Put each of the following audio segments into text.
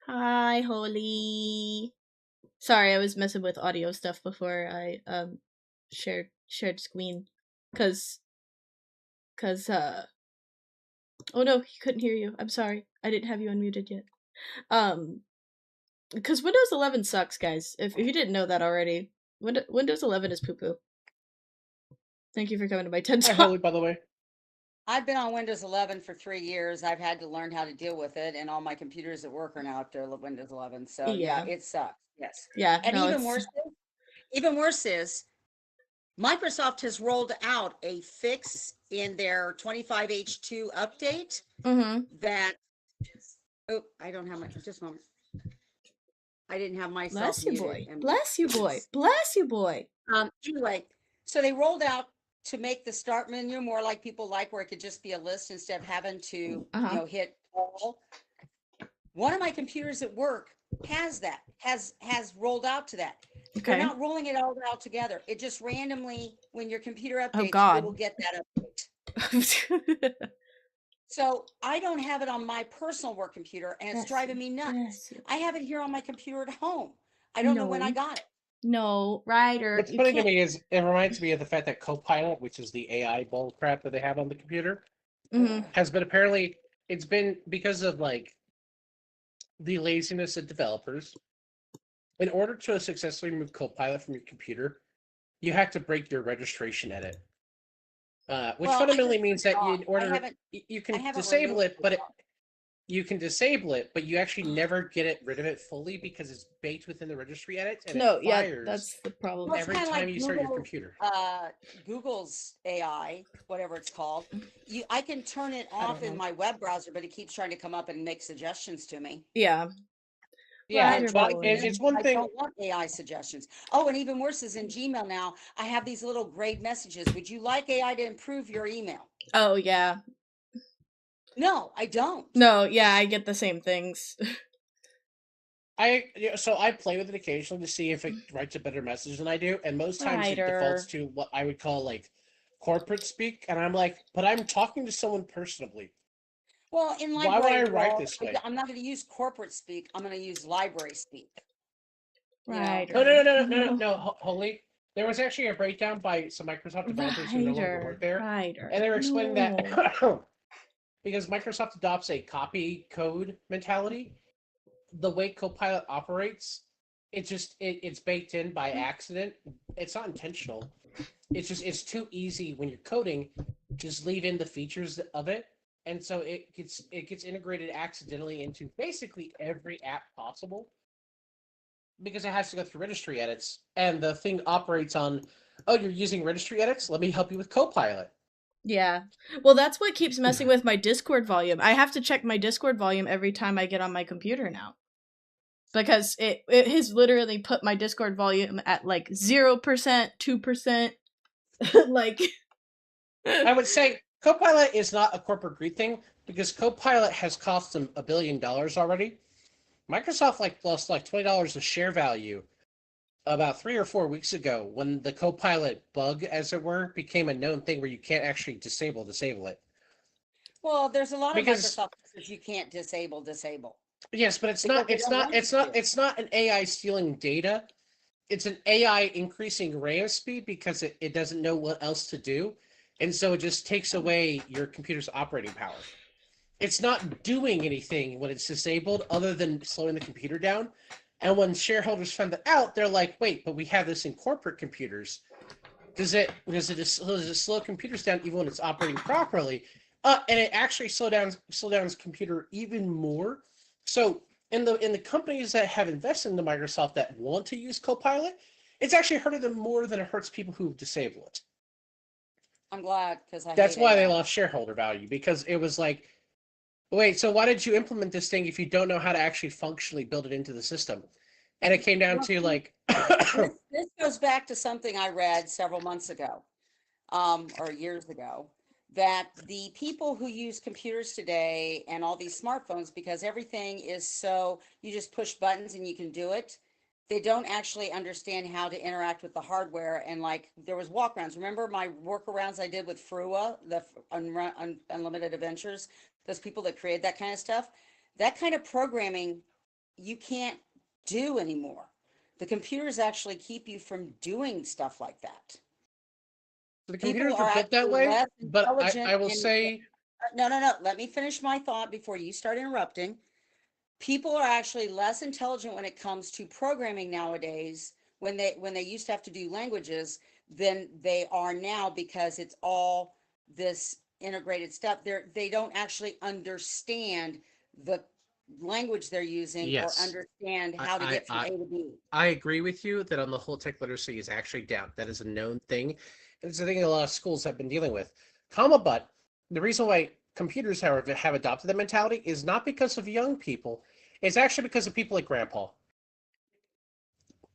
Hi, Holly. Sorry, I was messing with audio stuff before I shared screen, cause cause oh no, he couldn't hear you. I'm sorry, I didn't have you unmuted yet. Um, cause Windows 11 sucks, guys. If you didn't know that already, Windows 11 is poo poo. Thank you for coming to my TED Hi, talk. Holly, by the way. I've been on Windows 11 for 3 years. I've had to learn how to deal with it, and all my computers at work are now up to Windows 11. So yeah, Yeah, it sucks. Yes, yeah, and no, it's even worse is Microsoft has rolled out a fix in their 25H2 update mm-hmm. that. Oh, I don't have my. Just a moment. I didn't have myself Bless you, muted. boy. And Bless you, boy. Bless you, boy. anyway, so they rolled out to make the start menu more like people like, where it could just be a list instead of having to, Uh huh. hit all. One of my computers at work has rolled out to that. They're Okay. not rolling it all out together. It just randomly, when your computer Oh updates, it'll God. get that update. So I don't have it on my personal work computer, and it's Bless driving you. me nuts. Bless you. I have it here on my computer at home. I don't know when I No. got it. No, Ryder, What's you funny to can't. me is it reminds me of the fact that Copilot, which is the AI bull crap that they have on the computer, Hmm. has been apparently it's been because of like the laziness of developers. In order to successfully remove Copilot from your computer, you have to break your registration edit, which Well, I fundamentally just turned means it that you, off. in order you I can haven't disable removed it, it. but you can disable it, but you actually never get it rid of it fully because it's baked within the registry edits and it No, yeah, fires that's the problem. Well, it's every kind of time like you start your computer. Google's AI, whatever it's called. I can turn it I off don't in know. my web browser, but it keeps trying to come up and make suggestions to me. Yeah, Yeah, And Ryder trying well, to boy. miss, it's one I thing. don't want AI suggestions. Oh, and even worse is in Gmail now, I have these little grayed messages. Would you like AI to improve your email? Oh yeah. No, I don't. No, yeah, I get the same things. So I play with it occasionally to see if it writes a better message than I do, and most times it defaults Ryder. to what I would call like corporate speak, and I'm like, but I'm talking to someone personally. Well, in Why would library I write world, this way? I'm not going to use corporate speak. I'm going to use library speak. You know, No, no, Ryder. no, no, no, no, No. no. Holy, there was actually a breakdown by some Microsoft developers who no longer work Ryder. there, and Ryder. they were explaining that No. because Microsoft adopts a copy code mentality, the way Copilot operates, it's baked in by accident. It's not intentional. It's too easy when you're coding. Just leave in the features of it, and so it gets integrated accidentally into basically every app possible because it has to go through registry edits, and the thing operates on. Oh, you're using registry edits? Let me help you with Copilot. Yeah. Well, that's what keeps messing with my Discord volume. I have to check my Discord volume every time I get on my computer now. Because it has literally put my Discord volume at like 0%, 2%. Like I would say Copilot is not a corporate greed thing because Copilot has cost them $1 billion already. Microsoft lost like $20 of share value about 3 or 4 weeks ago when the Copilot bug, as it were, became a known thing where you can't actually disable it. well, there's a lot of Because Microsoft features you can't disable yes, but it's because not they it's don't not want it's you not to. it's not an AI stealing data. It's an AI increasing RAM speed because it doesn't know what else to do. And so it just takes away your computer's operating power. It's not doing anything when it's disabled other than slowing the computer down. And when shareholders find that out, they're like, "Wait, but we have this in corporate computers. Does it slow computers down even when it's operating properly?" And it actually slow down its computer even more. So in the companies that have invested into Microsoft that want to use Copilot, it's actually hurting them more than it hurts people who disable it. I'm glad because I That's hate why they AI. lost shareholder value because it was like, wait, so why did you implement this thing if you don't know how to actually functionally build it into the system? And it came down Well, to see, like, this goes back to something I read several months ago, or years ago, that the people who use computers today and all these smartphones, because everything is so, you just push buttons and you can do it, they don't actually understand how to interact with the hardware. And like there was walkarounds. Remember my workarounds I did with Frua, the Unlimited Adventures, those people that created that kind of stuff? That kind of programming you can't do anymore. The computers actually keep you from doing stuff like that. The People computers were are built that actually way, less but intelligent I will and say no, no, no. Let me finish my thought before you start interrupting. People are actually less intelligent when it comes to programming nowadays when they used to have to do languages than they are now because it's all this integrated stuff. They don't actually understand the language they're using or yes. understand I, how to I, get from I A to B. I agree with you that on the whole tech literacy is actually down. That is a known thing. It's a thing a lot of schools have been dealing with. Comma, but the reason why computers have adopted that mentality is not because of young people. It's actually because of people like Grandpa.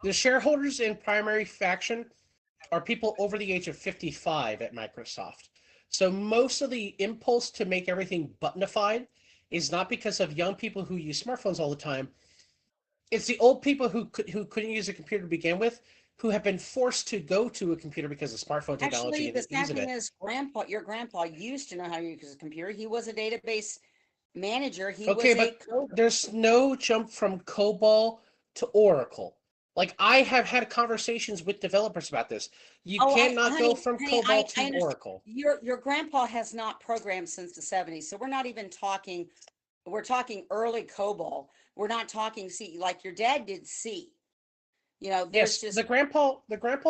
The shareholders in primary faction are people over the age of 55 at Microsoft. So most of the impulse to make everything buttonified is not because of young people who use smartphones all the time. It's the old people who couldn't use a computer to begin with, who have been forced to go to a computer because of smartphone technology Actually, and the the sad ease of thing it. is, your grandpa used to know how to use a computer. He was a database manager. He Okay, was a but coder. there's no jump from COBOL to Oracle. Like I have had conversations with developers about this. You Oh, cannot go from honey, COBOL I to understand. Oracle. Your grandpa has not programmed since the 70s, so we're not even talking. We're talking early COBOL. We're not talking C like your dad did C. There's Yes, just the grandpa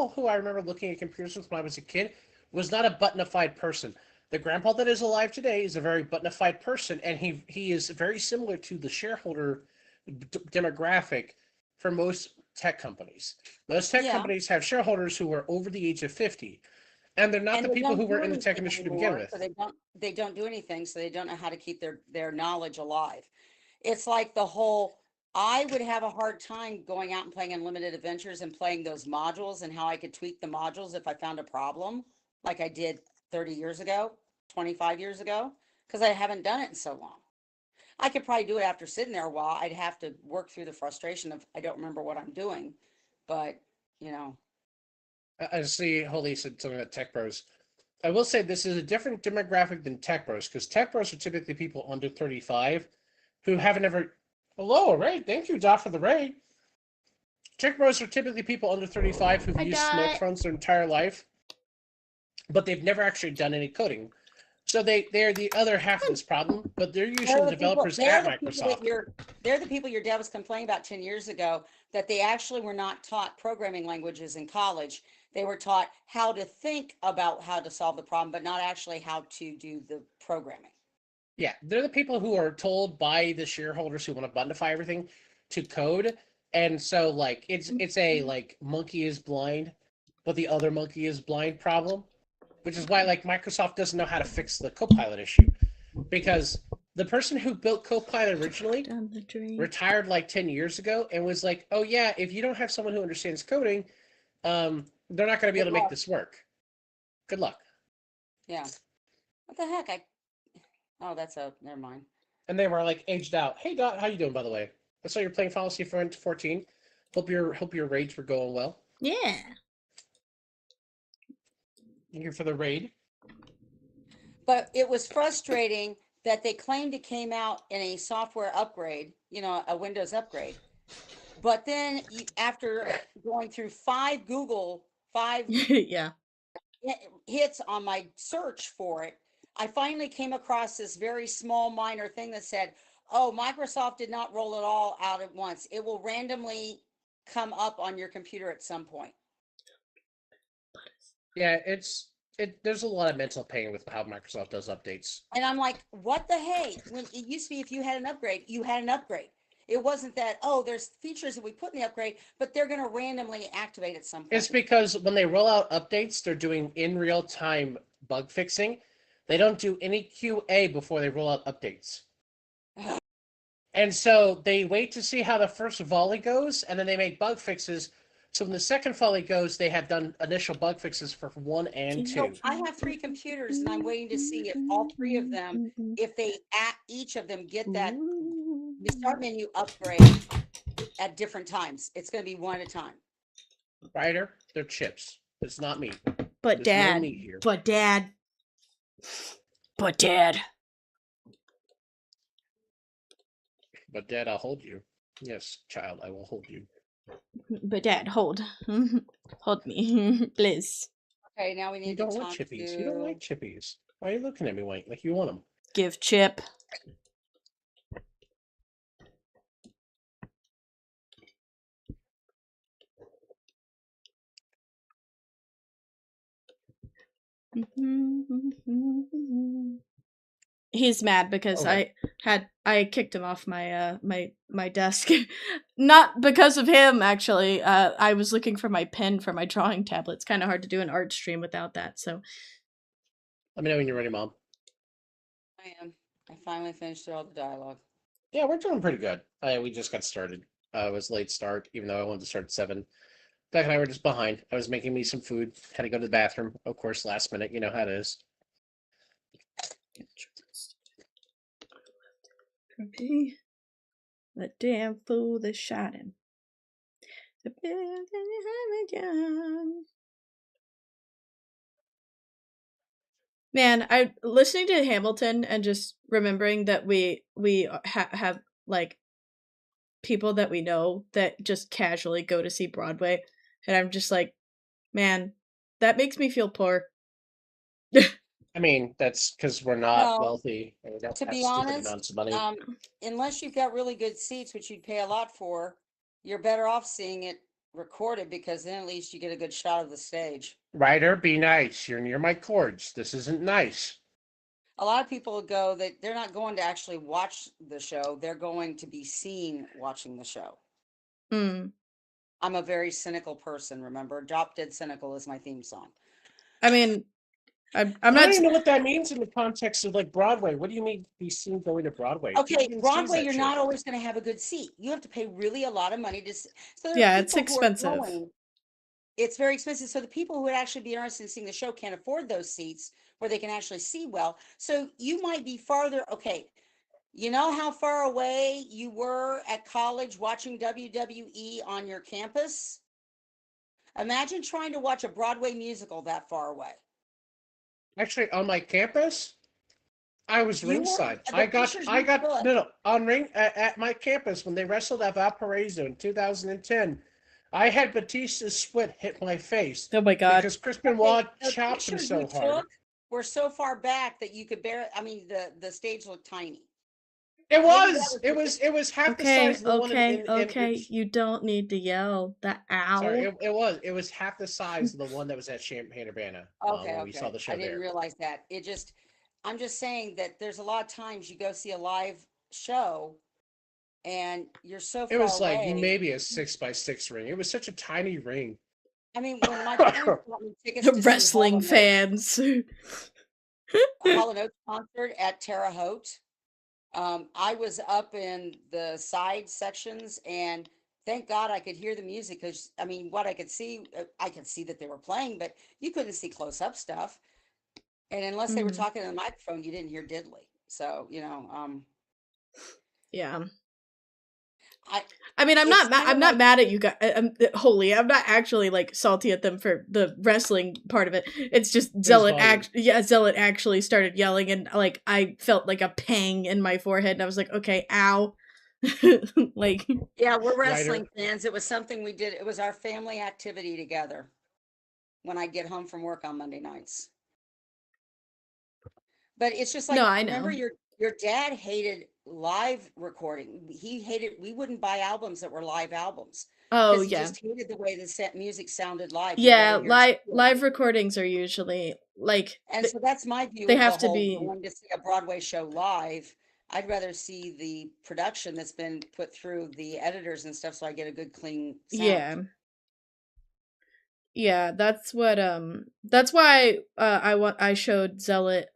who I remember looking at computers with when I was a kid was not a buttonified person. The grandpa that is alive today is a very buttonified person, and he is very similar to the shareholder demographic for most tech companies. Most tech yeah, companies have shareholders who are over the age of 50, and they're not and the they people don't who were do in the tech anything industry to begin anymore. So with. they don't do anything. So they don't know how to keep their knowledge alive. It's like the whole. I would have a hard time going out and playing unlimited adventures and playing those modules and how I could tweak the modules if I found a problem, like I did 30 years ago, 25 years ago, because I haven't done it in so long. I could probably do it after sitting there a while. I'd have to work through the frustration of I don't remember what I'm doing, but you know, I see Holy said something about tech bros. I will say this is a different demographic than tech bros because tech bros are typically people under 35 who haven't ever. Hello, raid. Thank you, Dot, for the raid. Tech bros are typically people under 35 who've I used got smartphones their entire life, but they've never actually done any coding. So they're the other half of this problem, but they're usually they're the the people. developers They're at the people that Microsoft. your dad was complaining about 10 years ago that they actually were not taught programming languages in college. They were taught how to think about how to solve the problem, but not actually how to do the programming. Yeah, they're the people who are told by the shareholders who want to bundify everything to code. And so like it's a like monkey is blind, but the other monkey is blind problem, which is why like Microsoft doesn't know how to fix the Copilot issue because the person who built Copilot originally down the drain. retired like 10 years ago and was like, "Oh yeah, if you don't have someone who understands coding, they're not going to be Good able to make luck. this work. Good luck." Yeah. What the heck? Oh, that's a never mind. And they were like aged out. Hey Dot, how you doing by the way? I saw you're playing Final Fantasy 14. Hope your raids were going well. Yeah. You here for the raid? But it was frustrating that they claimed it came out in a software upgrade, a Windows upgrade. But then after going through five Yeah. hits on my search for it, I finally came across this very small minor thing that said, "Oh, Microsoft did not roll it all out at once. It will randomly come up on your computer at some point." Yeah, there's a lot of mental pain with how Microsoft does updates. And I'm like, what the hey? When it used to be if you had an upgrade, you had an upgrade. It wasn't that, oh, there's features that we put in the upgrade, but they're going to randomly activate at some It's point. because when they roll out updates, they're doing in real time bug fixing. They don't do any QA before they roll out updates. And so they wait to see how the first volley goes, and then they make bug fixes. So when the second volley goes, they have done initial bug fixes for 1 and So 2. I have 3 computers and I'm waiting to see if all 3 of them, if they at each of them get that the start menu upgrade at different times. It's going to be one at a time. Ryder, they're chips. It's not meat. But There's no dad. meat here. But dad. But dad. But Dad, I'll hold you. Yes, child, I will hold you. But Dad, hold. Hold me, please. Okay, now we You need to don't want talk chippies. You don't to. like chippies. Why are you looking at me like you want them? Give Chip. He's mad because Okay. I kicked him off my desk. Not because of him, actually. I was looking for my pen for my drawing tablet. It's kind of hard to do an art stream without that, so. Let me know when you're ready, Mom. I am. I finally finished all the dialogue. Yeah, we're doing pretty good. We just got started. It was late start, even though I wanted to start at 7. Beck and I were just behind. I was making me some food. Had to go to the bathroom, of course, last minute. You know how it is. The damn fool that shot him. Man, I listening to Hamilton and just remembering that we have like people that we know that just casually go to see Broadway, and I'm just like, man, that makes me feel poor. I mean, that's because we're not No, wealthy and we don't to have be stupid honest, amounts of money. unless you've got really good seats, which you'd pay a lot for, you're better off seeing it recorded because then at least you get a good shot of the stage. Ryder, be nice. You're near my cords. This isn't nice. A lot of people go that they're not going to actually watch the show, they're going to be seen watching the show. Hmm. I'm a very cynical person, remember? Drop Dead Cynical is my theme song. I mean, I'm I not. don't even know what that means in the context of like Broadway. What do you mean be seen going to Broadway? Who Okay, even sees Broadway, that you're shit? not always going to have a good seat. You have to pay really a lot of money to. So there are Yeah, it's people who are expensive. going. It's very expensive. So the people who would actually be interested in seeing the show can't afford those seats where they can actually see well. So you might be farther. Okay, you know how far away you were at college watching WWE on your campus? Imagine trying to watch a Broadway musical that far away. Actually, on my campus, I was You were ringside. the pictures I you got put. no, no on ring at my campus when they wrestled at Valparaiso in 2010. I had Batista's split hit my face Oh my god. because Chris Okay, Benoit the chopped him pictures you so hard. took were so far back that you could bear. I mean, the stage looked tiny. It Maybe that was. was It the was. It was half the Okay, size of the one okay, in okay. You don't need to yell. That sorry. ow. It was. It was half the size of the one that was at Champaign Urbana Okay, when we saw okay. the I show didn't there. realize that. I'm just saying that there's a lot of times you go see a live show and you're so It far was like away. maybe a 6x6 ring. It was such a tiny ring. I mean, when my parents bought me tickets to see Wrestling fans. Hall and Oates concert at Terre Haute, I was up in the side sections and thank God I could hear the music because I mean, what I could see that they were playing, but you couldn't see close up stuff. And unless they were Mhm. talking in the microphone, you didn't hear diddly. So, Yeah. I I mean, it's kind of I'm not like mad at you guys. Holy, I'm not actually like salty at them for the wrestling part of it. It's just It was volume. Zealot actually started yelling, and like I felt like a pang in my forehead, and I was like, okay, ow, like yeah, we're Ryder. wrestling fans. It was something we did. It was our family activity together when I get home from work on Monday nights. But it's just no, like, I remember know. your dad hated live recording. He hated we wouldn't buy albums that were live albums Oh because he yeah, just hated the way the set music sounded live. He'd yeah. rather hear Live recordings are usually like and so that's my view they of the have to whole be. going to see a Broadway show live. I'd rather see the production that's been put through the editors and stuff so I get a good clean sound. Yeah, yeah. That's why I showed Zealot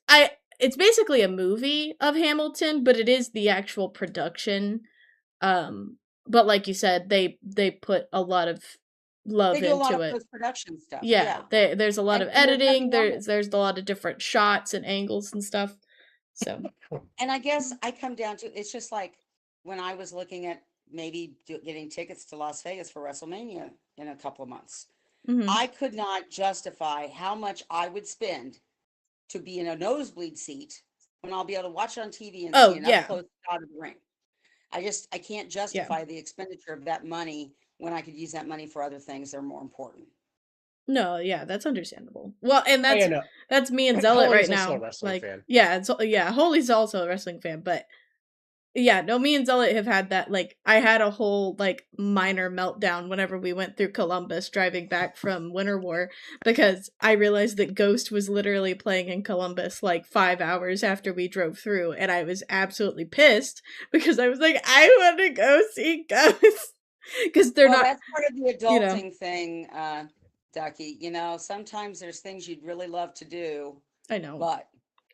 I it's basically a movie of Hamilton, but it is the actual production. But like you said, they put a lot of They love do a lot into of it. post-production stuff, Yeah, yeah. there's a lot of And there's editing. nothing wrong with There's a lot of different shots and angles and stuff. So, and I guess I come down to it's just like when I was looking at maybe getting tickets to Las Vegas for WrestleMania in a couple of months. mhm. I could not justify how much I would spend to be in a nosebleed seat when I'll be able to watch it on TV and see Oh an up yeah, close shot of the ring. I can't yeah. justify the expenditure of that money when I could use that money for other things that are more important. No, yeah, that's understandable. Well, and Oh yeah, no. that's me and Zealot right Holy's also a now. wrestling Like, fan. yeah, it's yeah, Holy's also a wrestling fan, but yeah, no, me and Zealot have had that. Like, I had a whole like minor meltdown whenever we went through Columbus driving back from Winter War because I realized that Ghost was literally playing in Columbus like 5 hours after we drove through, and I was absolutely pissed because I was like, I want to go see Ghost because they're Well, not, that's part of the you know. adulting thing, Ducky. You know, sometimes there's things you'd really love to do, I know. but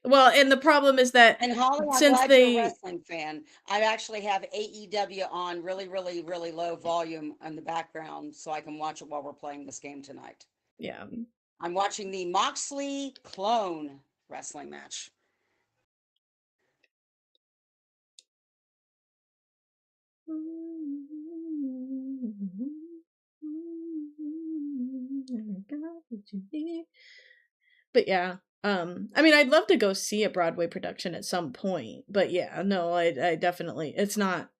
Well, and the problem is that and Holly, I'm since glad you're a they, wrestling fan. I actually have AEW on really, really, really low volume in the background so I can watch it while we're playing this game tonight. yeah. I'm watching the Moxley clone wrestling match. But yeah, I mean, I'd love to go see a Broadway production at some point. But yeah, no, I definitely, it's not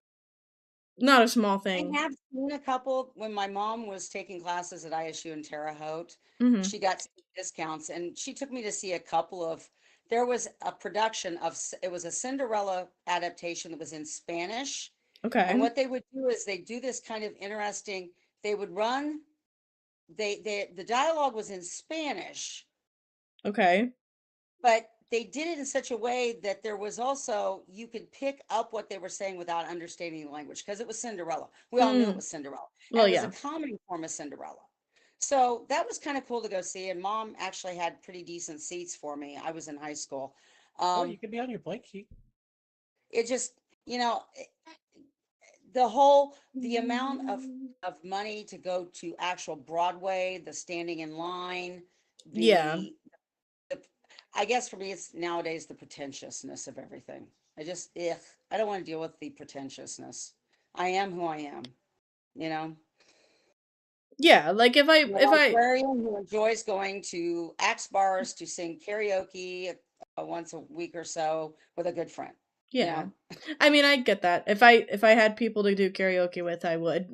a small I thing. have seen a couple when my mom was taking classes at ISU in Terre Haute. Hmm. She got some discounts and she took me to see a couple of, there was a production of, it was a Cinderella adaptation that was in Spanish. And Okay. what they would do is they do this kind of interesting, they would run, the dialogue was in Spanish, Okay. but they did it in such a way that there was also, you could pick up what they were saying without understanding the language because it was Cinderella. We all knew it Mm. was Cinderella, and Well, it was a yeah. comedy form of Cinderella. So that was kind of cool to go see. And mom actually had pretty decent seats for me. I was in high school. Well, you Um, could be on your blankie. it just, you know, the whole, the amount of money to go to actual Broadway, the standing in line, Yeah. the I guess for me, it's nowadays the pretentiousness of everything. I don't want to deal with the pretentiousness. I am who I am, you know. Yeah, like I'm a if I librarian who enjoys going to Axe bars to sing karaoke once a week or so with a good friend. You yeah. know, I mean, I get that. If I had people to do karaoke with, I would.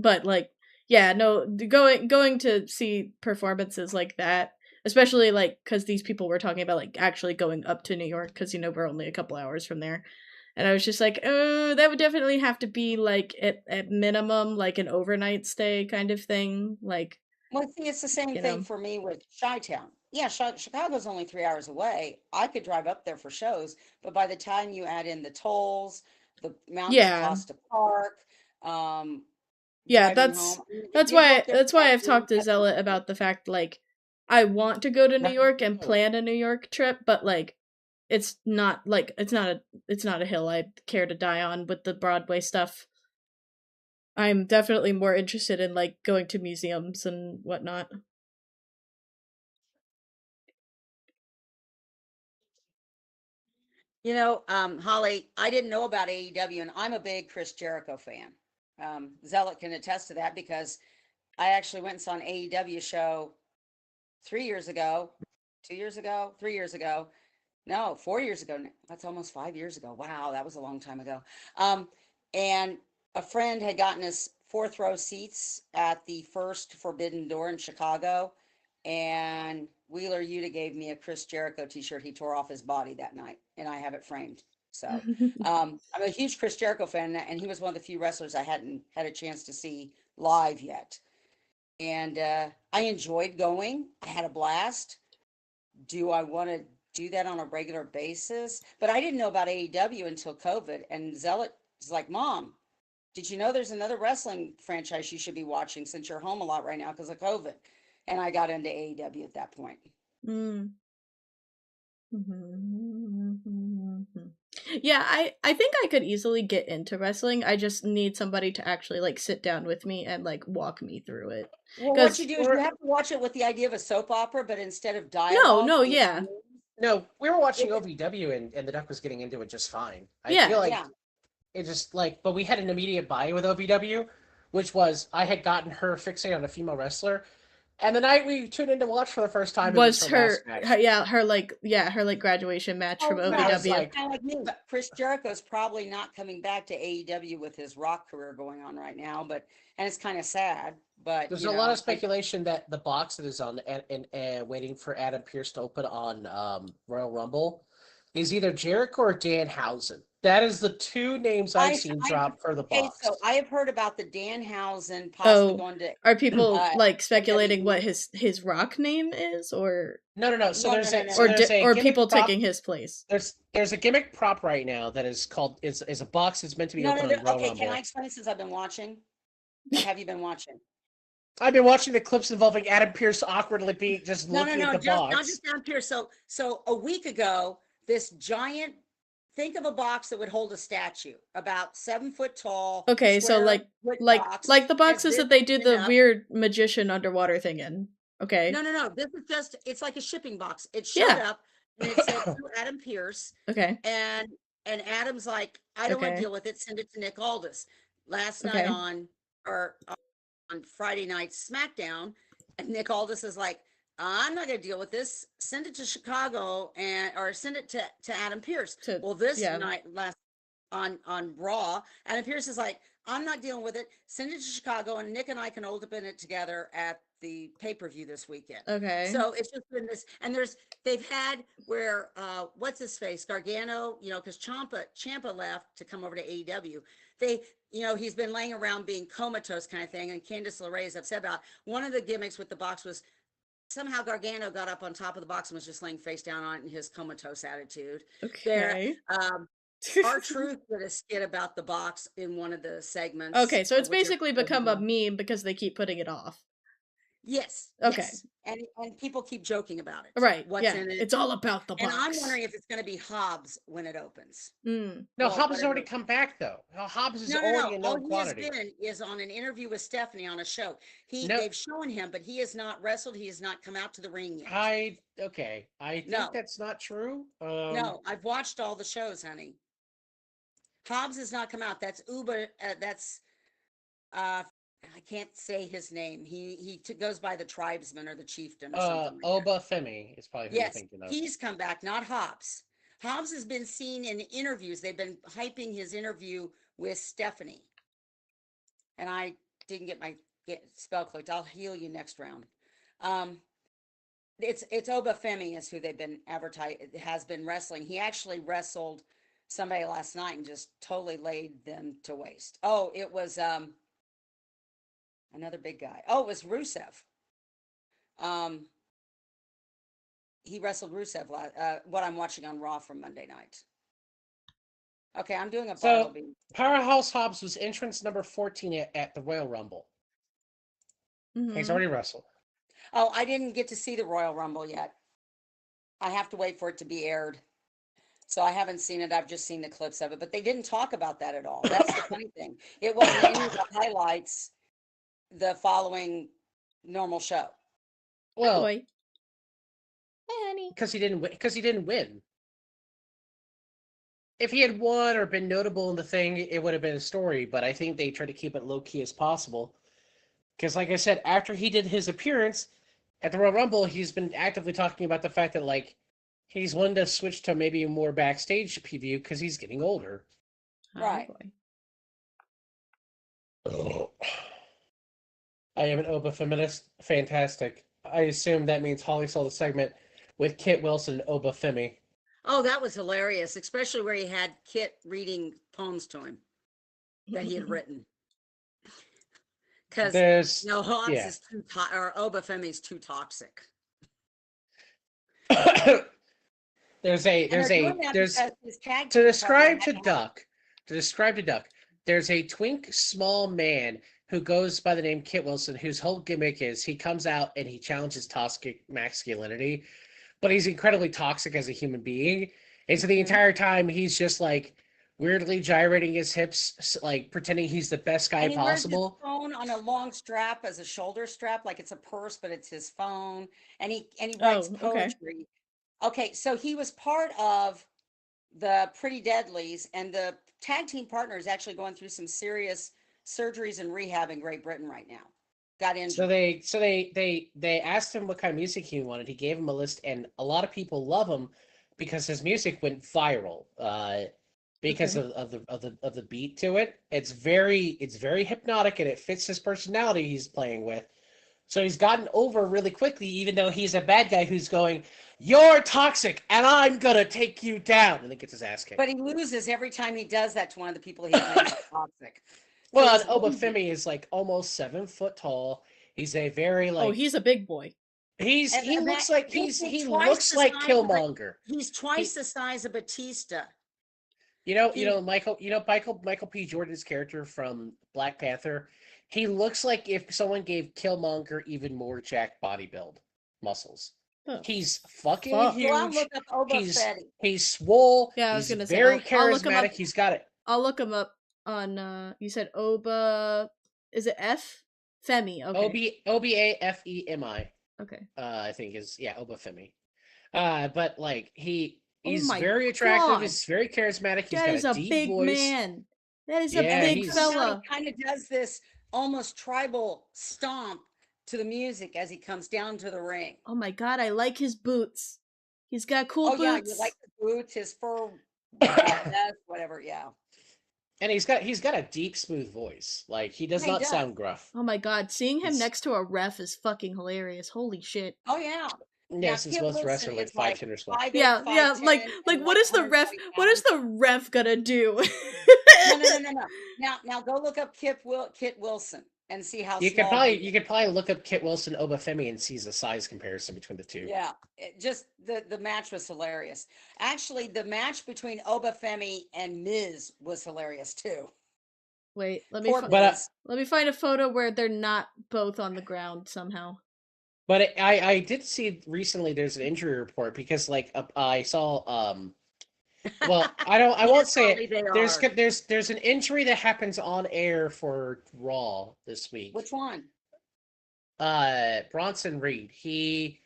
But like, yeah, no, going to see performances like that, especially like cuz these people were talking about like actually going up to New York cuz we're only a couple hours from there. And I was just like, "Oh, that would definitely have to be like at minimum like an overnight stay kind of thing." Like, well, see, it's the same you thing know. for me with Chi-Town. Yeah, Chicago's only 3 hours away. I could drive up there for shows, but by the time you add in the tolls, the amount it Yeah. costs to park, um, Yeah, driving that's home. I mean, I did go up there that's for why that I've talked to Dreamcatcher Zealot movie. about the fact like I want to go to New Not York and oh, plan a New York trip, but like it's not a hill I'd care to die on with the Broadway stuff. I'm definitely more interested in like going to museums and whatnot. You know, Holly, I didn't know about AEW, and I'm a big Chris Jericho fan. Zealot can attest to that because I actually went and saw an AEW show 3 years ago, 2 years ago, 3 years ago. No, 4 years ago. That's almost 5 years ago. Wow, that was a long time ago. And a friend had gotten us fourth row seats at the first Forbidden Door in Chicago. And Wheeler Yuta gave me a Chris Jericho t-shirt he tore off his body that night, and I have it framed. So I'm a huge Chris Jericho fan, and he was one of the few wrestlers I hadn't had a chance to see live yet. And I enjoyed going. I had a blast. Do I want to do that on a regular basis? But I didn't know about AEW until COVID. And Zealot is like, Mom, did you know there's another wrestling franchise you should be watching since you're home a lot right now because of COVID? And I got into AEW at that point. Mm. Mhm. Yeah, I think I could easily get into wrestling. I just need somebody to actually like sit down with me and like walk me through it. Well, what you Cuz do is you or have to watch it with the idea of a soap opera, but instead of no, dialogue, no, it's yeah. news. no, we were watching It, OVW and the duck was getting into it just fine. I feel Yeah. like yeah. it just like, but we had an immediate buy with OVW, which was I had gotten her fixated on a female wrestler, And the night we tuned in to watch for the first time, it was Was her last match. her like graduation match from Oh, I yeah, was OVW. like, kind of like me. Chris Jericho's probably not coming back to AEW with his Rock career going on right now, and it's kind of sad. But there's you a lot know, of speculation that the box that is on and waiting for Adam Pearce to open on Royal Rumble is either Jericho or Danhausen. That is the two names I've seen I drop for the okay, box. so I have heard about the Danhausen possibly Oh, going to are people like speculating WWE. what his rock name is, or No. So No, no, there's no, a no, so or no. there's a or gimmick people prop. taking his place? There's a gimmick prop right now that is called is a box that's meant to be No, no, open no. on Royal Okay, can I Rumble. explain since I've been watching? Or have you been watching? I've been watching the clips involving Adam Pearce awkwardly being just No, no, looking at no, the just not box. just down here. So a week ago, this giant, think of a box that would hold a statue, about 7 foot tall, Okay, so square wood box, like the has boxes this that they do opened the up. weird magician underwater thing in. Okay. No, no, no. This is just, it's like a shipping box. It showed Yeah. up and it said to Adam Pierce, Okay. and Adam's like, I don't want to Okay. deal with it. Send it to Nick Aldis. Last night Okay. on Friday night SmackDown, and Nick Aldis is like, I'm not going to deal with this. Send it to Chicago or send it to Adam Pierce. To Well, this yeah. night last on Raw, Adam Pierce is like, I'm not dealing with it. Send it to Chicago, and Nick and I can open it together at the pay-per-view this weekend. Okay. So it's just been this, and they've had where what's his face, Gargano, because Champa left to come over to AEW. They, he's been laying around being comatose kind of thing, and Candice LeRae is upset about. One of the gimmicks with the box was somehow Gargano got up on top of the box and was just laying face down on it in his comatose attitude. There, Okay. R-Truth did a skit about the box in one of the segments. Okay, so it's With their basically become a meme because they keep putting it off. Yes, Okay. yes, and people keep joking about it. Right. What's Yeah. in it? It's all about the And I'm box. wondering if it's going to be Hobbs when it opens. Mm. No, Well, Hobbs has already whatever. come back though. Hobbs is No, no, already no. a All known he has quantity. been is on an interview with Stephanie on a show. No, They've shown him, but he has not wrestled. He has not come out to the ring yet. I think No, that's not true. no. I've watched all the shows, honey. Hobbs has not come out. That's Uber. That's I can't say his name. He goes by the tribesman or the chieftain or something like that. Oba Femi is probably who you're Yes, thinking of. he's come back, not Hobbs. Hobbs has been seen in interviews. They've been hyping his interview with Stephanie. And I didn't get spell clicked. I'll heal you next round. Um, it's Oba Femi is who they've been has been wrestling. He actually wrestled somebody last night and just totally laid them to waste. Oh, it was another big guy. Oh, it was Rusev. Um, he wrestled Rusev what I'm watching on Raw from Monday night. Okay, I'm doing a So Bartleby. Powerhouse Hobbs was entrance number 14 at the Royal Rumble. Mm-hmm. He's already wrestled. Oh, I didn't get to see the Royal Rumble yet. I have to wait for it to be aired. So I haven't seen it. I've just seen the clips of it, but they didn't talk about that at all. That's the funny thing. It wasn't any of the highlights the following normal show. Well, Boy. Hi, honey. because he didn't win. If he had won or been notable in the thing, it would have been a story. But I think they try to keep it low key as possible. Because, like I said, after he did his appearance at the Royal Rumble, he's been actively talking about the fact that he's wanting to switch to maybe a more backstage preview because he's getting older. Right. Oh. I am an Oba feminist. Fantastic. I assume that means Holly saw the segment with Kit Wilson and Oba Femi. Oh, that was hilarious, especially where he had Kit reading poems to him that he had written. Because Hobbs is too or Oba Femi is too toxic. There's to describe to Duck. There's a twink small man who goes by the name Kit Wilson, whose whole gimmick is he comes out and he challenges toxic masculinity, but he's incredibly toxic as a human being. And so the entire time he's just weirdly gyrating his hips, pretending he's the best guy possible. Wears his phone on a long strap as a shoulder strap, like it's a purse, but it's his phone. And he writes poetry. Okay, so he was part of the Pretty Deadlies, and the tag team partner is actually going through some serious surgeries and rehab in Great Britain right now. got So injured. they asked him what kind of music he wanted. He gave him a list, and a lot of people love him because his music went viral. Because Okay. of the beat to it. It's very hypnotic, and it fits his personality he's playing with. So he's gotten over really quickly, even though he's a bad guy who's going, "You're toxic, and I'm gonna take you down," and then gets his ass kicked. But he loses every time he does that to one of the people he claims are toxic. So Well, and he's losing. Obafemi is like almost 7 foot tall. He's a very Oh, like he's a big boy. he And that looks like he looks like Killmonger. he's twice the size of Batista. He Michael P. Jordan's character from Black Panther. He looks like if someone gave Killmonger even more jacked body build muscles. Oh, He's fucking fuck. Go out and huge. look up Oba He's Fetty. he's swole. Yeah, I was He's gonna say, very I'll look him up. charismatic. He's got it. I'll look him up on. You said Oba. Is it F? Femi. Okay. Obafemi. Okay. I think is Obafemi. But like Oh he's my very attractive. God. He's very charismatic. He's That got is a a deep big voice. man. That is Yeah, a big he's- fella. He kind of does this almost tribal stomp to the music as he comes down to the ring. Oh my God, I like his boots. He's got cool Oh yeah, boots. you like the boots, his fur vest, whatever. Yeah. And he's got a deep, smooth voice. Like he does Yeah, he not does. sound gruff. Oh my God, seeing him It's- next to a ref is fucking hilarious. Holy shit. Oh yeah. Yeah, Now, since Kit most refs Wilson are like is like 5'10" or so. 5'8", Yeah, 5'10", like and what is the ref? 120 What is pounds. the ref gonna do? No. Now go look up Kit Wilson and see how You could small he probably is. look up Kit Wilson Obafemi and see the size comparison between the two. Yeah, just the match was hilarious. Actually, the match between Obafemi and Miz was hilarious too. Wait, let me Poor But Miz. let me find a photo where they're not both on the ground somehow. But I did see recently there's an injury report because like I saw well I won't Yes, say Holly, it. they There's are. there's an injury that happens on air for Raw this week. Which one? Bronson Reed. He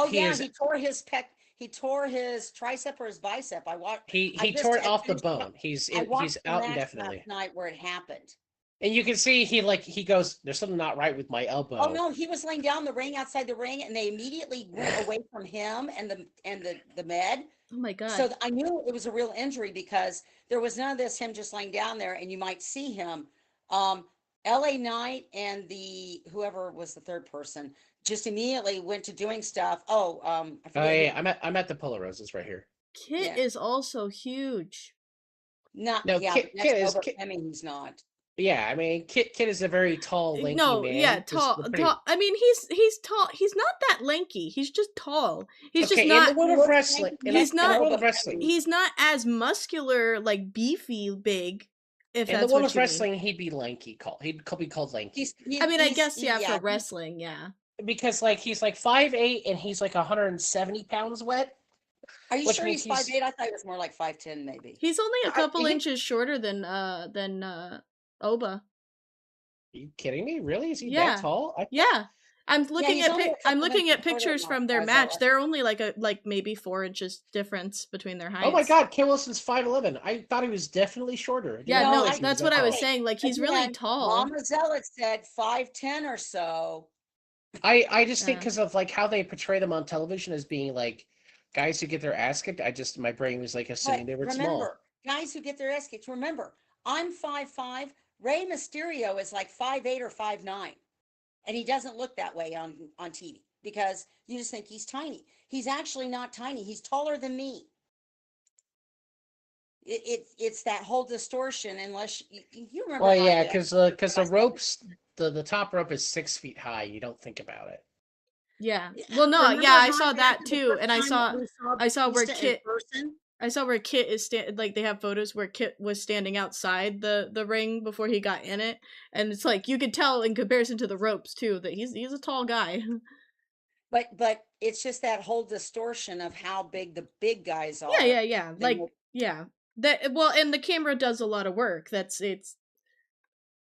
Yeah, is he tore his pec. He tore his tricep or his bicep. I watched. he tore it off the bone. I He's watched the out match indefinitely. last night where it happened. And you can see he goes, "There's something not right with my elbow." Oh no, he was laying down the ring outside the ring, and they immediately went away from him and the med. Oh my God. So I knew it was a real injury because there was none of this him just laying down there, and you might see him. L.A. Knight and the whoever was the third person just immediately went to doing stuff. I Oh forget. yeah, I'm at the Polo Roses right here. Kit Yeah. is also huge. Not No, yeah. Kit is I mean, he's not. Yeah, I mean Kit is a very tall, lanky No, man. yeah, Just tall, pretty- tall. I mean, he's tall. He's not that lanky. He's just tall. He's Okay, just in not. the world of wrestling, He's in not- the world of wrestling, He's not as muscular, like beefy, big. If in the that's world what of you wrestling, he'd be lanky. He'd be called lanky. I mean, I guess yeah. for wrestling, yeah. Because like he's like 5'8" and he's like 170 pounds wet. Are you Which sure means he's 5'8"? I thought he was more like 5'10", maybe. He's only a couple he- inches shorter than Oba. Are you kidding me? Really? Is he Yeah. that tall? Yeah. I'm looking he's at only a I'm couple looking inches at shorter pictures than from their Mama Zealot. match. They're only like maybe 4 inches difference between their heights. Oh my God, Kit Wilson's 5'11". I thought he was definitely shorter. I didn't Yeah, No, no, realize he that's that what I was tall. saying. Like he's really Again, tall. Mama Zealot said 5'10" or so. I just think Yeah. because of like how they portray them on television as being like guys who get their ass kicked. My brain was like assuming But they were remember, small. guys who get their ass kicked, remember, I'm 5'5". Rey Mysterio is like 5'8" or 5'9". And he doesn't look that way on TV because you just think he's tiny. He's actually not tiny. He's taller than me. It's that whole distortion unless you remember. Well, how yeah, the- because the ropes, the top rope is 6 feet high. You don't think about it. Yeah. Well, no, Remember yeah, I how saw that the too, first and I time saw we where Batista in Kit person? I saw where Kit is like they have photos where Kit was standing outside the ring before he got in it, and it's like you could tell in comparison to the ropes too that he's a tall guy. But it's just that whole distortion of how big the big guys are. Yeah. Like yeah. That well, and the camera does a lot of work.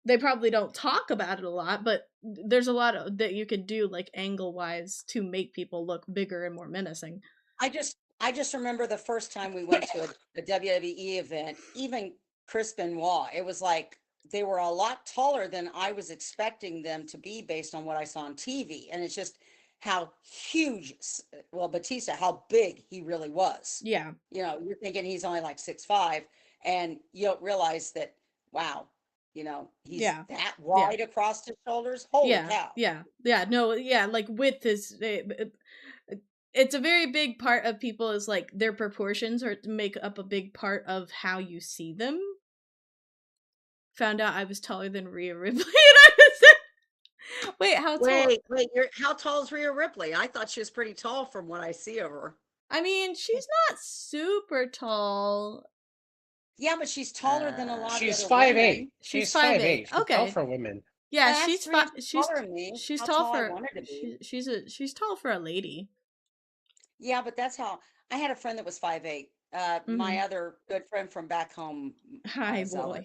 They probably don't talk about it a lot, but there's a lot that you could do like angle wise to make people look bigger and more menacing. I just remember the first time we went to a WWE event, even Chris Benoit, it was like, they were a lot taller than I was expecting them to be based on what I saw on TV. And it's just how huge, well, Batista, how big he really was. Yeah. You know, you're thinking he's only like 6'5", and you don't realize that, wow, you know, he's Yeah. that Yeah. wide across his shoulders. Holy Yeah. cow. Yeah. Yeah. No, yeah, like width is it's a very big part of people is like their proportions are to make up a big part of how you see them. Found out I was taller than Rhea Ripley. Wait, how tall? Wait, how tall is Rhea Ripley? I thought she was pretty tall from what I see of her. I mean, she's not super tall. Yeah, but she's taller than a lot of She's other 5'8". women. She's She's 5'8". 5'8". She's tall Okay. for women. Yeah, That's she's 3 inches she's taller than me. she's How tall tall I for wanted to be. she's tall for a lady. Yeah, but that's how I had a friend that was 5'8". My Mhm. other good friend from back home, Hi, Zealot,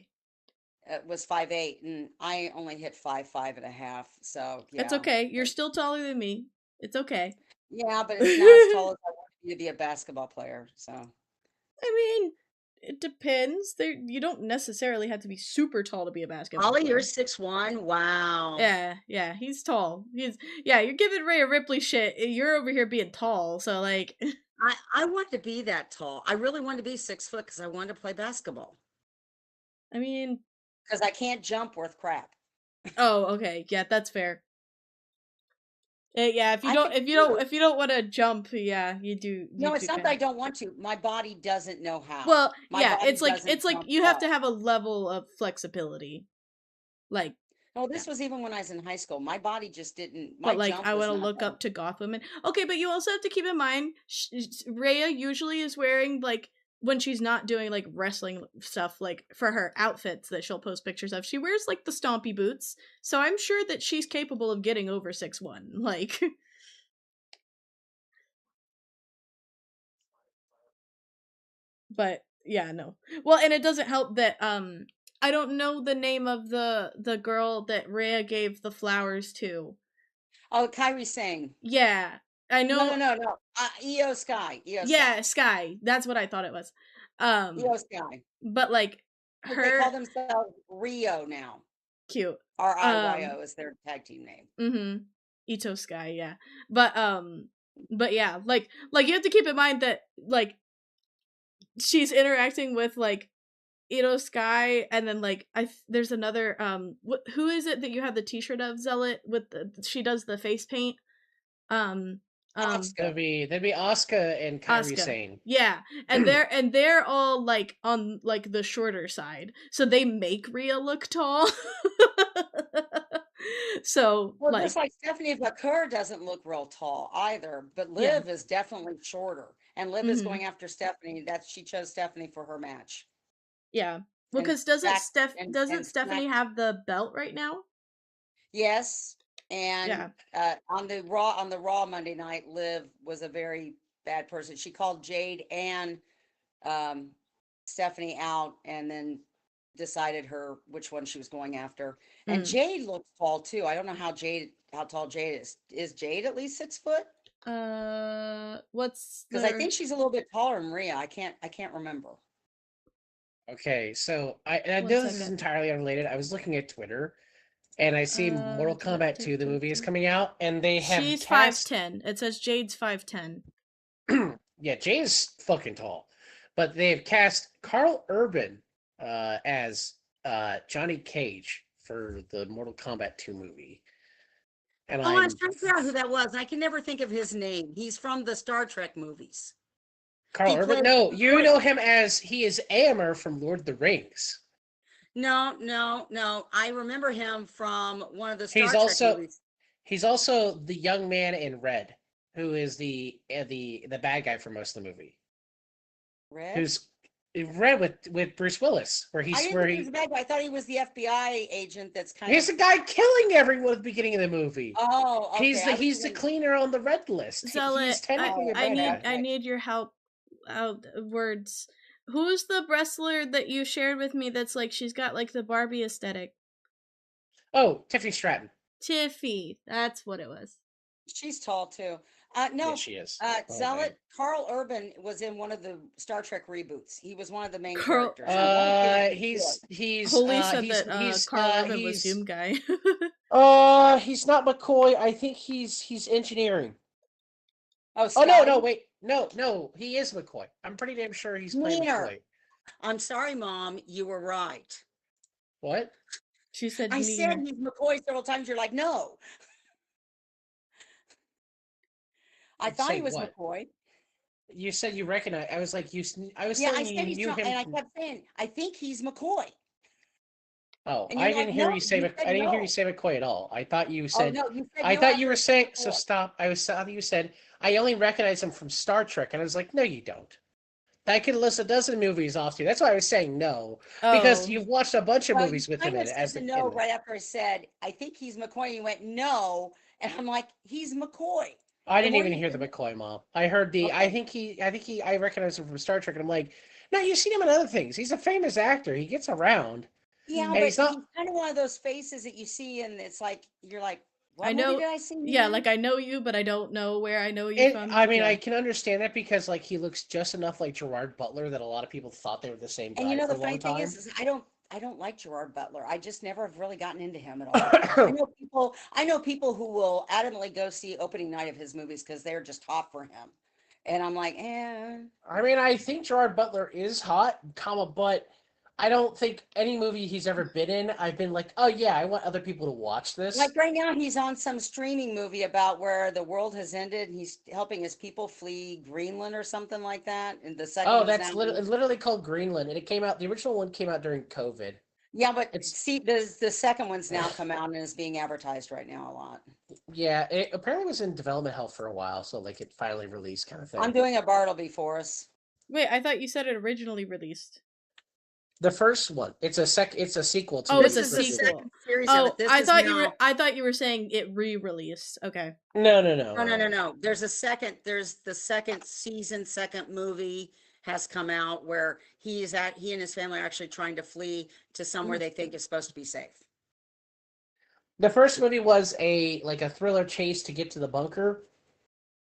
boy. was 5'8", and I only hit 5'5.5". So It's yeah, okay. You're still taller than me. It's okay. yeah, but it's not as tall as I wanted to be a basketball player. So I mean, it depends. There, you don't necessarily have to be super tall to be a basketball Ollie, you're player. 6'1". Wow. Yeah, he's tall. Yeah, you're giving Rhea Ripley shit. You're over here being tall, so like, I wanted to be that tall. I really wanted to be 6 foot because I wanted to play basketball. I mean, Because I can't jump worth crap. oh, okay, yeah, that's fair. Yeah, I can shoot. if you don't want to jump, yeah, you No, do it's not that I kind of. don't want to. My body doesn't know how. Well, My yeah, body doesn't it's like jump you have to well. have a level of flexibility, like. No, Yeah. this was even when I was in high school. My body just didn't, But my like, jump I want was to not look there. up to Goth women. Okay, but you also have to keep in mind, Rhea usually is wearing like when she's not doing like wrestling stuff, like for her outfits that she'll post pictures of, she wears like the stompy boots. So I'm sure that she's capable of getting over 6'1". Like, but yeah, no. Well, and it doesn't help that I don't know the name of the girl that Rhea gave the flowers to. Oh, Kyrie Singh. Yeah, I No, no, know. no, no. EO Sky. EO Yeah, Sky. Sky. That's what I thought it was. EO Sky. But like But they call her themselves Rio now. cute. RIYO is their tag team name. Mhm. Ito Sky, yeah. But yeah, like you have to keep in mind that like she's interacting with like Ito Sky, and then like there's another who is it that you have the t-shirt of, Zealot, with she does the face paint? Um Oscar. That'd be Asuka and Kairi Asuka. Sane. Yeah. And they're all like on like the shorter side. So they make Rhea look tall. So Well, just like, like Stephanie Vaquer doesn't look real tall either, but yeah. Liv is definitely shorter. And Liv is Mhm. going after Stephanie. She chose Stephanie for her match. Yeah. Well, And cuz doesn't back Steph and doesn't Smack. Stephanie have the belt right now? Yes. And Yeah. on the Raw Monday night, Liv was a very bad person. She called Jade and um, Stephanie out, and then decided which one she was going after. And Mm. Jade looks tall too. I don't know how tall Jade is. Is Jade at least 6 foot? What's Because I the think she's a little bit taller than Rhea. I can't remember. Okay, so I one know this is second. entirely unrelated. I was looking at Twitter, and I see Mortal Kombat 2, the movie, is coming out, and they have She's cast. 5'10". It says Jade's 5'10". Yeah, Jay's fucking tall, but they've cast Carl Urban as Johnny Cage for the Mortal Kombat 2 movie, and Oh, I was I'm trying to figure out who that was. I can never think of his name. He's from the Star Trek movies. Carl He Urban. played No, you know him as he is Aemir from Lord of the Rings. No, no, no. I remember him from one of the He's Star Trek also movies. he's also the young man in red, who is the bad guy for most of the movie. Red? Who's red with Bruce Willis, where I he's didn't where think he was a bad guy. I thought he was the FBI agent that's kind he's of. the guy killing everyone at the beginning of the movie. Oh, okay. I was He's the thinking. cleaner on the red list. Zealot, He's technically a bad guy. I Okay. need your help out words. Who's the wrestler that you shared with me that's like she's got like the Barbie aesthetic? Oh, Tiffany Stratton. Tiffy. That's what it was. She's tall too. No, Yes, she is. Oh man. Zealot, Carl Urban was in one of the Star Trek reboots. He was one of the main Carl characters. I want to say it was McCoy. Holy said that Carl Urban was Doom Guy. he's not McCoy. I think he's engineering. Oh, Oh no, Scotty? wait. No, he is McCoy. I'm pretty damn sure he's playing Neener. McCoy. I'm sorry, Mom. You were right. What? She said I said Neener. he's McCoy several times. You're like, no. I thought Say he was what? McCoy. You said you recognize. I was like I was Yeah, I telling you said you he's knew not, him and I from. kept saying, I think he's McCoy. Oh, And I you're like, didn't hear no, you say you said I didn't hear you no. say McCoy at all. I thought you Oh, said. no, you said I no thought you after were I said saying. So McCoy. stop. I thought you said I only recognize him from Star Trek, and I was like, no, you don't. I could list a dozen movies off to you. That's why I was saying no, because Oh, you've watched a bunch of Well, you movies with him kind in of it said as the the no in. right after I said, I think he's McCoy. And you went, no. And I'm like, he's McCoy. I The didn't more even you hear say, the McCoy mom. I heard the. okay. I recognize him from Star Trek, and I'm like, no, you've seen him in other things. He's a famous actor. He gets around, Yeah, mhm. and but he's he's not. kind of one of those faces that you see, and it's like, you're like, I what movie know. did I see him Yeah, in? like I know you, but I don't know where I know you And I from. mean, I Yeah, can understand that because like he looks just enough like Gerard Butler that a lot of people thought they were the same And you guy know, for the a long funny thing time. is I don't like Gerard Butler. I just never have really gotten into him at all. I know people who will adamantly go see opening night of his movies because they're just hot for him. And I'm like, eh. I mean, I think Gerard Butler is hot, comma, but I don't think any movie he's ever been in, I've been like, oh yeah, I want other people to watch Like this. right now, he's on some streaming movie about where the world has ended. And he's helping his people flee Greenland or something like that. And the second Oh, one's now. that's literally called Greenland, and it came out. The original one came out during COVID. Yeah, but It's see, the second one's now come out and is being advertised right now a lot. yeah, it apparently was in development hell for a while, so like it finally released kind of I'm thing. doing a Bartleby for us. wait. I thought you said it originally released. The first one, it's a sequel to Oh, the it's This a is the original. sequel. second series of Oh, it. This is now. I thought you were saying it re-released. Okay. No, no, no, No, no, no, no. no. There's the second season, second movie has come out where he and his family are actually trying to flee to somewhere they think is supposed to be safe. The first movie was a thriller chase to get to the bunker.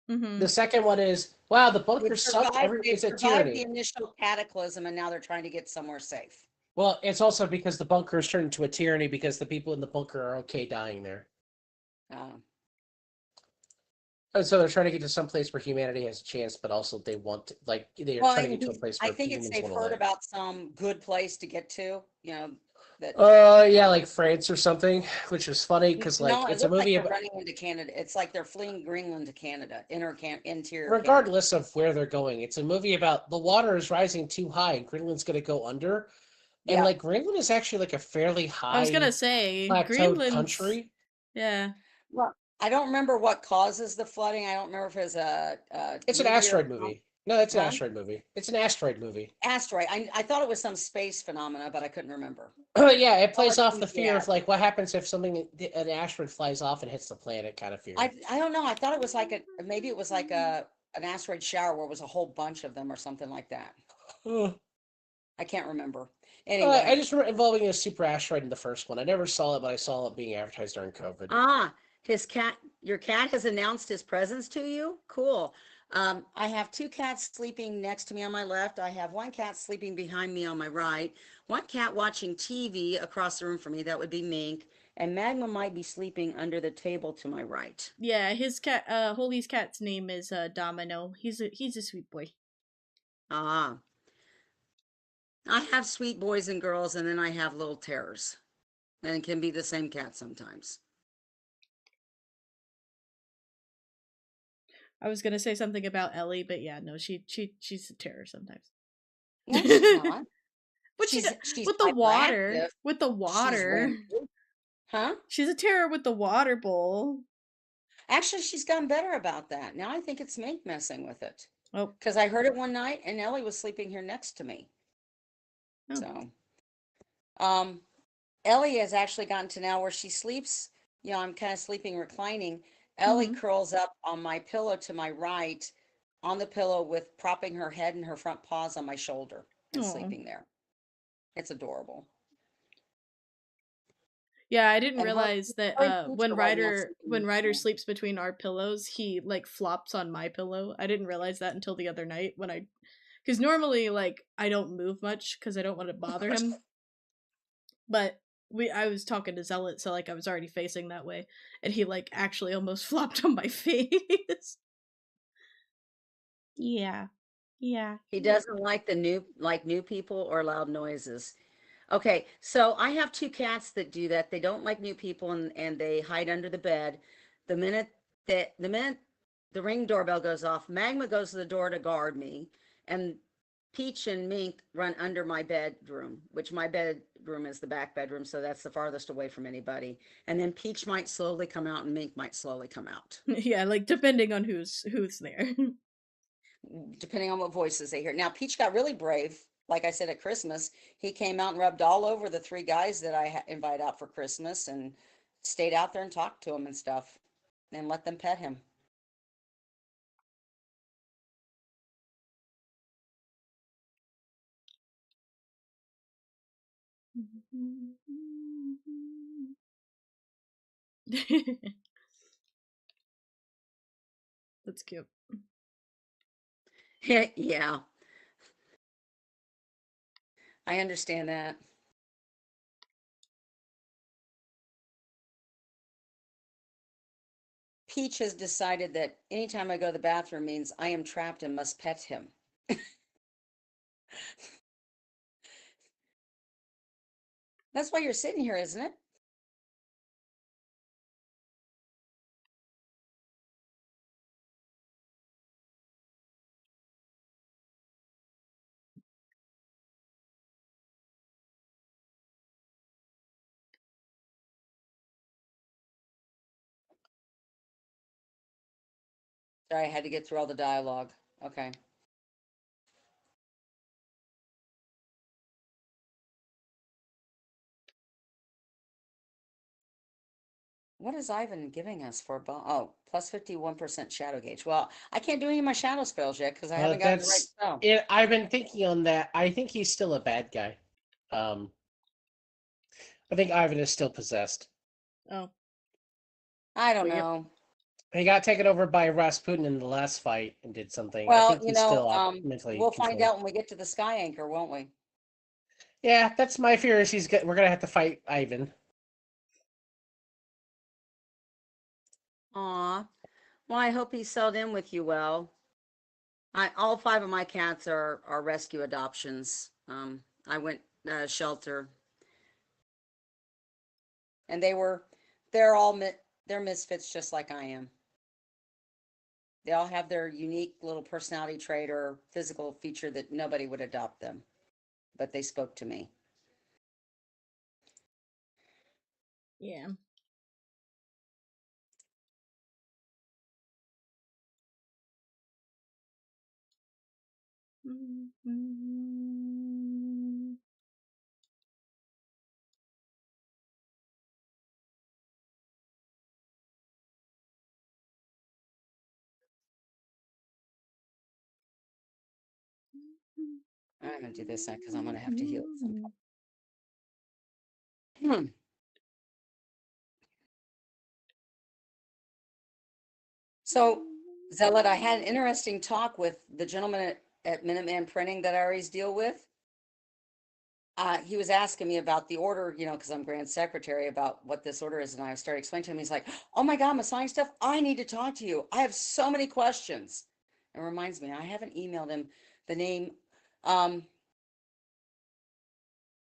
Mm-hmm. The second one is wow, the They've bunker sucked. survived, they've It's a survived the tyranny. initial cataclysm and now they're trying to get somewhere safe. Well, it's also because the bunker is turned into a tyranny because the people in the bunker are okay dying there. Uh, And so they're trying to get to some place where humanity has a chance, but also they want to, like they are well, trying to get to a place I where think it's humans they've want to heard live. about some good place to get to, that Yeah, like France or something, which is funny because like no, it it's a looks like movie they're about running into Canada. It's like they're fleeing Greenland to Canada, interior Canada. regardless of where they're going, it's a movie about the water is rising too high and Greenland's going to go under. And Yeah. like Greenland is actually like a fairly I was gonna high say plateaued Greenland's. country. Yeah. Well, I don't remember what causes the flooding. I don't remember if it's a It's an meteor, asteroid movie. No, it's an huh? asteroid movie. It's an asteroid movie. Asteroid. I thought it was some space phenomena, but I couldn't remember. Yeah, it All plays it off seems, the fear yeah. of like what happens if an asteroid flies off and hits the planet kind of fear. I don't know. I thought it was like maybe it was like an asteroid shower where it was a whole bunch of them or something like that. Uh, I can't remember. I Anyway, just remember involving a super asteroid in the first one. I never saw it, but I saw it being advertised during COVID. your cat has announced his presence to you. Cool. I have two cats sleeping next to me on my left. I have one cat sleeping behind me on my right. One cat watching TV across the room from me. That would be Mink. And Magma might be sleeping under the table to my right. Yeah, his cat Holy's cat's name is Domino. He's a sweet boy. Ah, I have sweet boys and girls, and then I have little terrors. And it can be the same cat sometimes. I was gonna say something about Ellie, but yeah, no, she's a terror sometimes. No, she's not. But she She's with the water, hyperactive. with the She's water, rangy. Huh? she's a terror with the water bowl. Actually, she's gotten better about that. Now I think it's Mink messing with it. Oh, Because I heard it one night and Ellie was sleeping here next to me. oh. So, um, Ellie has actually gotten to now where she sleeps. I'm kind of sleeping reclining. Ellie Mm-hmm. curls up on my pillow to my right on the pillow with propping her head and her front paws on my shoulder and Oh. sleeping there. It's adorable. Yeah, I didn't And her, realize that her and Peach when are right now Ryder sleeping next to me. sleeps between our pillows, he like flops on my pillow. I didn't realize that until the other night when I cuz normally like I don't move much cuz I don't want to bother him. But I was talking to Zealot, so like I was already facing that way, and he like actually almost flopped on my face. Yeah. Yeah. He doesn't like new people or loud noises. Okay, so I have two cats that do that. They don't like new people and they hide under the bed. The minute the ring doorbell goes off, Magma goes to the door to guard me, and Peach and Mink run under my bedroom, which my bedroom is the back bedroom, so that's the farthest away from anybody. And then Peach might slowly come out and Mink might slowly come out, Yeah, like depending on who's there. depending on what voices they hear. Now, Peach got really brave. Like I said at Christmas, he came out and rubbed all over the three guys that I invite out for Christmas and stayed out there and talked to them and stuff and let them pet him. That's cute. Yeah, I understand that. Peach has decided that anytime I go to the bathroom means I am trapped and must pet him. That's why you're sitting here, isn't it? Sorry, I had to get through all the dialogue. Okay. What is Ivan giving us for oh, plus 51% shadow gauge? Well, I can't do any of my shadow spells yet because I haven't gotten the right That's spell. it. I've been thinking on that. I think he's still a bad guy. Um, I think Ivan is still possessed. Oh. I don't But yep. know. He got taken over by Rasputin in the last fight and did something. I Well, think he's still mentally we'll find controlled. out when we get to the sky anchor, won't we? Yeah, that's my fear. Is we're gonna have to fight Ivan. Aw. Well, I hope he settled in with you well. All five of my cats are rescue adoptions. I went shelter, and they're all they're misfits just like I am. They all have their unique little personality trait or physical feature that nobody would adopt them, but they spoke to me. Yeah. I'm gonna do this because I'm gonna have to heal at some point. So, Zealot, I had an interesting talk with the gentleman at Minuteman Printing that I always deal with. He was asking me about the order, because I'm Grand Secretary, about what this order is. And I started explaining to him, he's like, oh my God, Masonic stuff, I need to talk to you. I have so many questions. It reminds me, I haven't emailed him the name. Um,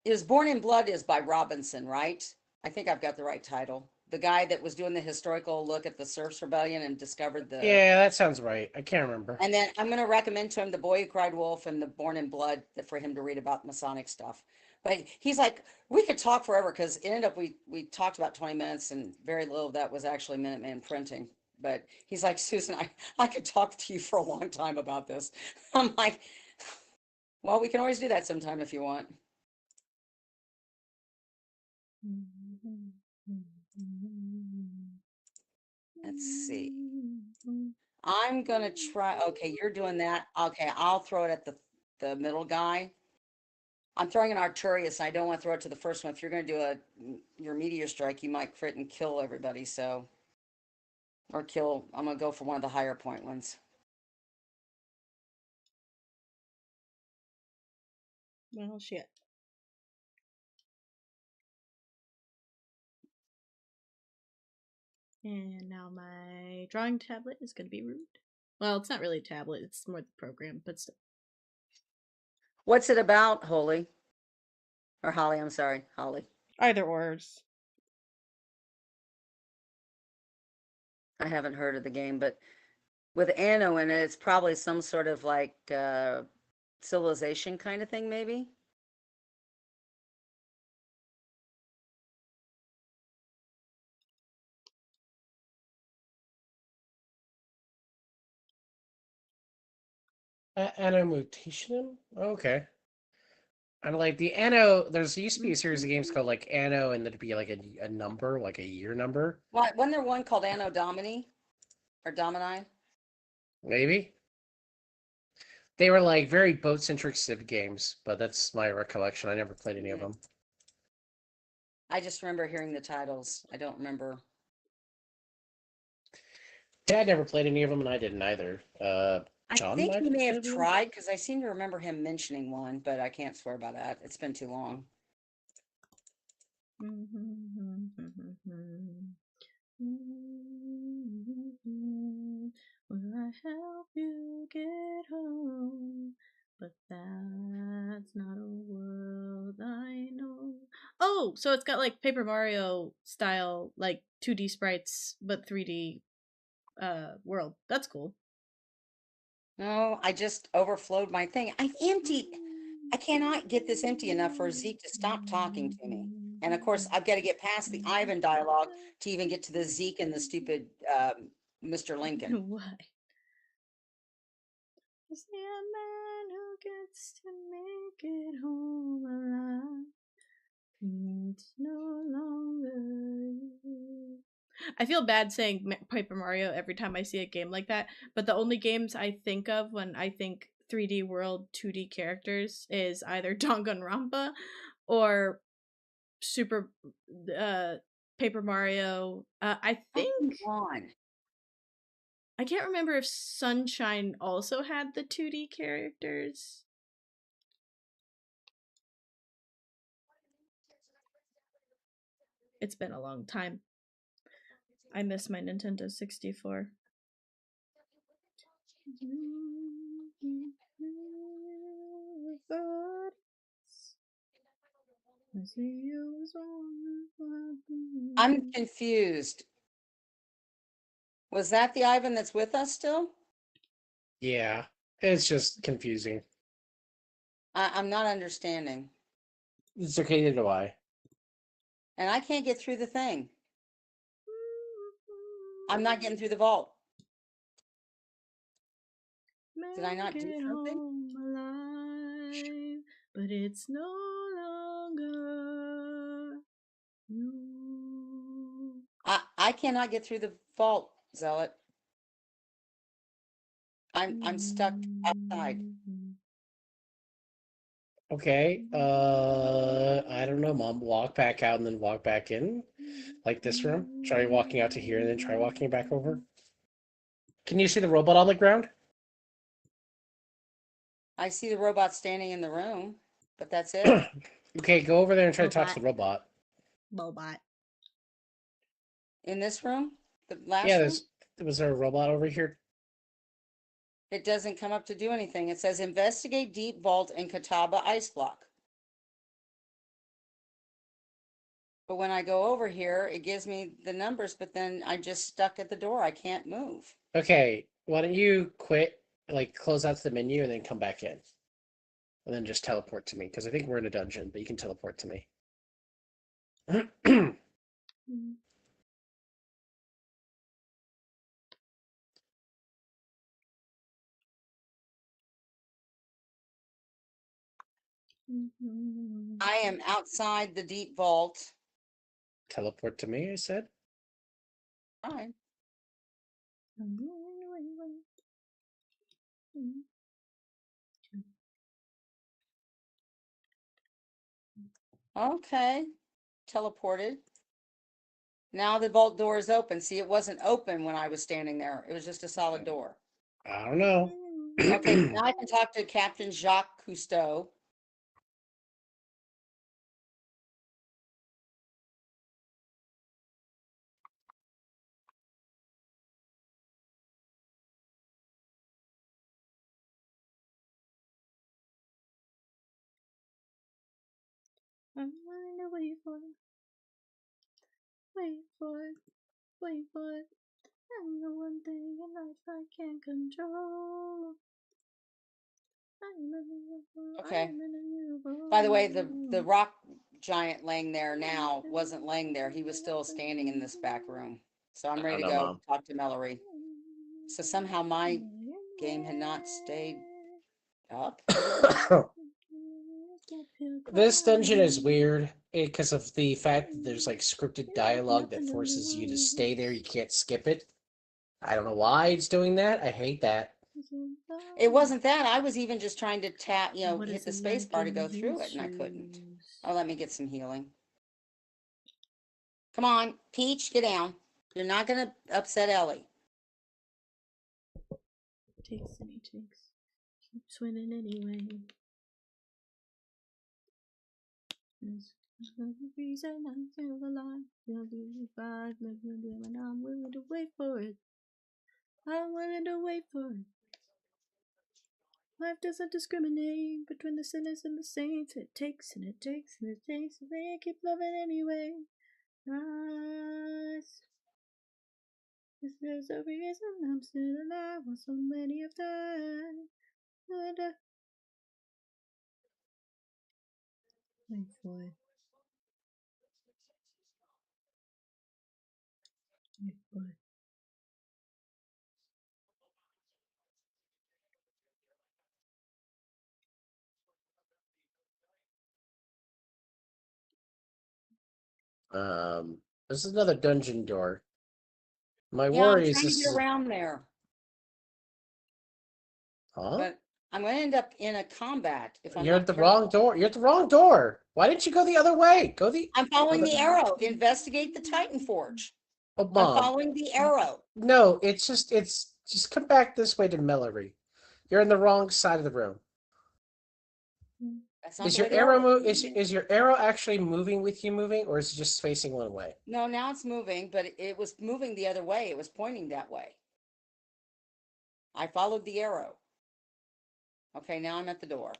it was Born in Blood is by Robinson, right? I think I've got the right title. The guy that was doing the historical look at the Serfs Rebellion and discovered the. Yeah, that sounds right. I can't remember. And then I'm going to recommend to him The Boy Who Cried Wolf and The Born in Blood for him to read about Masonic stuff. But he's like, we could talk forever because it ended up we talked about 20 minutes and very little of that was actually Minuteman Printing. But he's like, Susan, I could talk to you for a long time about this. I'm like, well, we can always do that sometime if you want. Let's see. I'm gonna try. Okay, you're doing that. Okay, I'll throw it at the middle guy. I'm throwing an Arcturus. I don't want to throw it to the first one. If you're going to do your meteor strike, you might crit and kill everybody. So, or kill. I'm going to go for one of the higher point ones. Well, shit. And now my drawing tablet is going to be rude. Well, it's not really a tablet, it's more the program, but still. What's it about, Holy? Or Holly, I'm sorry, Holly. Either ors. I haven't heard of the game, but with Anno in it, it's probably some sort of like civilization kind of thing, maybe? Anno Mutationum? Okay. I'm like the Anno. There used to be a series of games called like Anno, and there'd be like a number, like a year number, Wasn't there one called Anno Domini or Domini? maybe. They were like very boat-centric civ games, but that's my recollection. I never played any of them. I just remember hearing the titles. I don't remember. Dad never played any of them, and I didn't either. I John think might he may have have played one. tried because I seem to remember him mentioning one, but I can't swear by that. It's been too long. Will I help you get home? But that's not a world I know. Oh, so it's got like Paper Mario style, like 2D sprites, but 3D world. That's cool. No, I just overflowed my thing. I've emptied. I cannot get this empty enough for Zeke to stop talking to me. And of course, I've got to get past the Ivan dialogue to even get to the Zeke and the stupid Mr. Lincoln. What? Is there a man who gets to make it home alive? It's no longer you. I feel bad saying Paper Mario every time I see a game like that, but the only games I think of when I think 3D world 2D characters is either Danganronpa or Super Paper Mario. I think On. I can't remember if Sunshine also had the 2D characters. It's been a long time. I miss my Nintendo 64. I'm confused. Was that the Ivan that's with us still? Yeah, it's just confusing. I'm not understanding. It's okay, neither do I. And I can't get through the thing. I'm not getting through the vault. Did I not do something? Alive, but it's no longer you. I cannot get through the vault, Zealot. I'm stuck outside. Okay, I don't know, Mom. Walk back out and then walk back in, like this room. Try walking out to here and then try walking back over. Can you see the robot on the ground? I see the robot standing in the room, but that's it. Okay, go over there and try to talk to the robot. Bobot. In this room? The Yeah, last room? was there a robot over here? It doesn't come up to do anything. It says investigate deep vault in Catawba ice block. But when I go over here, it gives me the numbers, but then I'm just stuck at the door. I can't move. Okay, why don't you quit, like close out the menu and then come back in, and then just teleport to me because I think we're in a dungeon, but you can teleport to me. I am outside the deep vault. Teleport to me, I said. Fine. Okay. Teleported. Now the vault door is open. See, it wasn't open when I was standing there. It was just a solid door. I don't know. Okay, now I can talk to Captain Jacques Cousteau. I'm trying to wait for it. Wait for it. Wait for it. I'm the one thing in life I can't control. Okay. By the way, the rock giant laying there now wasn't laying there. He was still standing in this back room. So I'm ready to go talk to Mallory. So somehow my game had not stayed up. This dungeon is weird because of the fact that there's like scripted dialogue that forces you to stay there. You can't skip it. I don't know why it's doing that. I hate that. It wasn't that. I was even just trying to tap, What hit is the it space like bar to in go through his it, and I couldn't. shoes? Oh, let me get some healing. Come on, Peach, get down. You're not going to upset Ellie. Takes and he takes. Keeps winning anyway. There's no reason I'm still alive. You'll be fine, and I'm willing to wait for it. I'm willing to wait for it. Life doesn't discriminate between the sinners and the saints. It takes and it takes and it takes, and they keep loving anyway. Nice. If there's a reason I'm still alive, while so many have died. Wait for it. Wait for it. This is another dungeon door. My Yeah, I'm worry is trying to this get is around there. huh? But I'm going to end up in a combat if I'm You're not at the careful. wrong door. You're at the wrong door. Why didn't you go the other way? Go the. I'm following the arrow. Investigate the Titan Forge. Oh, I'm Mom. following the arrow. No, it's just come back this way to Millery. You're in the wrong side of the room. That's not Is the your way the arrow arrow is your arrow actually moving with you moving, or is it just facing one way? No, now it's moving, but it was moving the other way. It was pointing that way. I followed the arrow. Okay, now I'm at the door.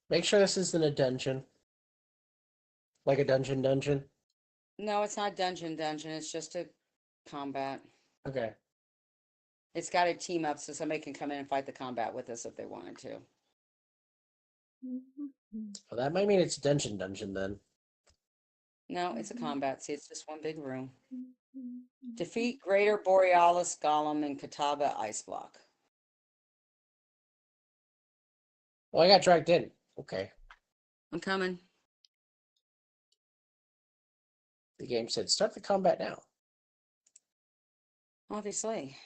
Make sure this isn't a dungeon. Like a dungeon. No, it's not dungeon. It's just a combat. Okay. It's got a team up so somebody can come in and fight the combat with us if they wanted to. Well, that might mean it's dungeon then. No, it's a combat. See, it's just one big room. Defeat Greater Borealis Golem and Kataba Ice Block. Well, I got dragged in. Okay. I'm coming. The game said start the combat now. Obviously.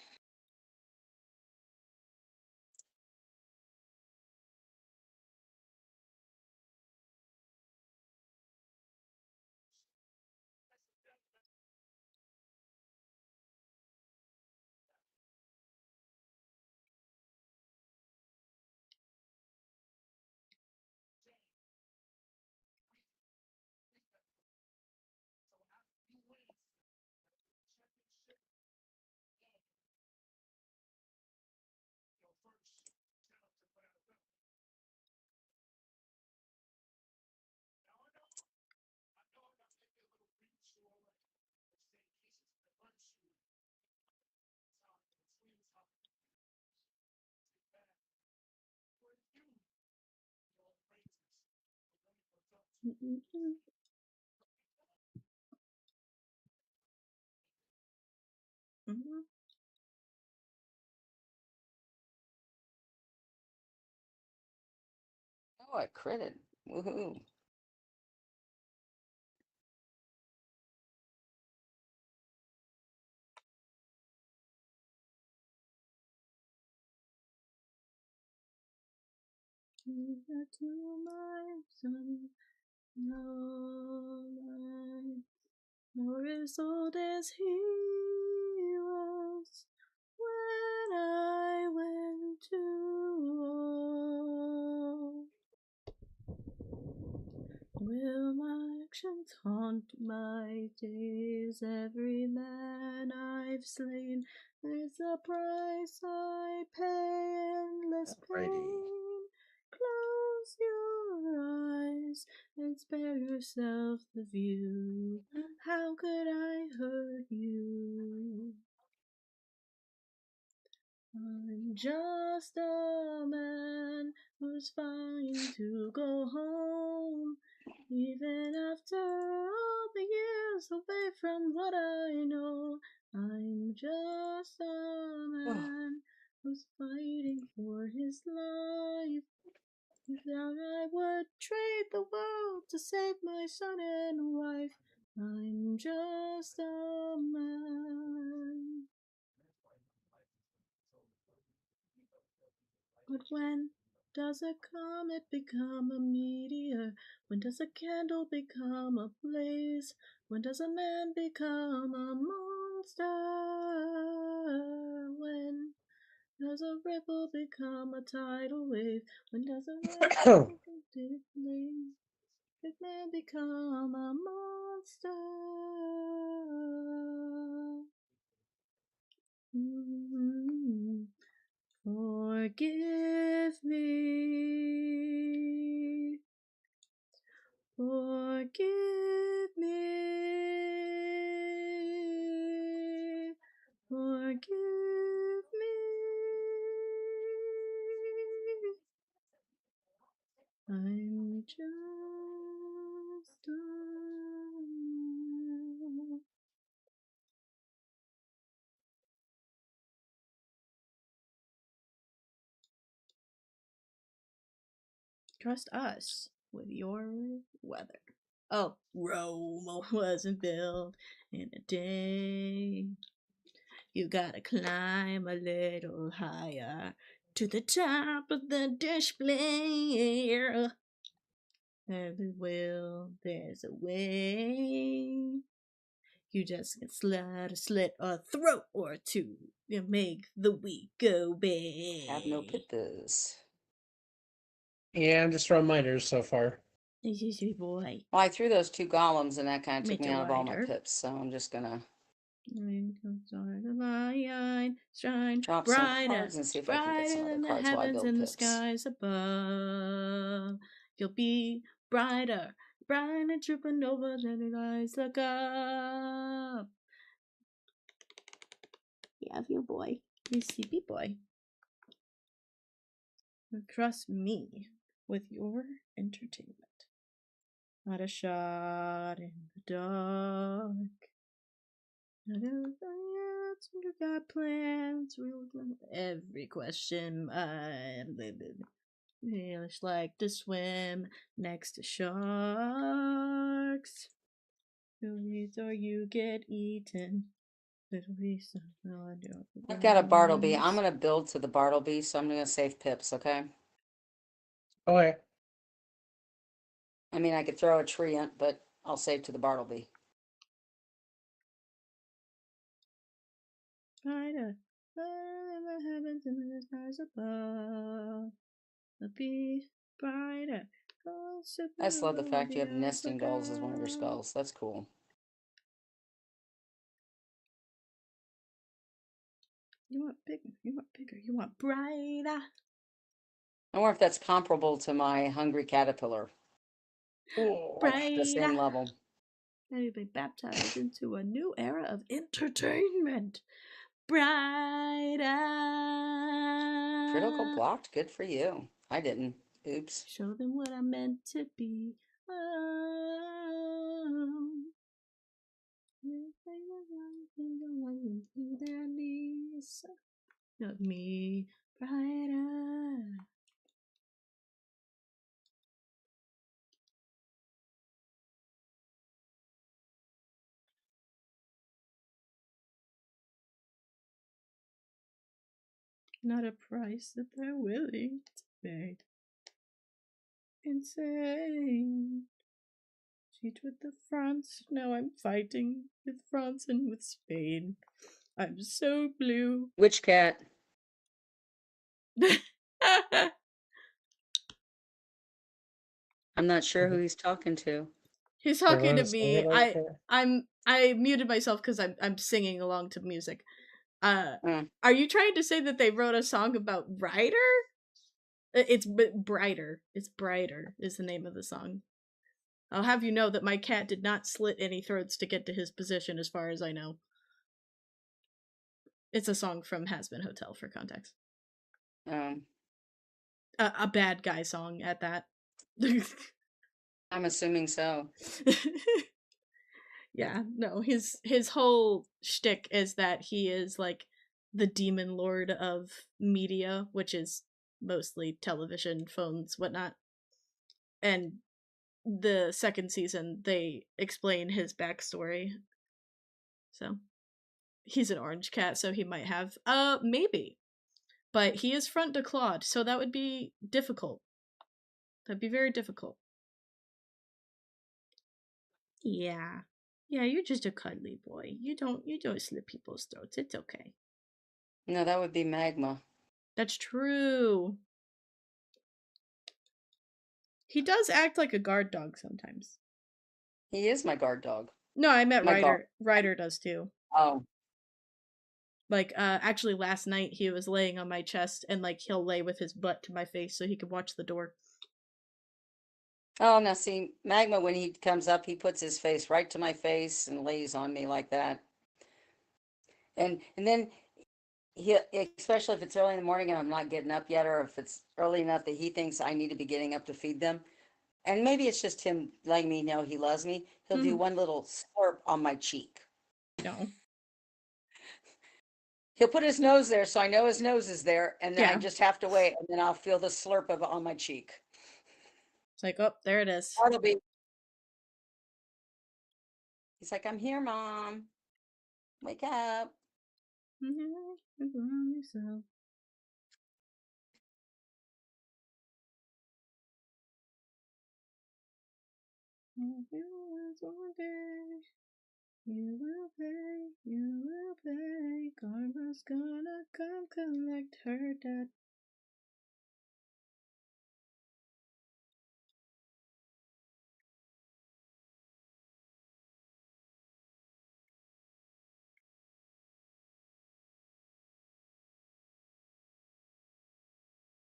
Oh, I critted. Woohoo. No man nor as old as he was when I went to war. Will my actions haunt my days? Every man I've slain is a price I pay, endless pain. Close your eyes and spare yourself the view. How could I hurt you? I'm just a man who's fine to go home. Even after all the years away from what I know, I'm just a man who's fighting for his life. If I would trade the world to save my son and wife, I'm just a man. But when does a comet become a meteor? When does a candle become a blaze? When does a man become a monster? When does a ripple become a tidal wave? When does a big man become a monster? Mm-hmm. Forgive me. Forgive me. Forgive me. I'm just a man. Trust us with your weather. Oh, Rome wasn't built in a day. You gotta climb a little higher to the top of the display. Every will, there's a way. You just can slit a throat or two and make the week go big. Have no pippers. Yeah, just reminders so far. This is your boy. Well, I threw those 2 golems and that kind of took Make me a out of all my rider. pips, so I'm just gonna Shine drop some brighter, cards and see if I can get some brighter other than the cards while I heavens build and the pips. skies above. You'll be brighter, brighter, tripping over the eyes. Look up. You have your boy, your sleepy boy. Trust me with your entertainment. Not a shot in the dark. You got plans. Every question. It's like to swim next to sharks. Or you get eaten. I've got a Bartleby. I'm gonna build to the Bartleby, so I'm gonna save pips, okay? Okay. I mean, I could throw a tree in, but I'll save to the Bartleby. Brighter, brighter the heavens and the stars above. Be brighter. I just love the fact you have nesting dolls as one of your skulls. That's cool. You want bigger. You want bigger. You want brighter. I wonder if that's comparable to my hungry caterpillar. The same Brighter. level. Now you've been baptized into a new era of entertainment. Brighter. Critical blocked. Good for you. I didn't. Oops. Show them what I'm meant to be. Their knees. Not me. Brighter. Not a price that they're willing to pay. Insane. Cheat with the France. Now I'm fighting with France and with Spain. I'm so blue. Which cat? I'm not sure who he's talking to. He's They talking wrote to a song me. about that. I muted myself because I'm singing along to music. Mm. Are you trying to say that they wrote a song about Ryder? It's brighter. It's brighter is the name of the song. I'll have you know that my cat did not slit any throats to get to his position, as far as I know. It's a song from Has Been Hotel, for context. A bad guy song at that. I'm assuming so. Yeah, no, his whole shtick is that he is like the demon lord of media, which is mostly television, phones, whatnot. And the second season, they explain his backstory. So he's an orange cat, so he might have maybe. But he is front declawed, so that would be difficult. That'd be very difficult. Yeah. Yeah, you're just a cuddly boy. You don't slit people's throats. It's okay. No, that would be Magma. That's true. He does act like a guard dog sometimes. He is my guard dog. No, I meant My Ryder. guard. Ryder does too. Oh. Like, actually last night he was laying on my chest and like he'll lay with his butt to my face so he can watch the door. Oh, now see, Magma, when he comes up, he puts his face right to my face and lays on me like that. And then he, especially if it's early in the morning and I'm not getting up yet, or if it's early enough that he thinks I need to be getting up to feed them, and maybe it's just him letting me know he loves me, he'll do one little slurp on my cheek. No. He'll put his nose there, so I know his nose is there, and then I Yeah. just have to wait, and then I'll feel the slurp of it on my cheek. It's like, oh, there it is. That'll be. He's like, I'm here, Mom. Wake up. You will pay. Karma's gonna come collect her debt.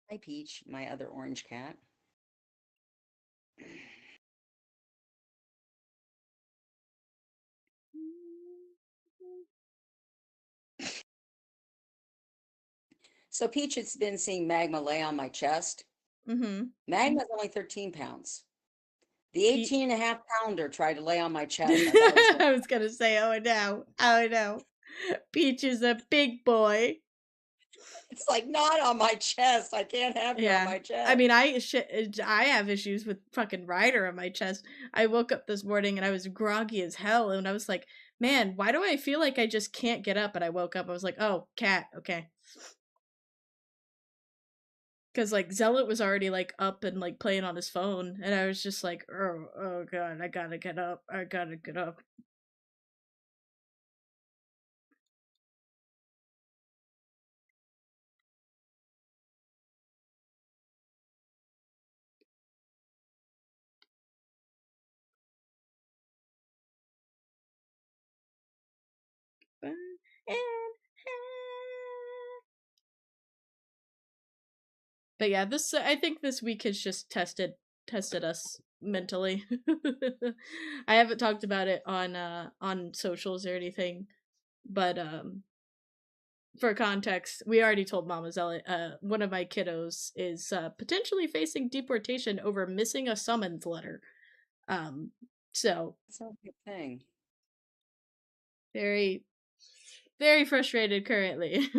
Hi, Peach, my other orange cat. So Peach has been seeing Magma lay on my chest. Mm-hmm. Magma's only 13 pounds. The Pete. 18.5-pounder tried to lay on my chest. I thought it was I was gonna say, oh no. Peach is a big boy. It's like not on my chest. I can't have you on my chest. I mean, I have issues with fucking Ryder on my chest. I woke up this morning and I was groggy as hell, and I was like, man, why do I feel like I just can't get up? And I woke up, I was like, oh, cat, okay. Because like Zealot was already like up and like playing on his phone, and I was just like, oh god, I gotta get up. But yeah, this I think this week has just tested us mentally. I haven't talked about it on socials or anything, but for context, we already told Mama Zealot, one of my kiddos is potentially facing deportation over missing a summons letter. So That's not a good thing. Very, very frustrated currently.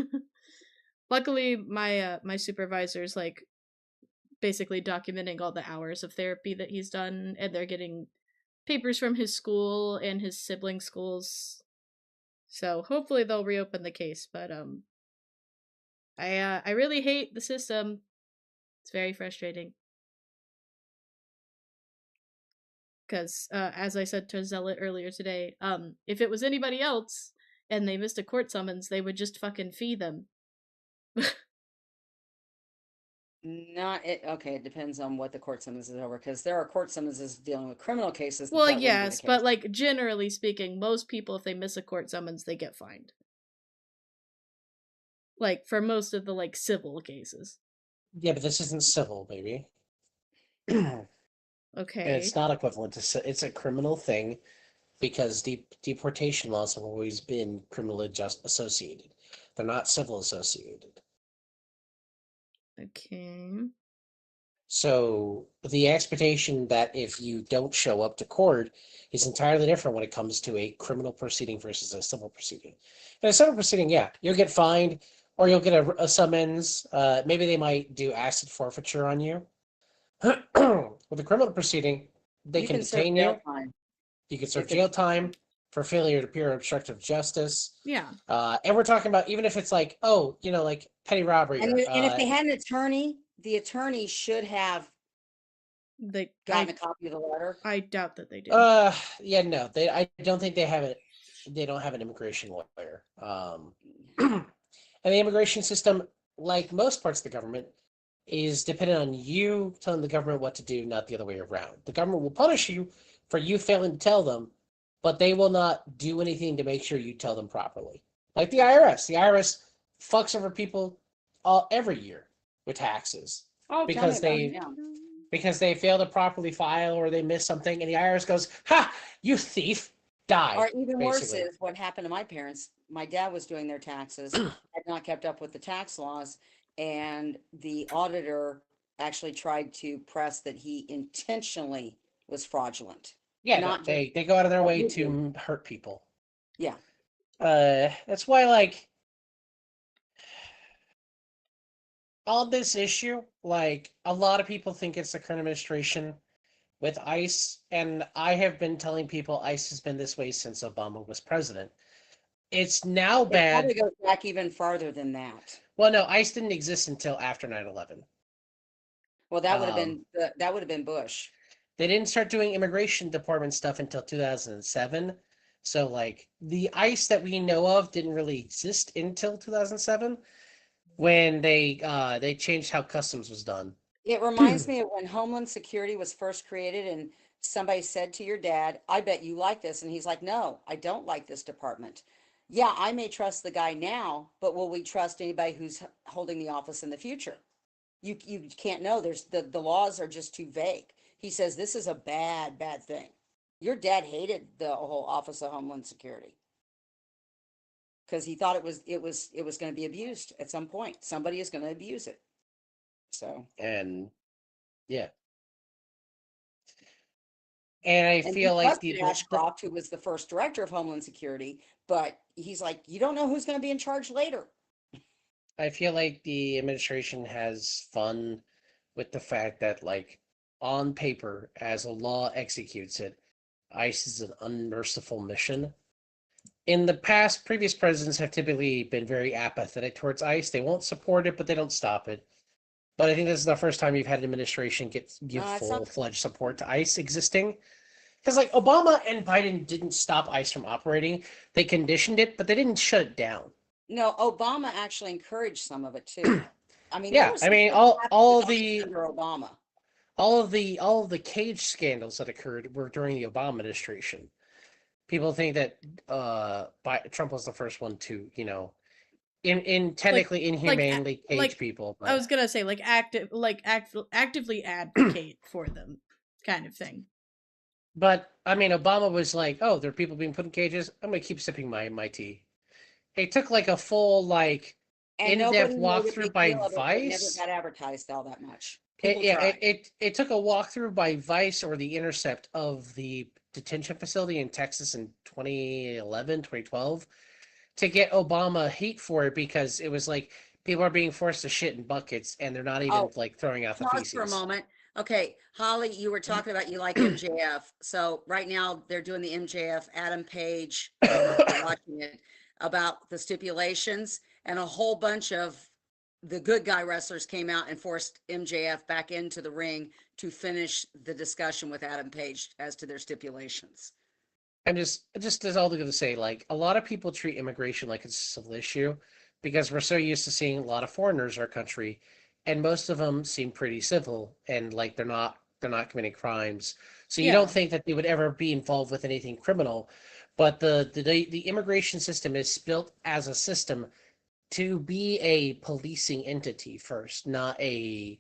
Luckily, my supervisor's like basically documenting all the hours of therapy that he's done, and they're getting papers from his school and his sibling schools. So hopefully they'll reopen the case, but I really hate the system. It's very frustrating. Because, as I said to Zealot earlier today, if it was anybody else and they missed a court summons, they would just fucking fee them. Not it. Okay, it depends on what the court summons is over, because there are court summonses dealing with criminal cases. Well, that wouldn't be the yes, but case. like generally speaking, most people, if they miss a court summons, they get fined. Like for most of the like civil cases. Yeah, but this isn't civil, baby. Okay. And it's not equivalent to it's a criminal thing because deportation laws have always been criminally just associated. They're not civil associated. Okay. So the expectation that if you don't show up to court is entirely different when it comes to a criminal proceeding versus a civil proceeding. In a civil proceeding, yeah, you'll get fined or you'll get a summons. Maybe they might do asset forfeiture on you. With a criminal proceeding, they You can can serve detain jail you. time. You can serve If jail it's time for failure to appear obstructive justice. Yeah. And we're talking about even if it's like, oh, like petty robbery and, or and if they had an attorney, the attorney should have They gotten a copy of the letter. I doubt that they did. yeah, no, I don't think they have it. They don't have an immigration lawyer. And the immigration system, like most parts of the government, is dependent on you telling the government what to do, not the other way around. The government will punish you for you failing to tell them, but they will not do anything to make sure you tell them properly. Like the IRS. The IRS fucks over people every year with taxes Oh, because tell me about it. they Yeah. because they fail to properly file or they miss something, and the IRS goes, "Ha, you thief, die." Or even worse basically. is what happened to my parents. My dad was doing their taxes, had not kept up with the tax laws, and the auditor actually tried to press that he intentionally was fraudulent. Yeah, no, Not just they go out of their way admittedly. to hurt people. Yeah. That's why, like, on this issue, like, a lot of people think it's the current administration with ICE, and I have been telling people ICE has been this way since Obama was president. It's now It probably bad. goes back even farther than that. Well, no, ICE didn't exist until after 9/11. Well, that would have Um, been Bush. they didn't start doing immigration department stuff until 2007. So, like, the ICE that we know of didn't really exist until 2007 when they changed how customs was done. It reminds me of when Homeland Security was first created and somebody said to your dad, I bet you like this. And he's like, no, I don't like this department. Yeah, I may trust the guy now, but will we trust anybody who's holding the office in the future? You can't know. There's the laws are just too vague. He says this is a bad thing. Your dad hated the whole Office of Homeland Security because he thought it was going to be abused at some point. Somebody is going to abuse it. So And yeah. And I and feel he like trusted Ashcroft, who was the first director of Homeland Security, but he's like, you don't know who's going to be in charge later. I feel like the administration has fun with the fact that, like, on paper, as a law executes it, ICE is an unmerciful mission. In the past, previous presidents have typically been very apathetic towards ICE. They won't support it, but they don't stop it. But I think this is the first time you've had an administration give It's not. full-fledged support to ICE existing. Because, like, Obama and Biden didn't stop ICE from operating. They conditioned it, but they didn't shut it down. No, Obama actually encouraged some of it too. I mean, there Yeah, was I some mean, stuff that happened all with ICE the under Obama. all of the cage scandals that occurred were during the Obama administration. People think that Trump was the first one to, in technically inhumanely cage people. I was But gonna say actively advocate for them, kind of thing. I mean, Obama was like, "Oh, there are people being put in cages. I'm gonna keep sipping my tea." It took like a full And in-depth nobody made a walkthrough big by deal of it, but it never Vice. got advertised all that much. It, People yeah, tried. it took a walkthrough by Vice or The Intercept of the detention facility in Texas in 2011, 2012 to get Obama heat for it because it was like people are being forced to shit in buckets and they're not even Oh, like throwing out the pause for a feces. moment. Okay, Holly, you were talking about you like MJF. So right now they're doing the MJF Adam Page. I don't know if you're watching it about the stipulations, and a whole bunch of the good guy wrestlers came out and forced MJF back into the ring to finish the discussion with Adam Page as to their stipulations. I'm just as all going to say, like, a lot of people treat immigration like it's a civil issue because we're so used to seeing a lot of foreigners in our country, and most of them seem pretty civil and like they're not committing crimes. So you don't Yeah. think that they would ever be involved with anything criminal, but the immigration system is built as a system to be a policing entity first, not a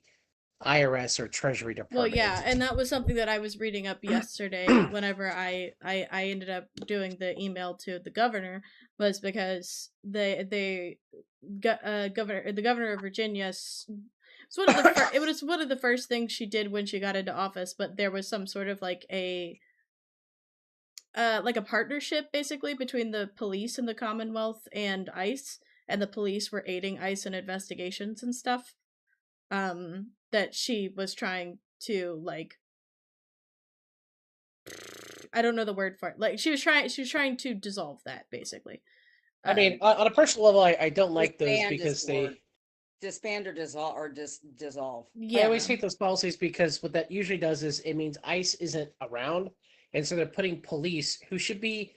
IRS or Treasury Well, Department yeah, and entity. that was something that I was reading up yesterday whenever I ended up doing the email to the governor, was because the governor of Virginia, it's one of the it was one of the first things she did when she got into office, but there was some sort of like a partnership basically between the police in the Commonwealth and ICE, and the police were aiding ICE in investigations and stuff. That she was trying to, like, I don't know the word for it. Like, she was trying to dissolve that basically. I mean, Um on a personal level, I don't like those Disband is because the word. they. Disband or dissolve or dissolve. I always yeah. hate those policies because what that usually does is it means ICE isn't around, and so they're putting police who should be,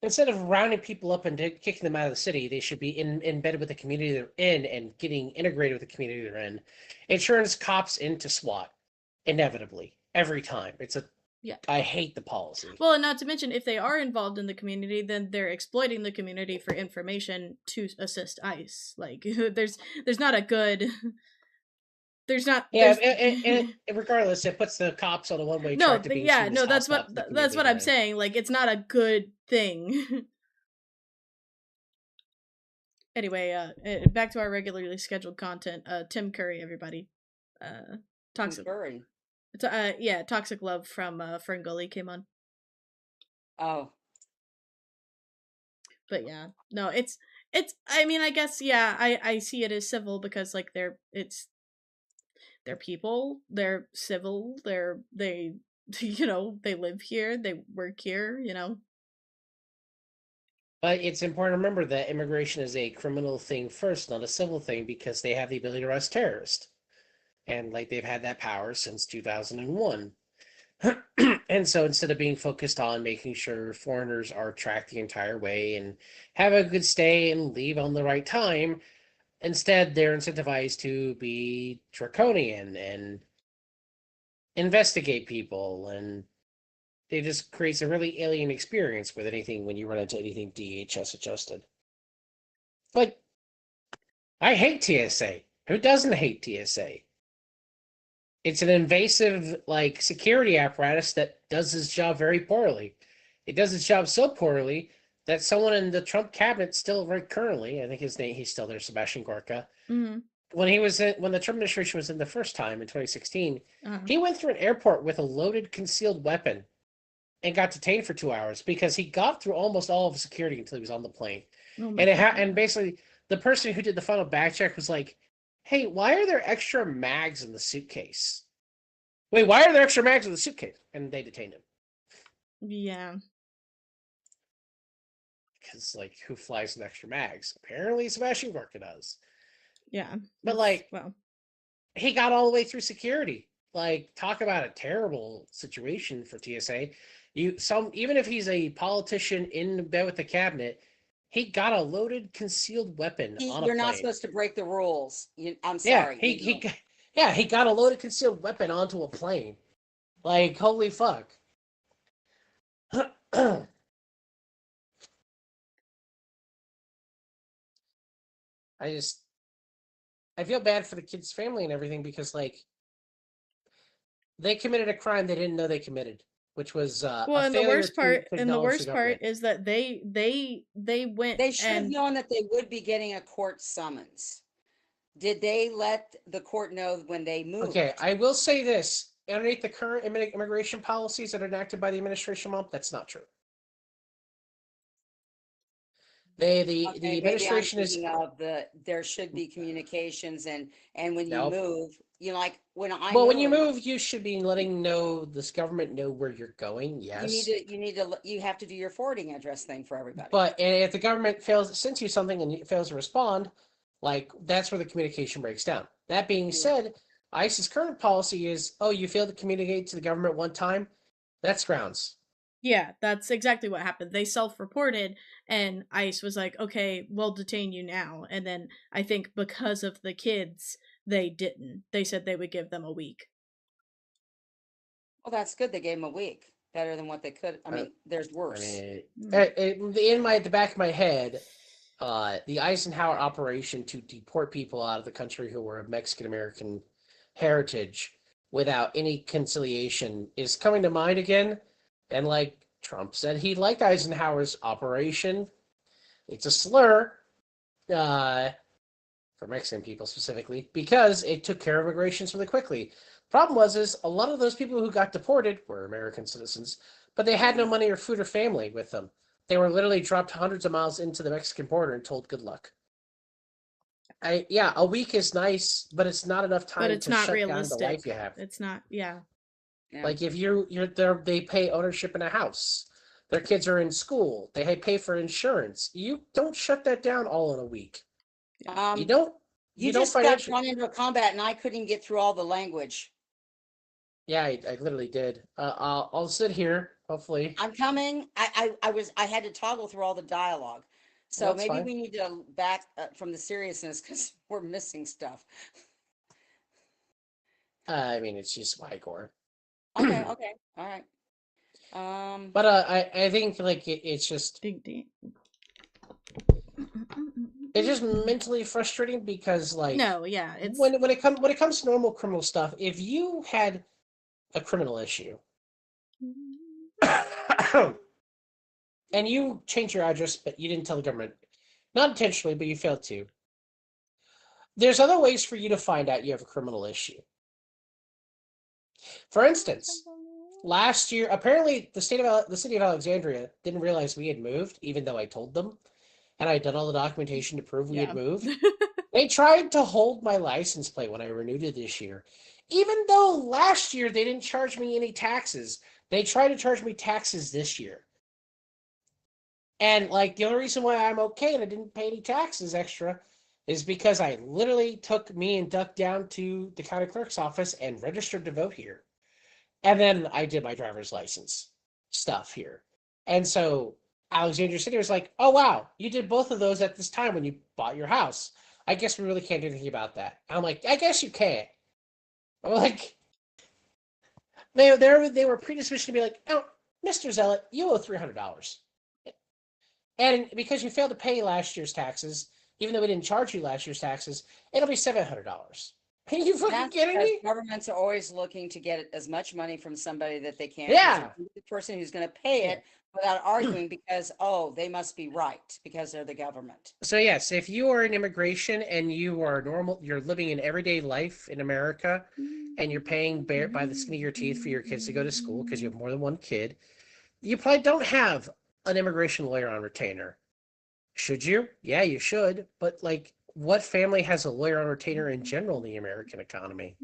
instead of rounding people up and kicking them out of the city, they should be embedded with the community they're in and getting integrated with the community they're in. It turns cops into SWAT, inevitably every time. Yeah. I hate the policy. Well, and not to mention, if they are involved in the community, then they're exploiting the community for information to assist ICE. Like, there's not a good there's not Yeah, there's and regardless, it puts the cops on a one-way no, track to being yeah, seen as no, hostile to the that's community what they're I'm in. saying. Like, it's not a good thing. Anyway, back to our regularly scheduled content. Tim Curry, everybody. Toxic. Curry. Yeah, Toxic Love from Ferngully came on. Oh, But yeah, no, it's. I mean, I guess, yeah, I see it as civil because, like, they're people, they're civil, they they live here, they work here. But it's important to remember that immigration is a criminal thing first, not a civil thing, because they have the ability to arrest terrorists. And like they've had that power since 2001. And so instead of being focused on making sure foreigners are tracked the entire way and have a good stay and leave on the right time, instead they're incentivized to be draconian and investigate people, and it just creates a really alien experience with anything when you run into anything DHS adjusted. Like, I hate TSA. Who doesn't hate TSA? It's an invasive, like, security apparatus that does its job very poorly. It does its job so poorly that someone in the Trump cabinet still right currently, I think his name, he's still there, Sebastian Gorka. Mm-hmm. When the Trump administration was in the first time in 2016, Uh-huh. he went through an airport with a loaded concealed weapon and got detained for 2 hours because he got through almost all of security until he was on the plane. Oh my And god. basically the person who did the final back check was like, "Hey, why are there extra mags in the suitcase? Wait, why are there extra mags in the suitcase?" And they detained him Yeah. because, like, who flies with extra mags? Apparently, Sebastian Gorka does. Yeah. But like, Well. he got all the way through security. Like, talk about a terrible situation for TSA. Even if he's a politician in bed with the cabinet, he got a loaded concealed weapon on a you're not plane. supposed to break the rules. I'm Yeah, sorry. he got a loaded concealed weapon onto a plane. Like, holy fuck. I just I feel bad for the kid's family and everything because, like, they committed a crime they didn't know they committed, which was Well, a and the failure worst to part, acknowledge the government. is that they went They should have and known that they would be getting a court summons. Did they let the court know when they moved? Okay, I will say this. Underneath the current immigration policies that are enacted by the administration, Mom, that's not true. The Okay, maybe I'm administration is thinking of there should be communications and when you no. move, like when I Well, when you moved, move, you should be letting this government know where you're going. Yes, you have to do your forwarding address thing for everybody. but if the government fails sends you something and it fails to respond, Like, that's where the communication breaks down. That being said, ICE's current policy is, oh, you failed to communicate to the government one time? That's grounds. Yeah, that's exactly what happened. They self-reported, and ICE was like, okay, we'll detain you now. And then I think because of the kids, they didn't. They said they would give them a week. Well, that's good. They gave him a week. Better than what they could. I mean, there's I worse. mean, Mm. the back of my head, the Eisenhower operation to deport people out of the country who were of Mexican American heritage without any conciliation is coming to mind again. And like Trump said, he liked Eisenhower's operation. It's a slur for Mexican people specifically because it took care of immigrations really quickly. Problem was is a lot of those people who got deported were American citizens, but they had no money or food or family with them. They were literally dropped hundreds of miles into the Mexican border and told good luck. A week is nice, but it's not enough But time it's to not shut down the life realistic. you have. It's not, yeah. Like if you're there, they pay ownership in a house. Their kids are in school. They pay for insurance. You don't shut that down all in a week. You don't. You don't just got financially. run into a combat, and I couldn't even get through all the language. Yeah, I literally did. I'll sit here. Hopefully, I'm coming. I had to toggle through all the dialogue, so that's maybe fine. we need to back from the seriousness because we're missing stuff. I mean, it's just Vigor. Okay, okay, all right. But I think like it's just Ding, ding. it's just mentally frustrating because like No, yeah, it's when it comes to normal criminal stuff, if you had a criminal issue and you changed your address but you didn't tell the government, not intentionally, but you failed to, there's other ways for you to find out you have a criminal issue. For instance, last year, apparently the city of Alexandria didn't realize we had moved, even though I told them, and I had done all the documentation to prove we had moved. They tried to hold my license plate when I renewed it this year, even though last year they didn't charge me any taxes. They tried to charge me taxes this year, and like the only reason why I'm okay and I didn't pay any taxes extra is because I literally took me and Duck down to the county clerk's office and registered to vote here. And then I did my driver's license stuff here. And so Alexandria City was like, oh, wow, you did both of those at this time when you bought your house. I guess we really can't do anything about that. I'm like, I guess you can. I'm like, they were predisposed to be like, oh, Mr. Zealot, you owe $300. And because you failed to pay last year's taxes, even though we didn't charge you last year's taxes, it'll be $700. Are you fucking That's kidding because me? governments are always looking to get as much money from somebody that they can. Yeah. The person who's going to pay it without arguing because, oh, they must be right because they're the government. So yes, if you are in immigration and you are normal, you're living an everyday life in America, and you're paying by the skin of your teeth for your kids to go to school because you have more than one kid, you probably don't have an immigration lawyer on retainer. Should you? Yeah, you should. But like, what family has a lawyer on retainer in general in the American economy?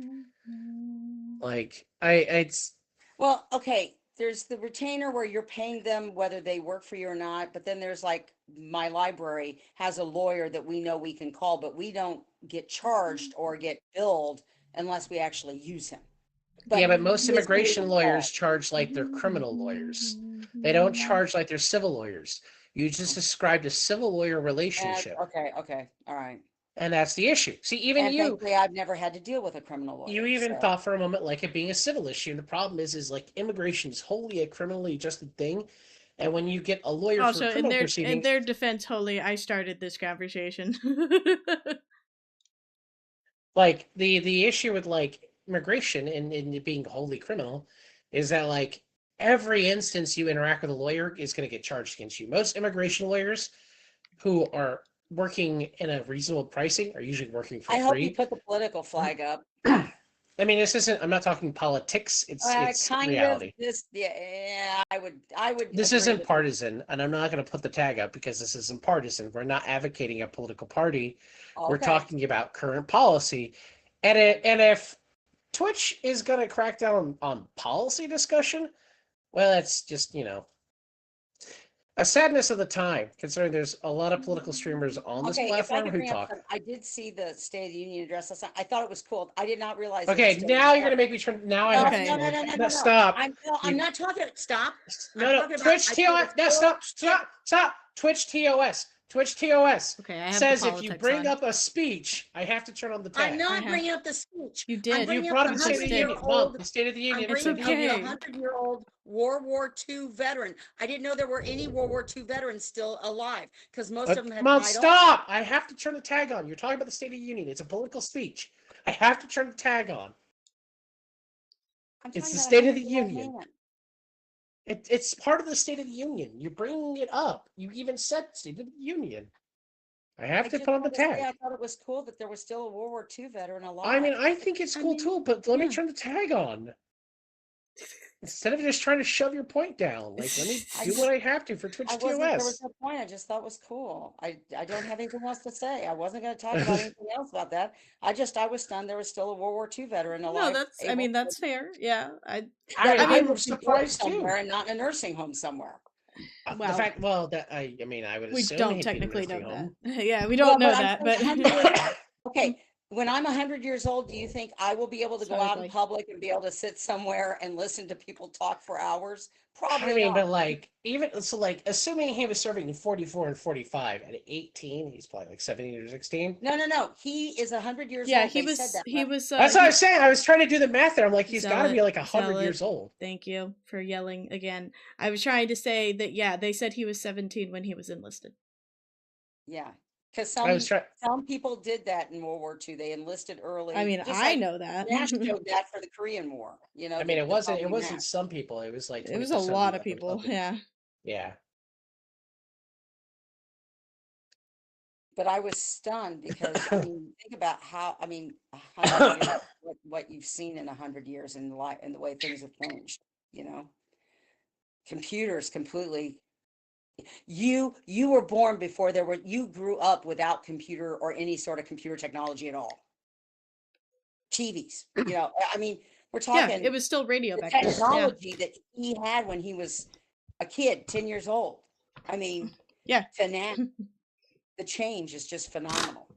Like, it's Well, okay, there's the retainer where you're paying them whether they work for you or not, but then there's like my library has a lawyer that we know we can call, but we don't get charged or get billed unless we actually use him. yeah, but most he is who we immigration can lawyers call. charge like they're criminal lawyers. They don't charge like they're civil lawyers. You just described a civil lawyer relationship. Okay, okay, all right. And that's the issue. See, even And you, thankfully, I've never had to deal with a criminal lawyer. you even so. thought for a moment like it being a civil issue. And the problem is like immigration is wholly a criminally adjusted thing. And when you get a lawyer also for criminal proceedings, in their defense, Holy, I started this conversation. like the issue with like immigration and it being wholly criminal is that like every instance you interact with a lawyer is going to get charged against you. Most immigration lawyers who are working in a reasonable pricing are usually working for I hope free. you put the political flag up. I mean, this isn't. I'm not talking politics. It's Kind reality. of this. Yeah, I would. This agree isn't with partisan, and I'm not going to put the tag up because this isn't partisan. We're not advocating a political party. you. We're Okay. talking about current policy, and if Twitch is going to crack down on policy discussion, well, that's just a sadness of the time, considering there's a lot of political streamers on this Okay, if I platform could who bring up talk. some, I did see the State of the Union address last night. I thought it was cool. I did not realize it was Okay, still now you're there. gonna make me turn. Now I No, have Okay. to. no, no, no, no, No, no, no. stop. I'm not talking. Stop. No, I'm no. talking about. Twitch I thought it was TOS. No, cool. stop. Twitch TOS. Twitch TOS Okay, I have says the if you politics bring on. up a speech, I have to turn on the tag. I'm not have- bringing up the speech. You I'm did. You bringing brought up up the the State of the Union. Mom, 100-year-old. the State of the Union. I'm It's bringing up the okay. 100-year-old World War II veteran. I didn't know there were any World War II veterans still alive because most of them had Mom, died off. stop! I have to turn the tag on. You're talking about the State of the Union. It's a political speech. I have to turn the tag on. I'm It's talking the about State of the 100-year-old Union. man. It's part of the State of the Union. You're bringing it up. You even said State of the Union. I have I to just put on the wanted to say tag. I thought it was cool that there was still a World War II veteran alive. I mean, I think it's cool too, but let me yeah. turn the tag on. Instead of just trying to shove your point down, like let me do what I have to for Twitch I wasn't. There was TOS. no point. I just thought it was cool. I don't have anything else to say. I wasn't going to talk about anything else about that. I was stunned. There was still a World War II veteran alive. No, that's. I mean, that's fair. Yeah. I that mean, was I'm surprised too. somewhere and not in a nursing home somewhere. The Well, fact, well, that I mean, I would we assume don't he'd be in a technically know nursing that. home. Yeah, we don't know Well, that, but I'm but. saying 100 years- okay, when I'm 100 years old, do you think I will be able to go out in Hardly. public and be able to sit somewhere and listen to people talk for hours? Probably I mean, not. but like, even so, like, assuming he was serving in 44 and 45 at 18, he's probably like 17 or 16. No. He is 100 years Yeah, old. he They was. said that. He was. That's what I was saying. I was trying to do the math there. I'm like, he's got to be Zealot, like 100 Zealot. years old. Thank you for yelling again. I was trying to say that. Yeah, they said he was 17 when he was enlisted. Yeah, because I was trying. some people did that in World War II. They enlisted early. I mean, just I like know that. Nash showed that for the Korean War. You know, I mean, it wasn't following some Nash. people. It was like It was a 20% lot of the people. Republicans. Yeah. Yeah. But I was stunned because I mean, think about how 100 years, what you've seen in 100 years in life and the way things have changed. You know, computers completely. You were born before there were. You grew up without computer or any sort of computer technology at all. TVs. You know, I mean, we're Yeah, talking. it was still radio The back then. Yeah. technology that he had when he was a kid, 10 years old. I mean, Yeah. to now, the change is just phenomenal.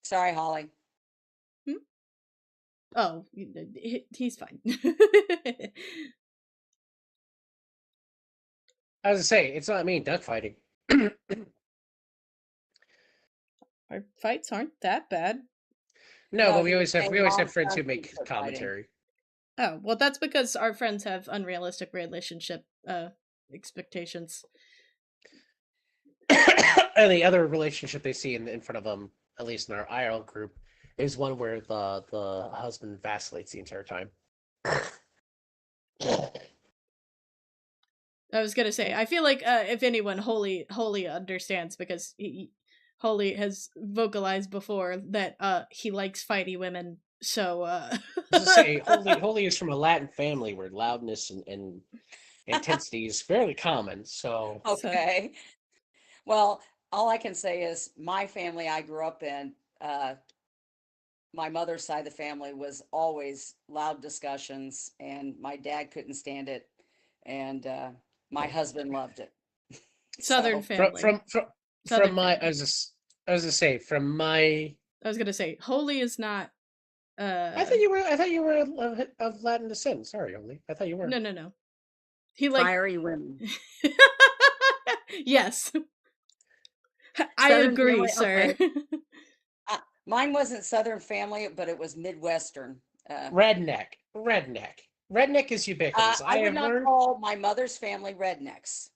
Sorry, Holly. Oh, he's fine. I was gonna say, it's not me duck fighting. Our fights aren't that bad. No, No, but we he always was have saying mom friends who sounds make like they're fighting. commentary. Oh, well, that's because our friends have unrealistic relationship expectations. And the other relationship they see in front of them, at least in our IRL group, is one where the husband vacillates the entire time. I was gonna say, I feel like if anyone, Holy understands because Holy has vocalized before that he likes fighty women. So I was gonna say, Holy is from a Latin family where loudness and intensity is fairly common. So Okay. Well, all I can say is my family I grew up in, my mother's side of the family was always loud discussions, and my dad couldn't stand it, and my husband loved it. Southern So, family. from Southern my, family. I was gonna say, from my. I was gonna say, Holy is not. I thought you were of Latin descent. Sorry, Holy. I thought you were. No. He like fiery women. yes. I Southern agree, family, sir. okay. Mine wasn't Southern family, but it was Midwestern. Redneck. Redneck is ubiquitous. I would have not learned. call my mother's family rednecks.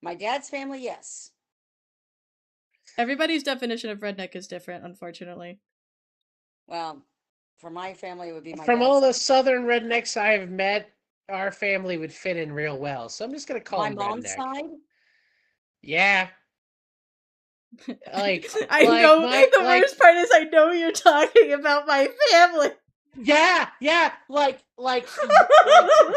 My dad's family, yes. Everybody's definition of redneck is different, unfortunately. Well, for my family, it would be my From dad's all the side. Southern rednecks I've met, our family would fit in real well. So I'm just gonna call My him mom's redneck. side. Yeah. Like I like know my, the like, worst part is I know you're talking about my family. yeah, like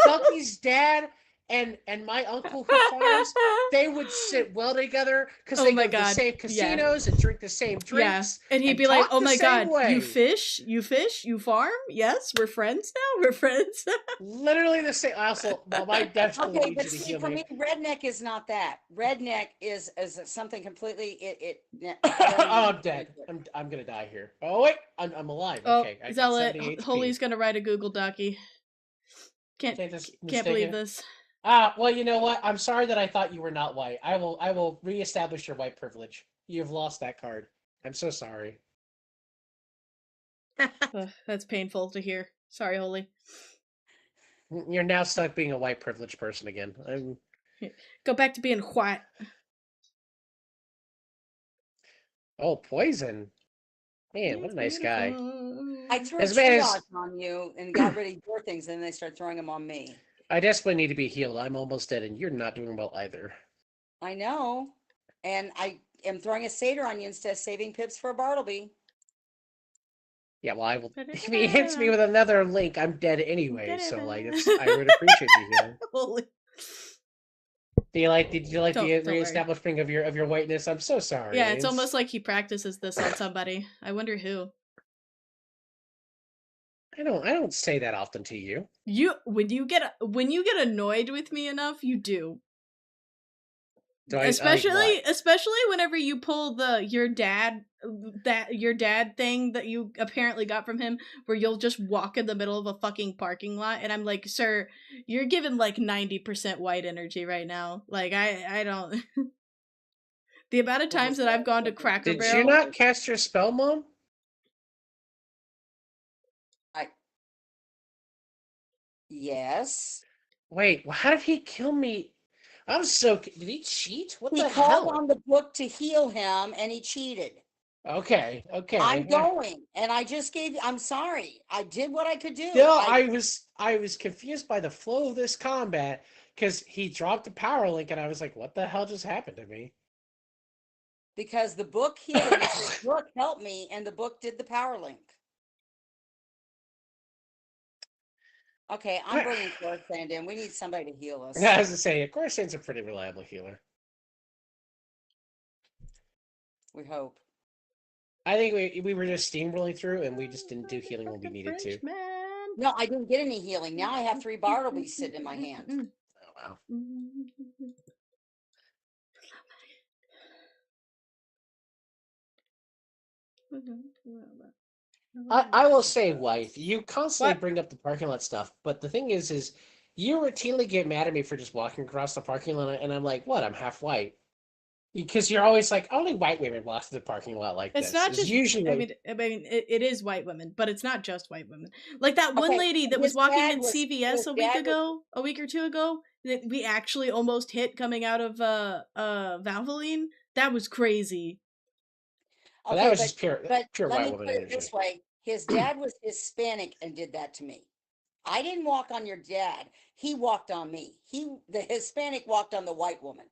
Bucky's dad and my uncle who farms, they would sit well together because Oh they my go to the god. same Yeah. casinos and drink the same Yeah. drinks And he'd and be like, talk "Oh the my same god, you way. fish? You fish? You farm? Yes, we're friends now. We're friends." Literally the same. Also, Mom, I definitely Okay, need but you to see, heal for me. me, redneck is not that. Redneck is something completely. Oh, Very. I'm dead. I'm gonna die here. Oh wait, I'm alive. Oh, Okay, I got Zealot, 70 HP. Holy's gonna write a Google docu. Can't Take this can't believe mistaken. this. Well, you know what? I'm sorry that I thought you were not white. I will reestablish your white privilege. You've lost that card. I'm so sorry. Ugh, that's painful to hear. Sorry, Holy. You're now stuck being a white privileged person again. Go back to being white. Oh, poison. Man, what It's a nice guy. I beautiful. threw a As man triage as on you and got rid of your things, and then they start throwing them on me. I desperately need to be healed. I'm almost dead, and you're not doing well either. I know, and I am throwing a satyr on you instead of saving pips for a Bartleby. Yeah, well, I will. If he hits me with another link, I'm dead anyway. So, like, it's I would appreciate the healing. Holy. Do you like? Did you like the Don't worry. reestablishment of your whiteness? I'm so sorry. Yeah, it's almost like he practices this on somebody. I wonder who. I don't say that often to you. When you get annoyed with me enough, you do. Do I Especially what? especially whenever you pull your dad thing that you apparently got from him, where you'll just walk in the middle of a fucking parking lot, and I'm like, "Sir, you're giving like 90% white energy right now." Like I don't. The amount of times that I've gone to Cracker Did you Barrel. not cast your spell, Mom? Yes. Wait, how did he kill me? I'm so. Did he cheat? What He the called hell? on the book to heal him, and he cheated. Okay, I'm okay. going, and I just gave. I'm sorry. I did what I could do. Still, I was confused by the flow of this combat because he dropped the power link, and I was like, "What the hell just happened to me?" Because the book healed him. He said, "Book, help me," and the book did the power link. Okay, I'm bringing Coruscant in. We need somebody to heal us. I was to say, of course, Saint's a pretty reliable healer. We hope. I think we were just steamrolling through, and we just didn't do healing when we needed to. No, I didn't get any healing. Now I have 3 Bartlebys sitting in my hand. Oh wow. I will say, wife, you constantly What? bring up the parking lot stuff, but the thing is you routinely get mad at me for just walking across the parking lot, and I'm like, what? I'm half white. Because you're always like, only white women walk through the parking lot like It's this. not It's just. usually It is white women, but it's not just white women. Like that one Okay, lady that was his walking dad in was CVS his a week dad was ago, a week or two ago, that we actually almost hit coming out of Valvoline. That was crazy. but that okay, was just pure but pure let white me woman put it energy. this way. His dad was Hispanic and did that to me. I didn't walk on your dad. He walked on me. The Hispanic walked on the white woman.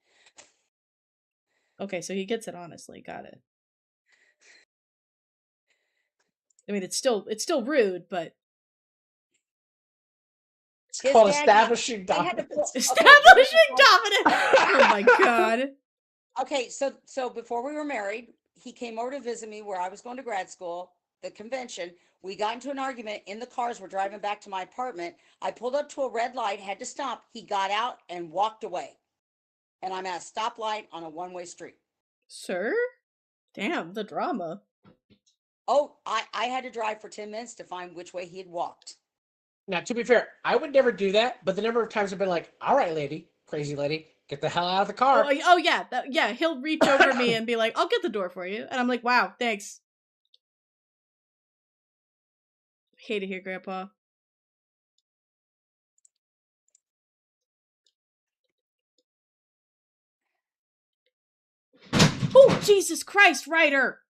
Okay, so he gets it honestly. Got it. I mean, it's still rude, but It's His called dad had establishing they had to pull, dominance. okay, let me establishing dominance. Oh my god. Okay, so before we were married, he came over to visit me where I was going to grad school, the convention. We got into an argument in the cars. We're driving back to my apartment. I pulled up to a red light, had to stop. He got out and walked away. And I'm at a stoplight on a one-way street. Sir? Damn, the drama. Oh, I had to drive for 10 minutes to find which way he had walked. Now, to be fair, I would never do that, but the number of times I've been like, all right, lady, crazy lady, get the hell out of the car. Oh yeah, yeah. He'll reach over me and be like, "I'll get the door for you," and I'm like, "Wow, thanks." Hate it here, Grandpa. Oh, Jesus Christ, Ryder!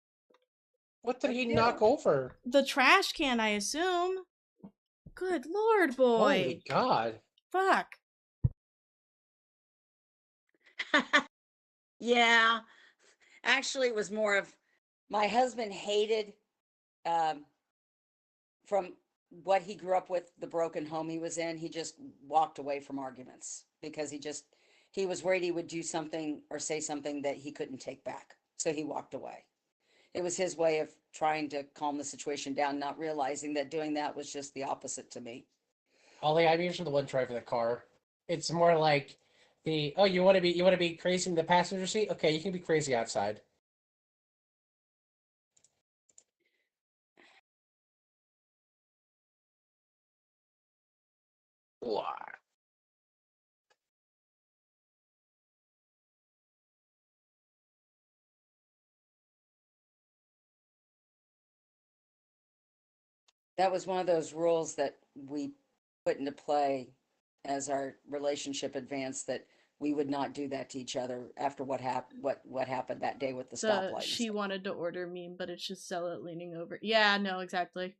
What did What'd he you do? knock over? The trash can, I assume. Good Lord, boy. Holy God. Fuck. Yeah. Actually, it was more of my husband hated from what he grew up with, the broken home he was in. He just walked away from arguments because he was worried he would do something or say something that he couldn't take back. So he walked away. It was his way of trying to calm the situation down, not realizing that doing that was just the opposite to me. Ollie, I'm usually the one driving the car. It's more like you want to be crazy in the passenger seat? Okay, you can be crazy outside. What? That was one of those rules that we put into play as our relationship advanced, that we would not do that to each other after what happened that day with the stoplight. She wanted to order meme, but it's just Zealot leaning over. Yeah, no, exactly.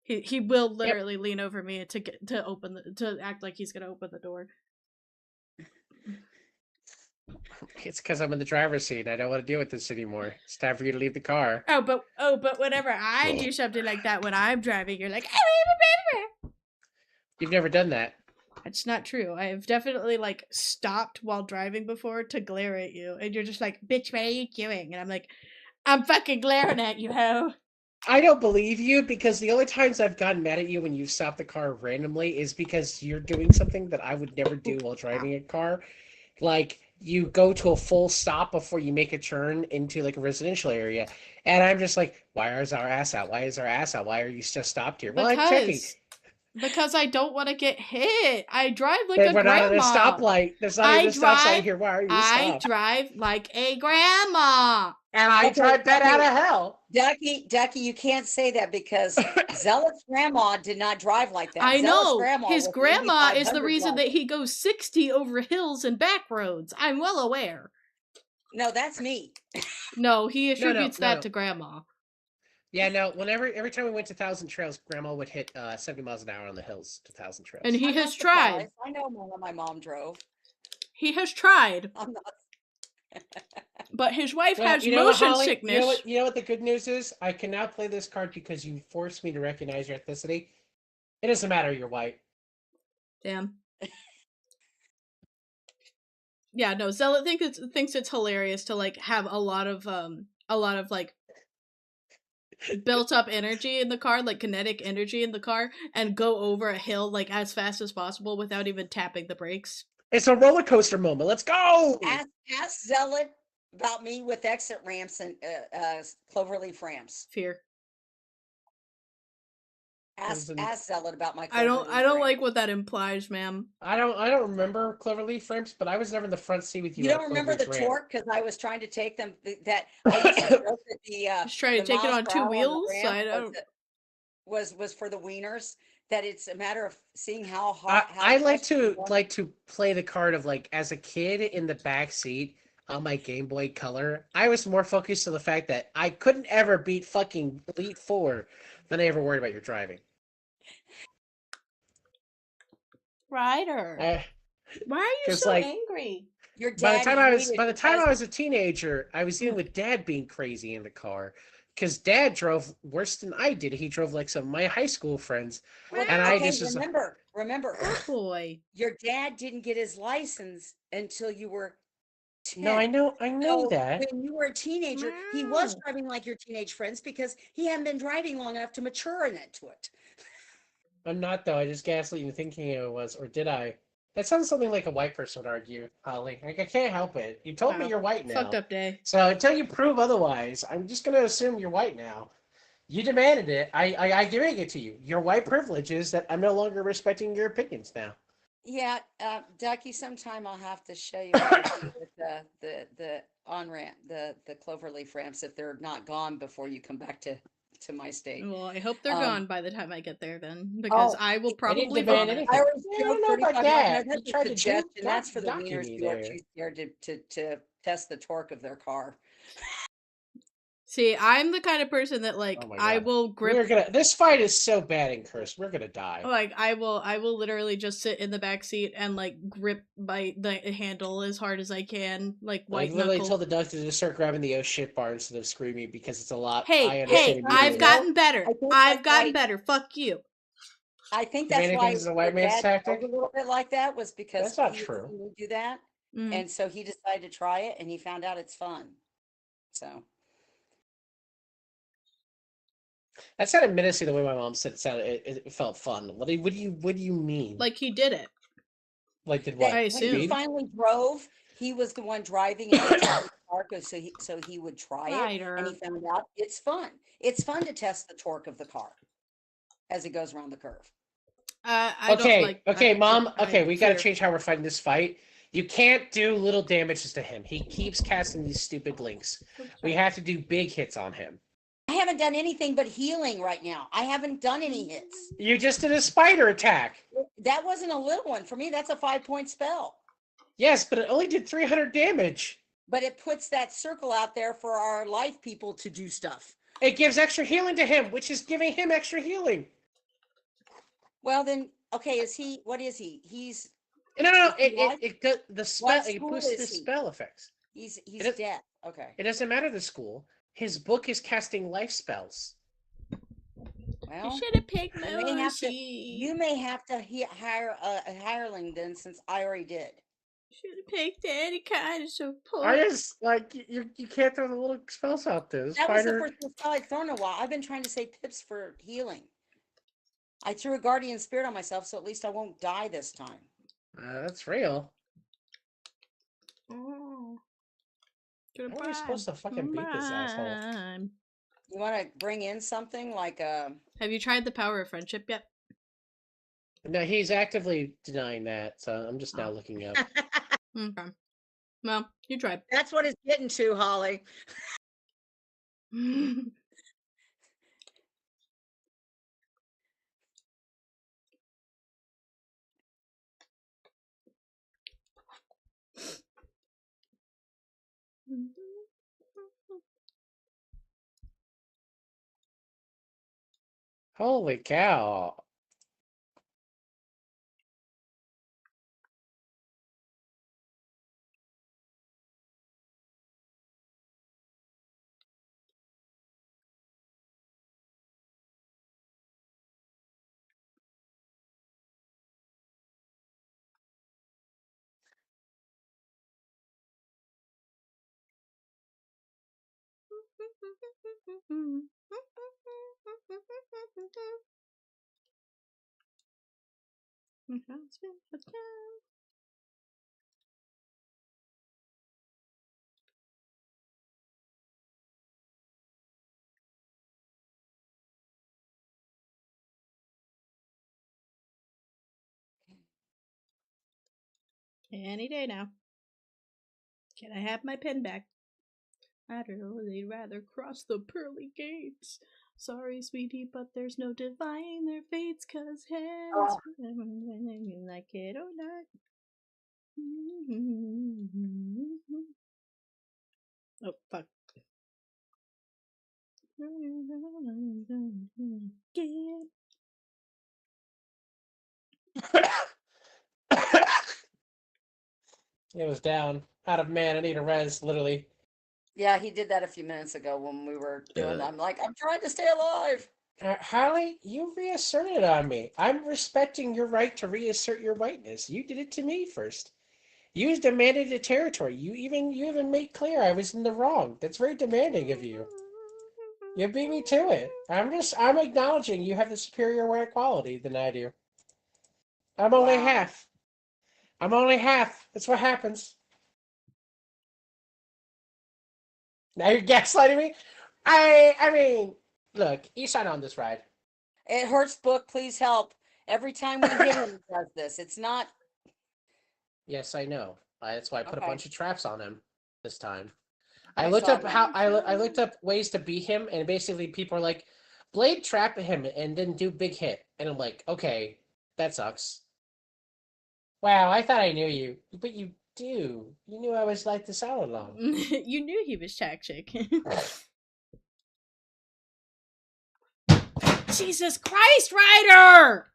He will literally lean over me to act like he's gonna open the door. It's because I'm in the driver's seat and I don't want to deal with this anymore. It's time for you to leave the car. Oh, but whenever I do something like that when I'm driving, you're like, You've never done that. It's not true. I have definitely like stopped while driving before to glare at you, and you're just like, "Bitch, what are you doing?" And I'm like, "I'm fucking glaring at you, ho." I don't believe you, because the only times I've gotten mad at you when you stop the car randomly is because you're doing something that I would never do while driving a car. Like, you go to a full stop before you make a turn into like a residential area. And I'm just like, why is our ass out? Why is our ass out? Why are you just stopped here? Well, I'm checking. Because I don't want to get hit. I drive like But a we're grandma. not at a stoplight. There's not even a stop sign here. Why are you stopped? I drive like a grandma. And I drive that out of hell. Ducky, you can't say that, because Zealot's grandma did not drive like that. I know. His was grandma is the 8500 reason that driving. he goes 60 over hills and back roads. I'm well aware. No, that's me. No, he attributes that to grandma. Yeah, no, every time we went to Thousand Trails, grandma would hit 70 miles an hour on the hills to Thousand Trails. And he has tried. I know more my mom drove. He has tried. I'm not. But his wife has motion sickness. You know what the good news is? I can now play this card because you forced me to recognize your ethnicity. It doesn't matter, you're white. Damn. Yeah, no, Zealot thinks it's hilarious to like have a lot of like built up energy in the car, like kinetic energy in the car, and go over a hill like as fast as possible without even tapping the brakes. It's a roller coaster moment. Let's go! Ask Zealot about me with exit ramps and cloverleaf ramps. Fear. Ask Zealot about my. I don't like what that implies, ma'am. I don't remember cloverleaf ramps, but I was never in the front seat with you. You don't remember the torque, because I was trying to take them. That I used to joke that just trying to take it on two wheels. I don't. Was for the wieners. That it's a matter of seeing how hard. I like to play the card of, like, as a kid in the back seat on my Game Boy Color. I was more focused on the fact that I couldn't ever beat fucking Elite Four than I ever worried about your driving. Ryder, why are you so angry? Your dad. By the time I was a teenager, I was dealing with Dad being crazy in the car. Because Dad drove worse than I did. He drove like some of my high school friends. Well, and I just remember. Oh boy. Your dad didn't get his license until you were 10. No, I know So that. when you were a teenager, he was driving like your teenage friends because he hadn't been driving long enough to mature into it. I'm not, though. I just gaslit you thinking it was, or did I? That sounds something like a white person would argue, Holly. Like, I can't help it. You told me you're white now. Fucked up day. So until you prove otherwise, I'm just going to assume you're white now. You demanded it. I'm giving it to you. Your white privilege is that I'm no longer respecting your opinions now. Yeah, Ducky, sometime I'll have to show you how to do with the on-ramp, the cloverleaf ramps, if they're not gone before you come back to my state. Well, I hope they're gone by the time I get there then, because I will probably vomit. I always don't know about that. That's a suggestion. That's for the wieners who are too scared to test the torque of their car. See, I'm the kind of person that like I will grip. This fight is so bad and cursed. We're gonna die. Like I will literally just sit in the back seat and like grip the handle as hard as I can, like white knuckle. I literally told the dog to just start grabbing the shit bar instead of screaming because it's a lot. Hey, I've gotten better. I've gotten better. Fuck you. I think Too that's many why things is a white your man's dad tactic. felt a little bit like that was because That's not he had true. seen me do that, Mm. and so he decided to try it, and he found out it's fun. So That sounded menacing the way my mom said it sounded. It felt fun. What do you mean? Like he did it. Like did that what? I when he assume. finally drove, he was the one driving, and he took it to the park so he would try it, and he Rider. found out it's fun. It's fun to test the torque of the car as it goes around the curve. I don't Okay, like. okay, Mom. Okay, we got to fear. change how we're fighting this fight. You can't do little damages to him. He keeps casting these stupid links. We have to do big hits on him. I haven't done anything but healing right now. I haven't done any hits. You just did a spider attack. That wasn't a little one. For me, that's a 5-point spell. Yes, but it only did 300 damage. But it puts that circle out there for our life people to do stuff. It gives extra healing to him, which is giving him extra healing. Well, then, okay, what is he? He's No. is he alive? The spell. What It school boosts is the he? spell effects. He's It is- dead. Okay. It doesn't matter the school. His book is casting life spells. Well, You should have picked you may have to hire a hireling then, since I already did. Should have picked any kind of support. I just like you can't throw the little spells out there. That was the first spell I'd thrown in a while. I've been trying to save pips for healing. I threw a guardian spirit on myself, so at least I won't die this time. That's real. Oh. How are we supposed to fucking beat this asshole? You want to bring in something like a... Have you tried the power of friendship yet? No, he's actively denying that, so I'm just now looking up. Okay. Well, you tried. That's what it's getting to, Holly. Holy cow. Any day now. Can I have my pen back? I'd really rather cross the pearly gates. Sorry, sweetie, but there's no divine their fates, 'cause hands you like it or not. Oh, fuck. It was down. Out of man, I need a res, literally. Yeah, he did that a few minutes ago when we were doing that. I'm like, I'm trying to stay alive. Holly, you reasserted on me. I'm respecting your right to reassert your whiteness. You did it to me first. You demanded the territory. You even made clear I was in the wrong. That's very demanding of you. You beat me to it. I'm acknowledging you have the superior white quality than I do. I'm only half. I'm only half. That's what happens. Now you're gaslighting me? I mean, look, you signed on this ride. It hurts, book. Please help. Every time we hit him, he does this. It's not. Yes, I know. That's why I put a Okay. bunch of traps on him this time. I I looked saw up that. I looked up ways to beat him, and basically people are like, blade trap him and then do big hit, and I'm like, okay, that sucks. Wow, I thought I knew you, but you do. You knew I was like this all along. You knew he was tactic. Jesus Christ, Ryder!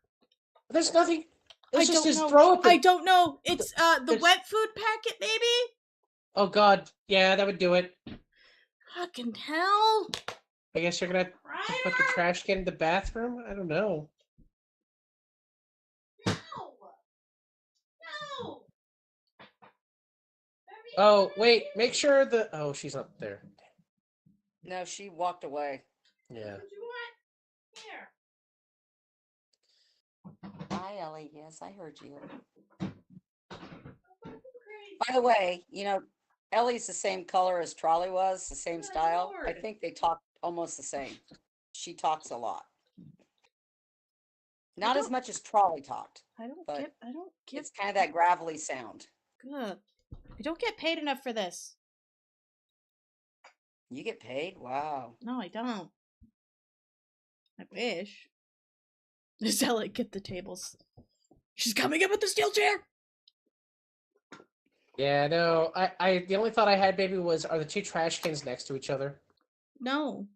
There's nothing. It's I just don't his know. throw up. I don't know. It's the There's- wet food packet, maybe? Oh God, yeah, that would do it. Fucking hell. I guess you're gonna have to put the trash can in the bathroom. I don't know. Oh, wait, make sure the... Oh, she's up there. No, she walked away. Yeah. What you want? Here. Hi, Ellie. Yes, I heard you. By the way, Ellie's the same color as Trolley was, the same Good style. I Lord. think they talk almost the same. She talks a lot. Not as much as Trolley talked, I don't but get. I don't get. it's kind of that gravelly sound. Good. I don't get paid enough for this. You get paid? Wow. No, I don't. I wish. Zealot, get the tables. She's coming in with the steel chair. Yeah, no, the only thought I had, baby, was, are the two trash cans next to each other? No.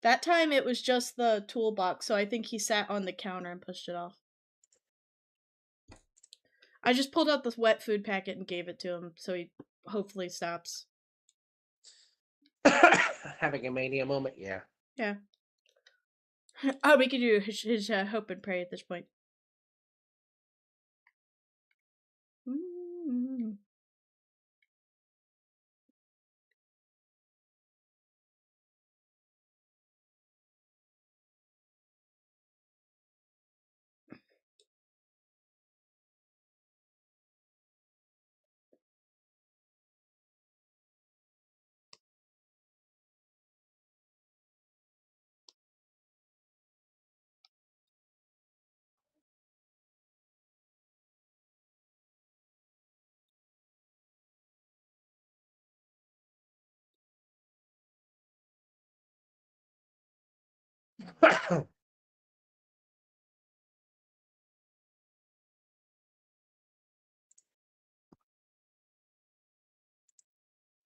That time it was just the toolbox, so I think he sat on the counter and pushed it off. I just pulled out this wet food packet and gave it to him, so he hopefully stops. Having a mania moment, yeah. Yeah. Oh, we can do his hope and pray at this point. Mm. I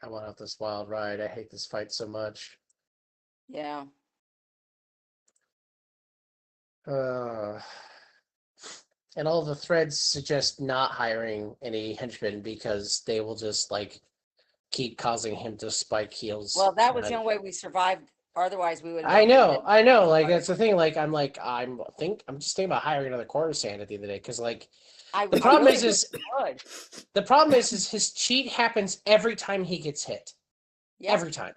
want out this wild ride. I hate this fight so much. Yeah. And all the threads suggest not hiring any henchmen because they will just like keep causing him to spike heals. Well, that was the And only way we survived. Otherwise, we would have I been know, dead. I know. Like that's the thing. Like I'm just thinking about hiring another quarter stand at the end of the day because like the problem really is would. the problem is his cheat happens every time he gets hit. Yep. Every time.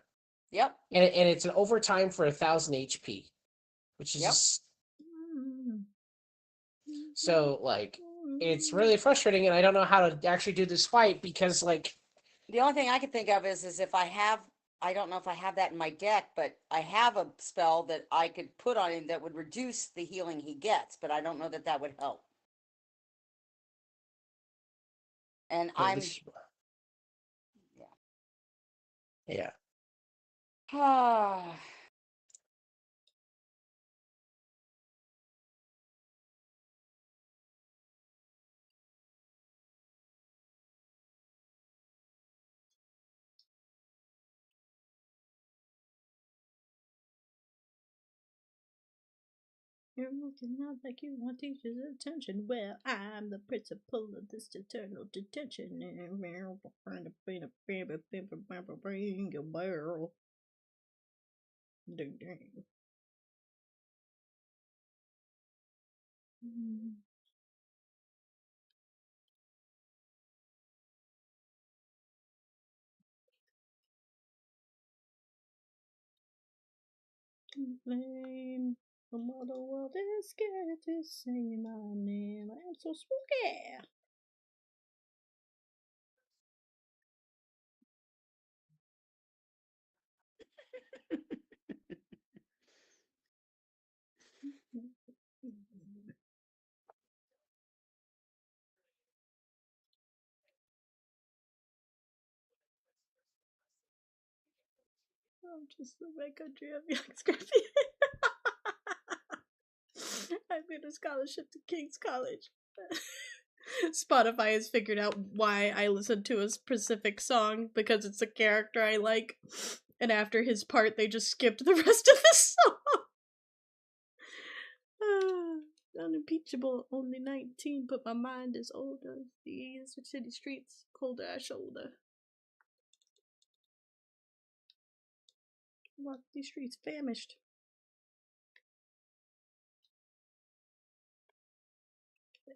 Yep. And it's an overtime for 1,000 HP, which is Yep. just so like it's really frustrating, and I don't know how to actually do this fight because like The only thing I can think of is if I don't know if I have that in my deck, but I have a spell that I could put on him that would reduce the healing he gets, but I don't know that that would help. And I'm, yeah. ah, You're looking out like you want teacher's attention. Well, I'm the principal of this eternal detention. Bring a barrel. Dang. Flame. The mother world is scared to say my name. I am so spooky. I'm just the my country of young scrappy. I made a scholarship to King's College. Spotify has figured out why I listen to a specific song because it's a character I like, and after his part, they just skipped the rest of the song. Unimpeachable, only 19, but my mind is older. These city streets, colder I shoulder. Walk these streets famished.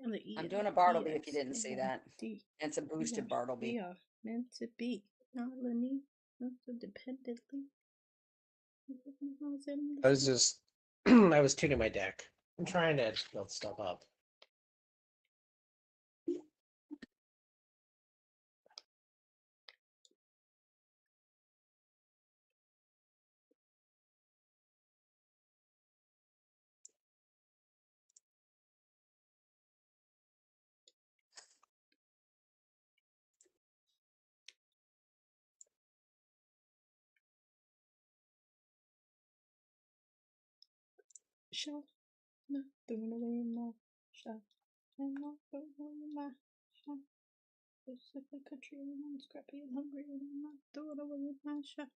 And the I'm doing a Bartleby if you didn't see that. It's a boosted Bartleby. We are meant to be. Not so dependently. I was just, I was tuning my deck. I'm trying to build stuff up. Shot, not throwing away my shot. I'm not throwing away my shot. It's like a country and I'm scrappy and hungry and I'm not throwing away my shot.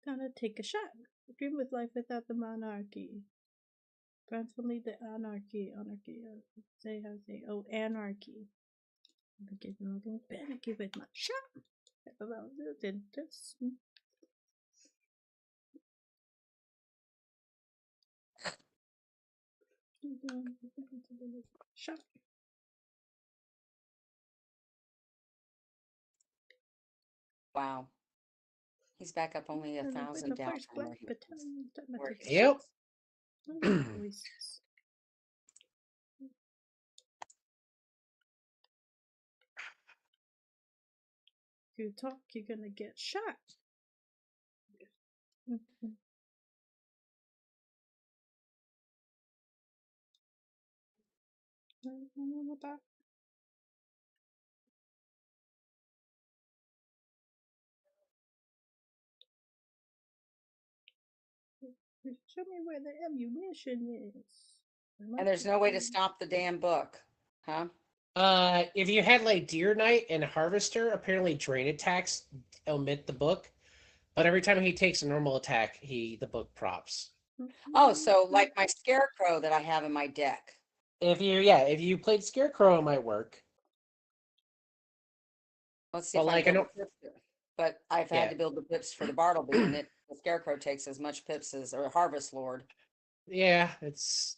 Gotta take a shot. Dream with life without the monarchy. Grants only the anarchy. Say how say. Oh, anarchy. I'm getting all the panicky with my shot. Shot. Wow. He's back up only 1,000 down First from black where he battalion. where he Yep. Voices. If you talk, you're gonna get shot. Show me where the ammunition is. And there's no way to stop the damn book, huh? If you had like Deer Knight and Harvester, apparently drain attacks omit the book, but every time he takes a normal attack, the book props. Oh, so like my Scarecrow that I have in my deck. If you played Scarecrow, it might work. Let's see But if I like, can I build don't. the pips. But I've had to build the pips for the Bartleby, and the Scarecrow takes as much pips as or Harvest Lord. Yeah, it's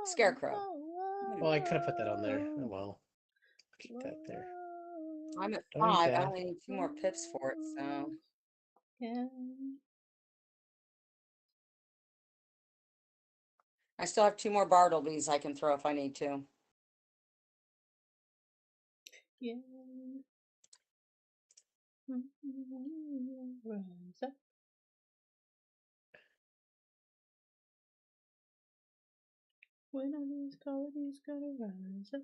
Scarecrow. well, I could have put that on there. Oh well, keep that there. I'm at Don't need 5. I that. only need 2 more pips for it, so. I still have 2 more Bartlebys I can throw if I need to. Yeah. Rise up. When are these colonies gonna rise up?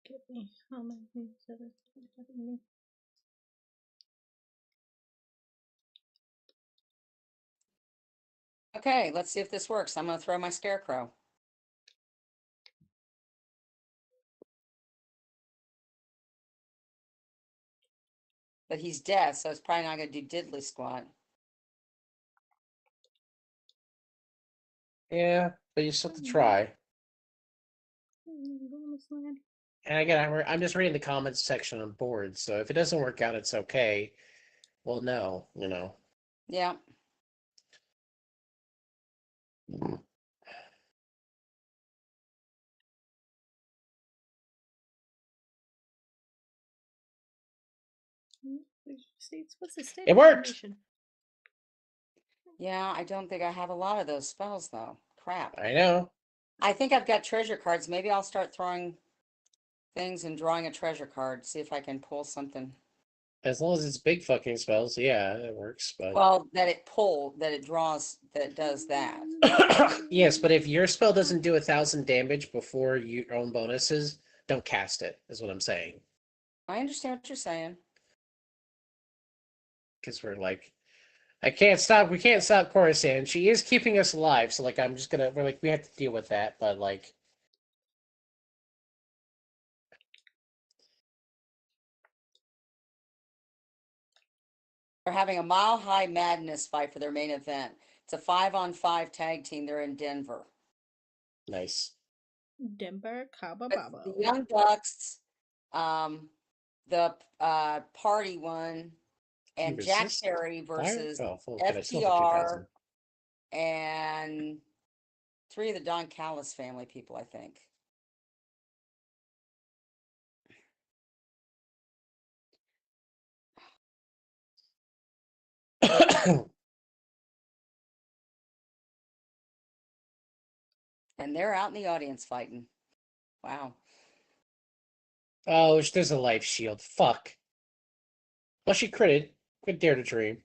Get me how many things that are happening me. Okay, let's see if this works. I'm going to throw my Scarecrow. But he's dead, so it's probably not going to do diddly squat. Yeah, but you still have to try. And again, I'm just reading the comments section on board, so if it doesn't work out, it's okay. Well, no, Yeah. What's the state It worked! information? Yeah, I don't think I have a lot of those spells, though. Crap. I know. I think I've got treasure cards. Maybe I'll start throwing things and drawing a treasure card. See if I can pull something. As long as it's big fucking spells, yeah, it works. But Well, that it draws, that it does that. yes, but if your spell doesn't do 1,000 damage before your own bonuses, don't cast it. Is what I'm saying. I understand what you're saying. Because we're like, we can't stop Coruscant. She is keeping us alive, so like we have to deal with that, but like They're having a Mile High Madness fight for their main event. It's a 5-on-5 tag team. They're in Denver. nice. Denver, Cabo But Babo. the Young Bucks, the party one, and Jack resist Perry fire? versus Oh, full good. I still have a FTR 2000. and 3 of the Don Callis family people, I think. And they're out in the audience fighting. Wow. Oh, there's a life shield. Fuck. Well, she critted. Good dare to dream.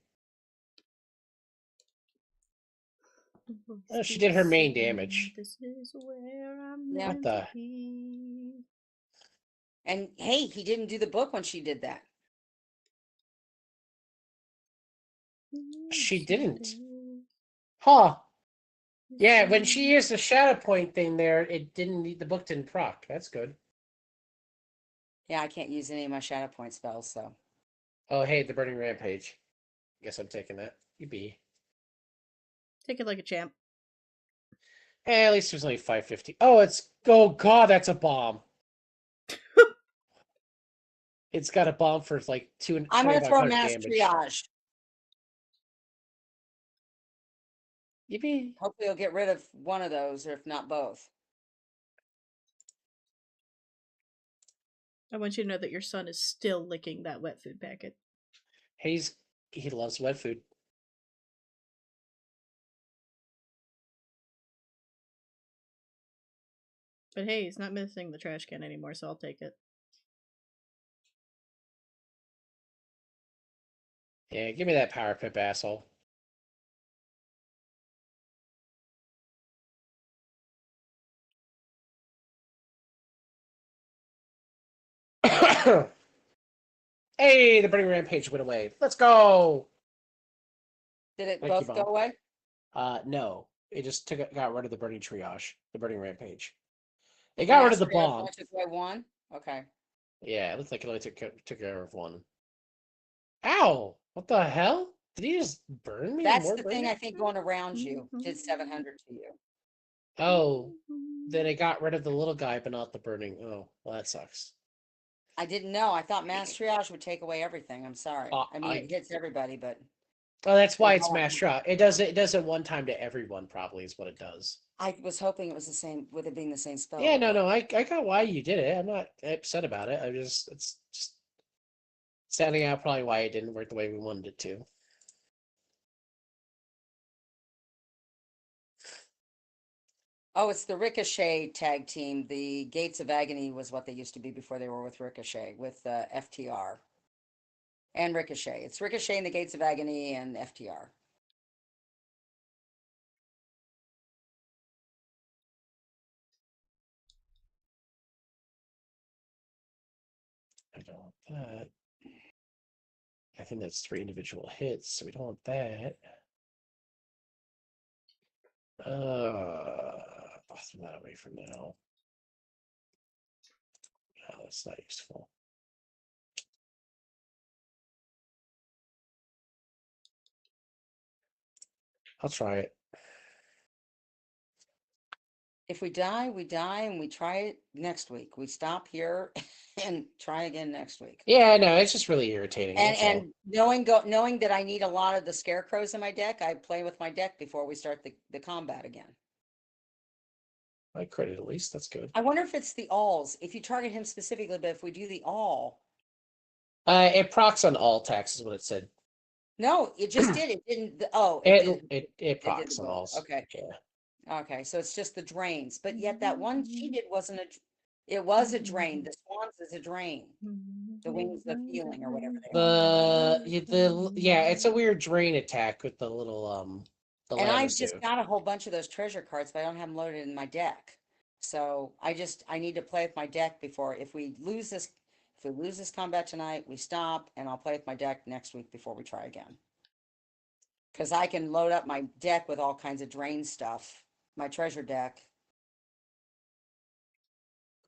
Oh, she did her main damage. This is where I'm Yeah. What meant the? to be. And hey, he didn't do the book when she did that. She didn't. Huh. Yeah, when she used the shadow point thing there, it didn't need the book didn't proc. That's good. Yeah, I can't use any of my shadow point spells, so. Oh, hey, the burning rampage. Guess I'm taking that. You be. Take it like a champ. Hey, at least there's only 550. Oh, God, that's a bomb. It's got a bomb for like I'm gonna throw 2500 mass damage. triage. Yippee. Hopefully you'll get rid of one of those, or if not both. I want you to know that your son is still licking that wet food packet. He loves wet food. But hey, he's not missing the trash can anymore, so I'll take it. Yeah, give me that power pip, asshole. Hey, the burning rampage went away. Let's go. Did it Thank you, both go Mom. away? No. It just got rid of the burning triage, the burning rampage. It got rid of the Mass triage bomb. only took away one? Okay. Yeah, it looks like it only took care of one. Ow! What the hell? Did he just burn me? That's More the thing burning? I think going around you did 700 to you. Oh, then it got rid of the little guy, but not the burning. Oh, well, that sucks. I didn't know. I thought mass triage would take away everything. I'm sorry. I mean, it hits everybody, but Oh, that's why it's all I mass know. draw. It does it one time to everyone. Probably is what it does. I was hoping it was the same, with it being the same spell. Yeah, but no, what- no. I got why you did it. I'm not upset about it. It's just standing out probably why it didn't work the way we wanted it to. Oh, it's the Ricochet tag team. The Gates of Agony was what they used to be before they were with Ricochet, with FTR and Ricochet. It's Ricochet and the Gates of Agony and FTR. I don't want that. I think that's 3 individual hits, so we don't want that. I'll throw that away for now. Oh, that's not useful. I'll try it. If we die, and we try it next week. We stop here and try again next week. Yeah, no, it's just really irritating. And knowing that I need a lot of the scarecrows in my deck, I play with my deck before we start the combat again. I credit at least. That's good. I wonder if it's the alls. If you target him specifically, but if we do the all. It procs on all attacks is what it said. No, it just did. It didn't. Oh, it procs the on both. all. Okay. Yeah. Okay, so it's just the drains, but yet that one she did wasn't a. It was a drain. The swans is a drain. The wings of healing or whatever they are. Yeah, it's a weird drain attack with the little the And I Lamisu. just got a whole bunch of those treasure cards, but I don't have them loaded in my deck. So I need to play with my deck before, if we lose this combat tonight, we stop, and I'll play with my deck next week before we try again. Because I can load up my deck with all kinds of drain stuff, my treasure deck.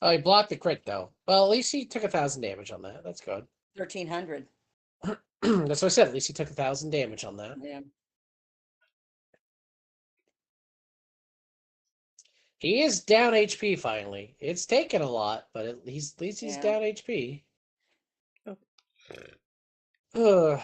Oh, he blocked the crit though. Well, at least he took 1,000 damage on that. That's good. 1,300. That's what I said. At least he took 1,000 damage on that. Yeah. He is down HP finally. It's taken a lot, but at least he's down HP. Ugh.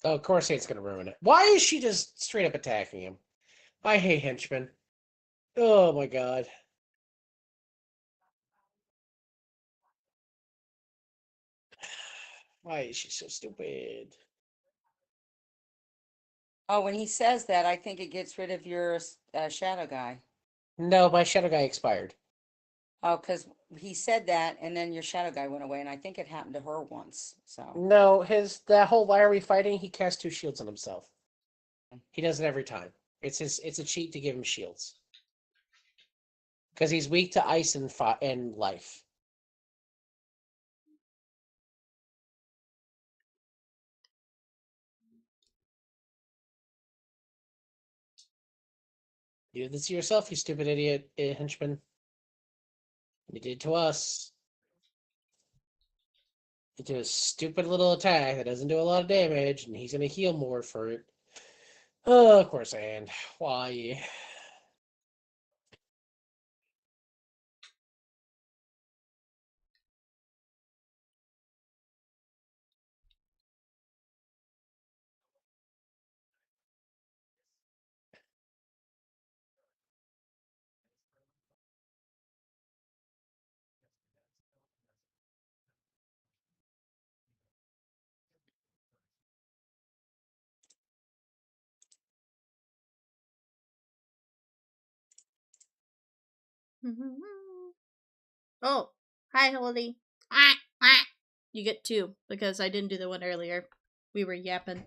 Oh, of course it's gonna ruin it. Why is she just straight up attacking him? I hate henchmen. Oh my god. Why is she so stupid? Oh, when he says that, I think it gets rid of your shadow guy. No, my shadow guy expired. Oh, because he said that, and then your shadow guy went away, and I think it happened to her once. So No, that whole why are we fighting? He cast 2 shields on himself. He does it every time. It's a cheat to give him shields. Because he's weak to ice and life. You did this to yourself, you stupid idiot, henchman. You did it to us. You do a stupid little attack that doesn't do a lot of damage, and he's gonna heal more for it. Oh, of course, and why? Oh, hi, Holy. Ah, ah. You get 2 because I didn't do the one earlier. We were yapping.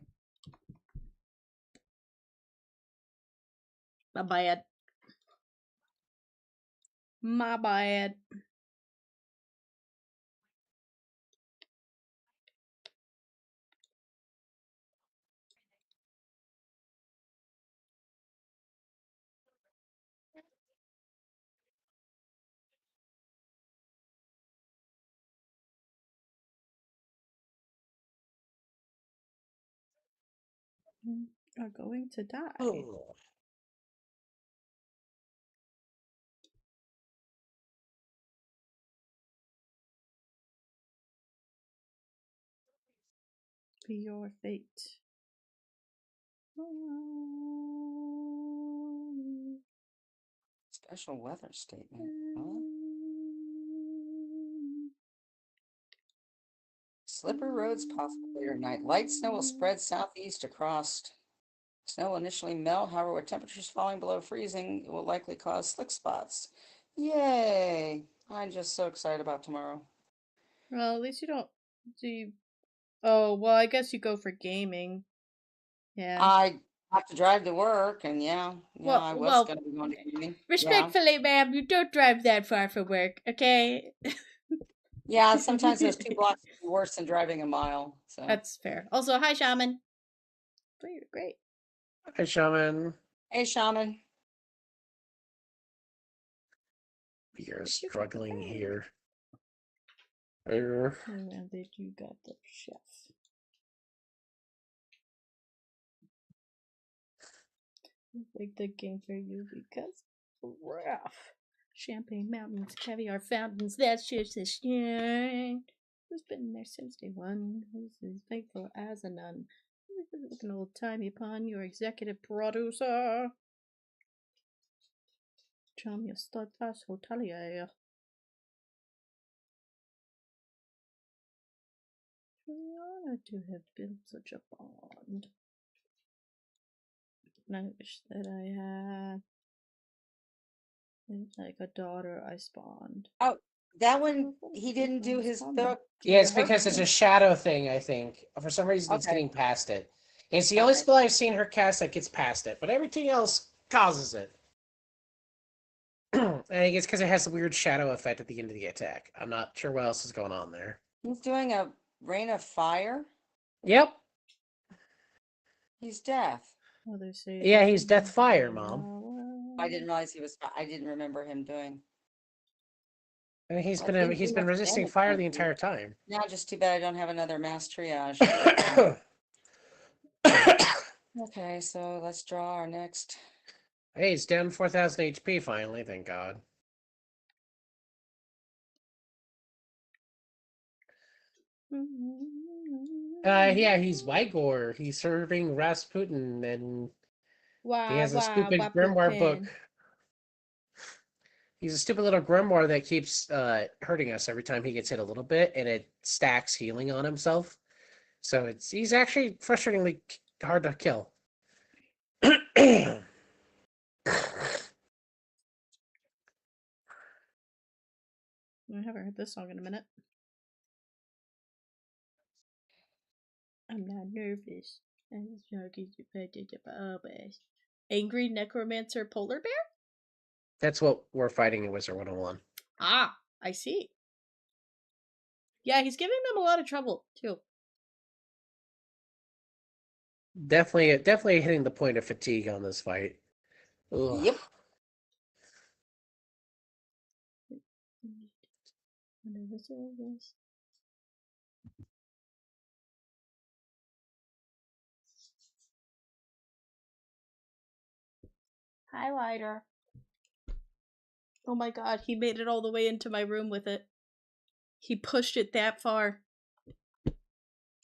My bad. My bad. Are going to die. Oh. Be your fate. special weather statement. Huh? Slippery roads possible later tonight. Light snow will spread southeast across. Snow will initially melt, however, with temperatures falling below freezing, it will likely cause slick spots. Yay! I'm just so excited about tomorrow. Well, at least you don't do. Oh, well, I guess you go for gaming. Yeah. I have to drive to work, and I was Well, going to be going to gaming. respectfully, ma'am, you don't drive that far for work, okay? Yeah, sometimes those 2 blocks are worse than driving a mile. So That's fair. Also, hi, Shaman. Oh, you're great. Hi, Shaman. hey, Shaman. We are struggling here. Er. And did you got the chef? Like the game for you because rough. Champagne mountains, caviar fountains, that's just a shame. Who's been there since day one? Who's as faithful as a nun? Look an old timey upon your executive producer. Charm your steadfast hotelier. Truly honored to have built such a bond. And I wish that I had like a daughter I spawned. Oh, that one, he didn't do his book. Yeah, it's because it's a shadow thing, I think. For some reason, it's Okay. getting past it. It's the only spell I've seen her cast that gets past it, but everything else causes it. I think it's because it has a weird shadow effect at the end of the attack. I'm not sure what else is going on there. He's doing a rain of fire. Yep. He's deaf. Others say Yeah, he's Death Fire, Mom. I didn't realize he was. I didn't remember him doing. And Well, it didn't he's do been much resisting damage, fire the thank you. entire time. Now, just too bad I don't have another mass triage. Okay, so let's draw our next. Hey, he's down 4,000 HP finally, thank God. Yeah, he's Wygor. He's serving Rasputin, and he has a stupid grimoire book. He's a stupid little grimoire that keeps hurting us every time he gets hit a little bit, and it stacks healing on himself. So he's actually frustratingly hard to kill. I haven't heard this song in a minute. I'm not nervous. Angry Necromancer Polar Bear? That's what we're fighting in Wizard 101. Ah, I see. Yeah, he's giving them a lot of trouble, too. Definitely hitting the point of fatigue on this fight. Ugh. Yep. Highlighter. Oh my god, he made it all the way into my room with it. He pushed it that far.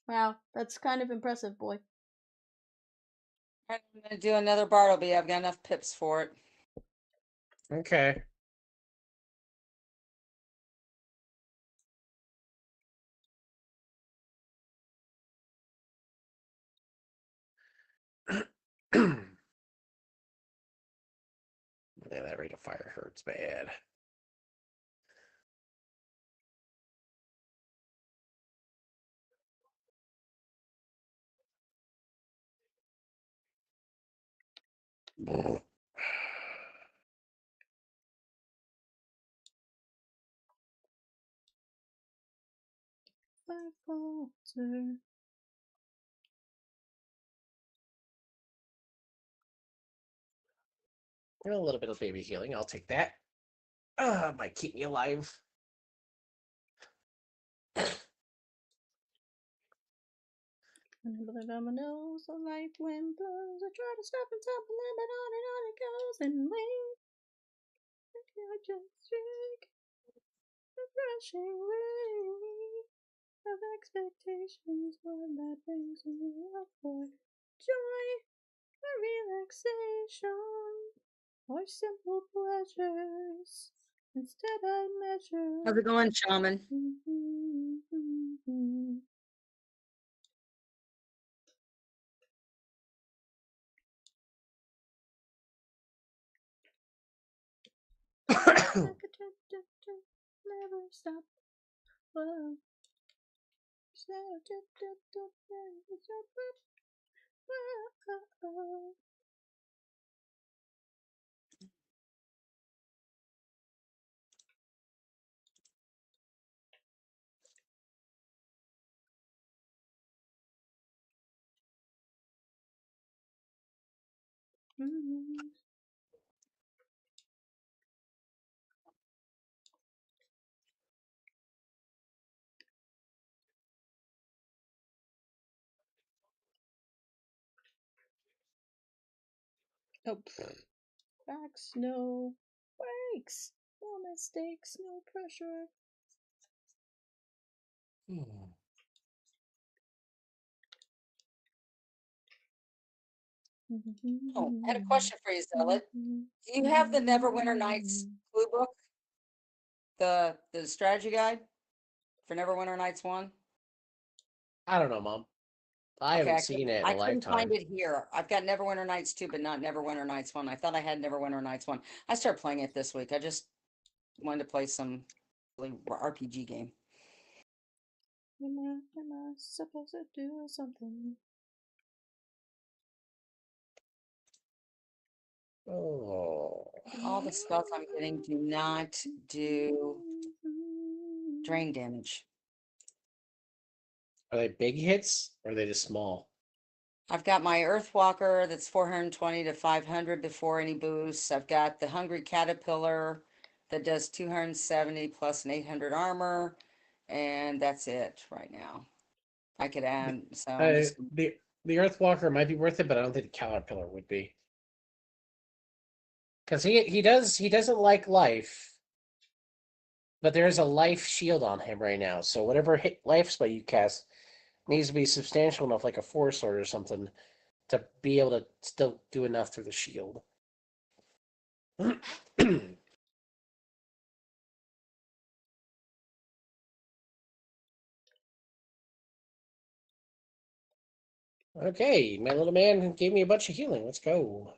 Wow, that's kind of impressive, boy. I'm gonna do another Bartleby. I've got enough pips for it. Okay. Yeah, that rate of fire hurts bad. A little bit of baby healing, I'll take that. Might keep me alive. The dominoes, the light wind blows. I try to stop and stop the limit on it goes. And wait, I just shake the rushing wave of expectations. One that brings me up for joy or relaxation or simple pleasures. Instead, I measure. How's it going, Shaman? Never stop. Whoa. Oh, facts, no breaks, no mistakes, no pressure. Oh, I had a question for you, Zealot. Do you have the Neverwinter Nights clue book? The strategy guide for Neverwinter Nights 1? I don't know, Mom. I Okay, haven't seen it in I a couldn't find lifetime. it here. I've got Neverwinter Nights 2, but not Neverwinter Nights 1. I thought I had Neverwinter Nights 1. I started playing it this week. I just wanted to play some RPG game. Am I supposed to do something? Oh. All the spells I'm getting do not do drain damage. Are they big hits or are they just small? I've got my Earthwalker that's 420 to 500 before any boosts. I've got the Hungry Caterpillar that does 270 plus an 800 armor, and that's it right now. I could add, so I'm Uh, just the the Earthwalker might be worth it, but I don't think the Caterpillar would be. Because he doesn't like life, but there's a life shield on him right now. So whatever hit life spell you cast needs to be substantial enough, like a Force Sword or something, to be able to still do enough through the shield. Okay, my little man gave me a bunch of healing. Let's go.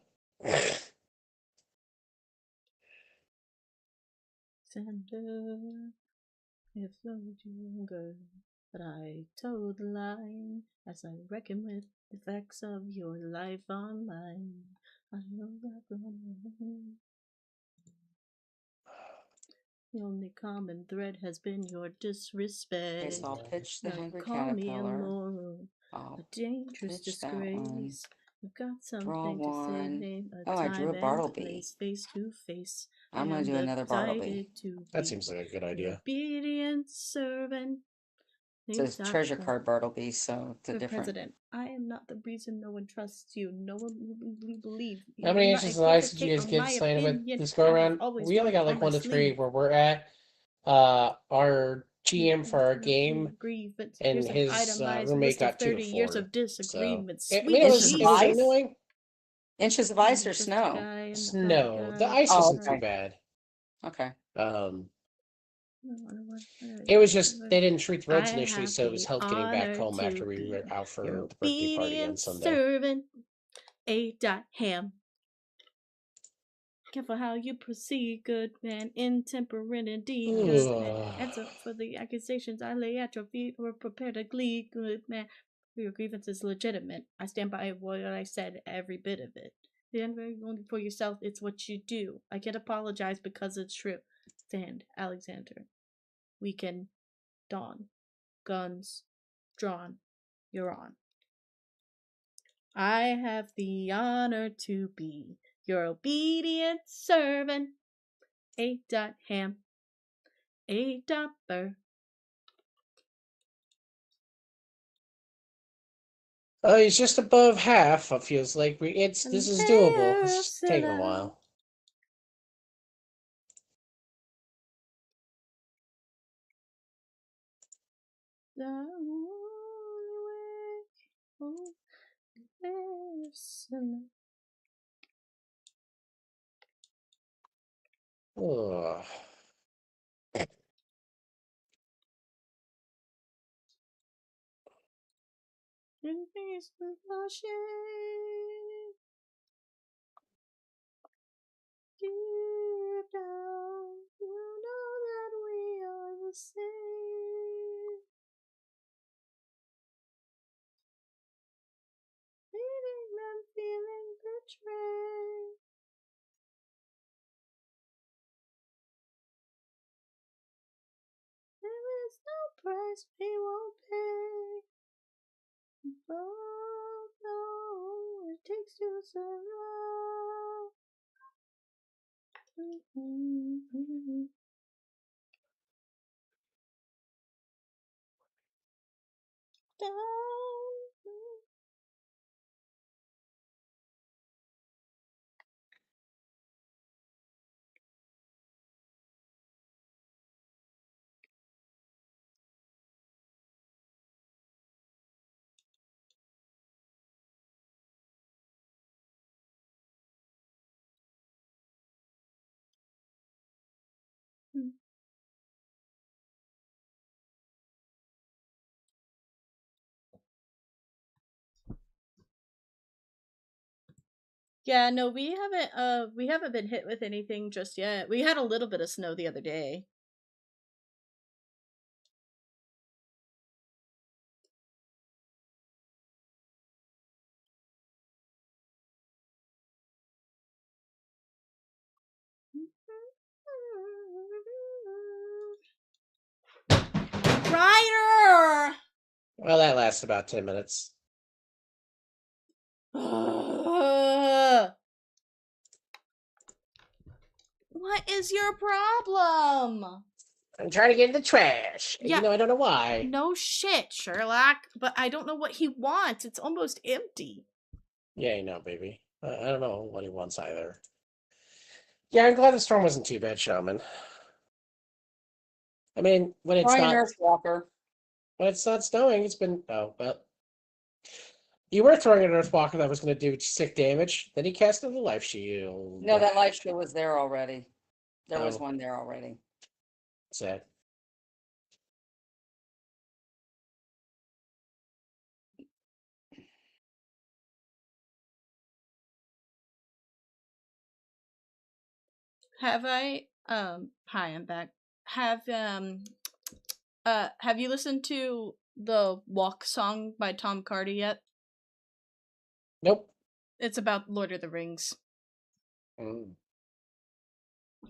Santa, if you girl, but I told the line as I reckon with the facts of your life on mine. I know that the only common thread has been your disrespect. so I'll pitch the Now you Hungry call me Caterpillar. immoral, I'll a dangerous pitch that one. disgrace. We've got Draw something to say, one. name a Oh, I drew time a and Bartleby. place, face to face. I'm going to Am do another Bartleby. delighted to That be seems like a good your idea. obedient servant. It's a treasure card Bartleby, so it's a For different. president, I am not the reason no one trusts you. No one will believe you. How many Will not inches of ice did you equivocate guys on get my slated with opinion. this go I have around? always We only worn got it on like my 1 to 3 sleeve. where we're at. Our GM for our game Grievance. and Here's an his itemized roommate list of got 2 to 30 years 4. of disagreement. So I Sweet mean, Inches of it was ice? annoying. Inches of I ice don't or trust the snow? guy and the Snow. The guy. ice Oh, wasn't too okay. bad. Okay. It was just they didn't treat the I roads initially, have so it was the help getting back honor home after to we be were out for your the birthday party on obedient Sunday. servant, A. Ham. Careful how you proceed, good man, intemperate indeed, good man. Answer for the accusations I lay at your feet, or prepare to glee, good man. Your grievance is legitimate. I stand by what I said, every bit of it. The end only for yourself, it's what you do. I can't apologize because it's true. Stand, Alexander. Weekend, dawn. Guns drawn. You're on. I have the honor to be your obedient servant, A. Ham, A. Burr. He's just above half. It feels like this is doable. It's just taking a while. Ugh. Deep down, you know that we are the same. Feeling and feeling betrayed. There is no price we won't pay. Oh no, it takes to survive. Yeah, no, we haven't been hit with anything just yet. We had a little bit of snow the other day. Ryder! Well, that lasts about 10 minutes. Ugh. What is your problem? I'm trying to get in the trash. Yeah. I don't know why. No shit, Sherlock. But I don't know what he wants. It's almost empty. Yeah, I know, baby. I don't know what he wants either. Yeah, I'm glad the storm wasn't too bad, Shaman. I mean, when it's Throwing an not earth walker. snowing, it's been well. You were throwing an Earthwalker that was going to do sick damage. Then he casted the Life Shield. No, that life shield was there already. There was Oh. one there already. Sad. Have I hi, I'm back. Have you listened to the Walk song by Tom Cardy yet? Nope. It's about Lord of the Rings. Mm.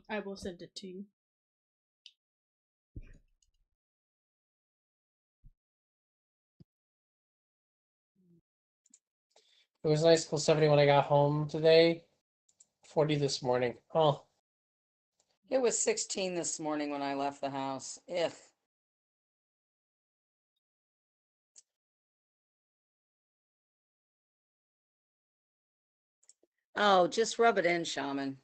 I will send it to you. It was nice till 70 when I got home today. 40 this morning. Oh. It was 16 this morning when I left the house. If Oh, just rub it in, Shaman.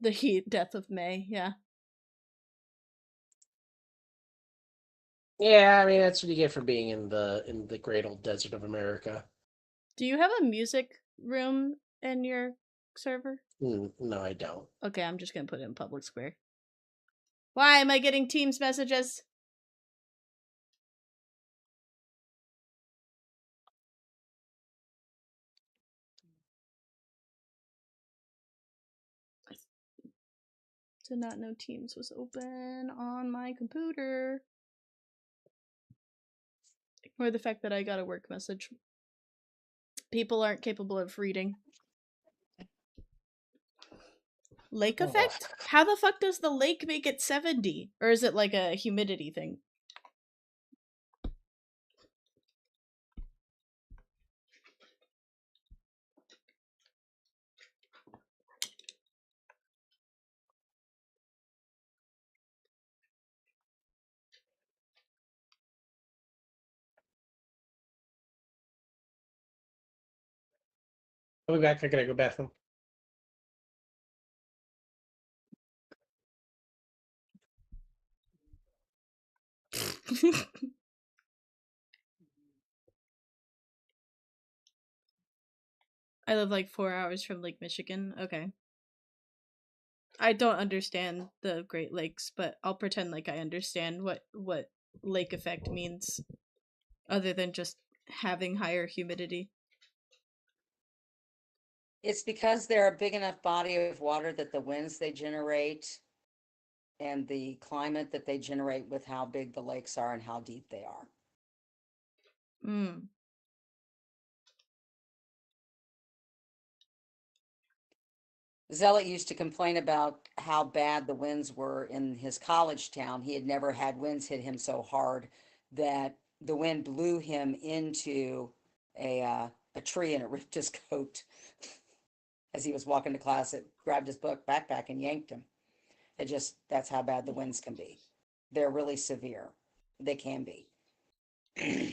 The heat death of May, yeah. Yeah, I mean that's what you get for being in the great old desert of America. Do you have a music room in your server? No, I don't. Okay, I'm just gonna put it in public square. Why am I getting Teams messages? I did not know Teams was open on my computer. Ignore the fact that I got a work message. People aren't capable of reading. Lake effect? How the fuck does the lake make it 70? Or is it like a humidity thing? I'll be back. I gotta go bathroom. I live like 4 hours from Lake Michigan. Okay. I don't understand the Great Lakes, but I'll pretend like I understand what lake effect means, other than just having higher humidity. It's because they're a big enough body of water that the winds they generate and the climate that they generate with how big the lakes are and how deep they are. Mm. Zealot used to complain about how bad the winds were in his college town. He had never had winds hit him so hard that the wind blew him into a tree and it ripped his coat as he was walking to class. It grabbed his backpack and yanked him. That's how bad the winds can be. They're really severe. They can be.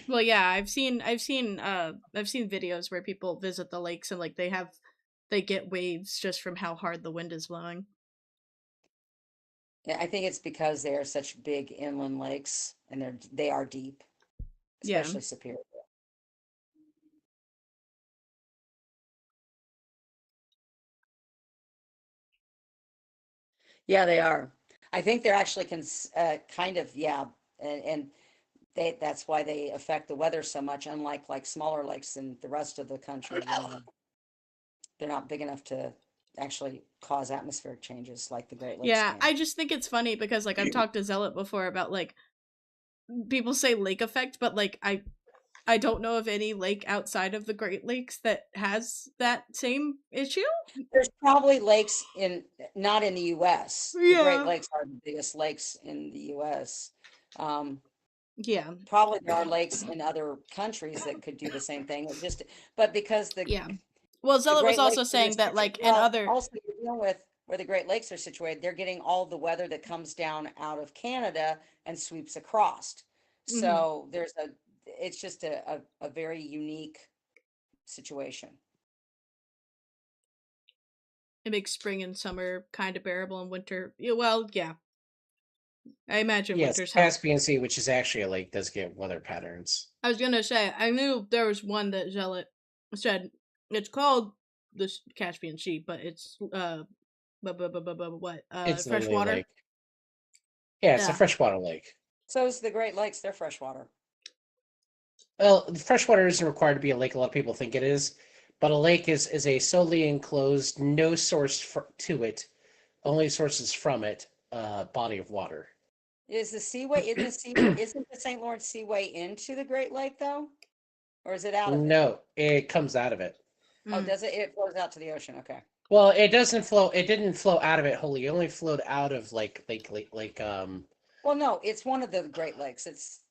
Well, yeah, I've seen videos where people visit the lakes and like they get waves just from how hard the wind is blowing. Yeah, I think it's because they are such big inland lakes and they are deep, especially Yeah. Superior. Yeah, they are. I think they're actually kind of, yeah, and that's why they affect the weather so much, unlike like smaller lakes in the rest of the country. They're not big enough to actually cause atmospheric changes like the Great Lakes Yeah, can. I just think it's funny because like I've talked to Zealot before about like people say lake effect, but like I don't know of any lake outside of the Great Lakes that has that same issue. There's probably lakes not in the US. The Great Yeah. Lakes are the biggest lakes in the US. Um, Yeah. Probably there are lakes in other countries that could do the same thing. But because Yeah. Well, the Zealot was Great also Lakes, saying that, like, in well, other. also you're dealing with where the Great Lakes are situated, they're getting all the weather that comes down out of Canada and sweeps across. Mhm. So it's just a very unique situation. It makes spring and summer kind of bearable, and winter. Yeah, well, yeah. I imagine Yes, winters help. Caspian Sea, which is actually a lake, does get weather patterns. I was gonna say I knew there was one that Zealot said it's called the Caspian Sea, but it's what It's literally a freshwater. lake. Yeah, it's a Yeah. freshwater lake. So is the Great Lakes, they're freshwater. Well, freshwater isn't required to be a lake. A lot of people think it is, but a lake is a solely enclosed, no source to it, only sources from it, body of water. Is the Seaway, isn't the St. Lawrence Seaway into the Great Lake though? Or is it out of it? No, it comes out of it. Oh, Mm. does it? It flows out to the ocean. Okay. Well, it doesn't flow. It didn't flow out of it wholly. It only flowed out of Well, no, it's one of the Great Lakes. It's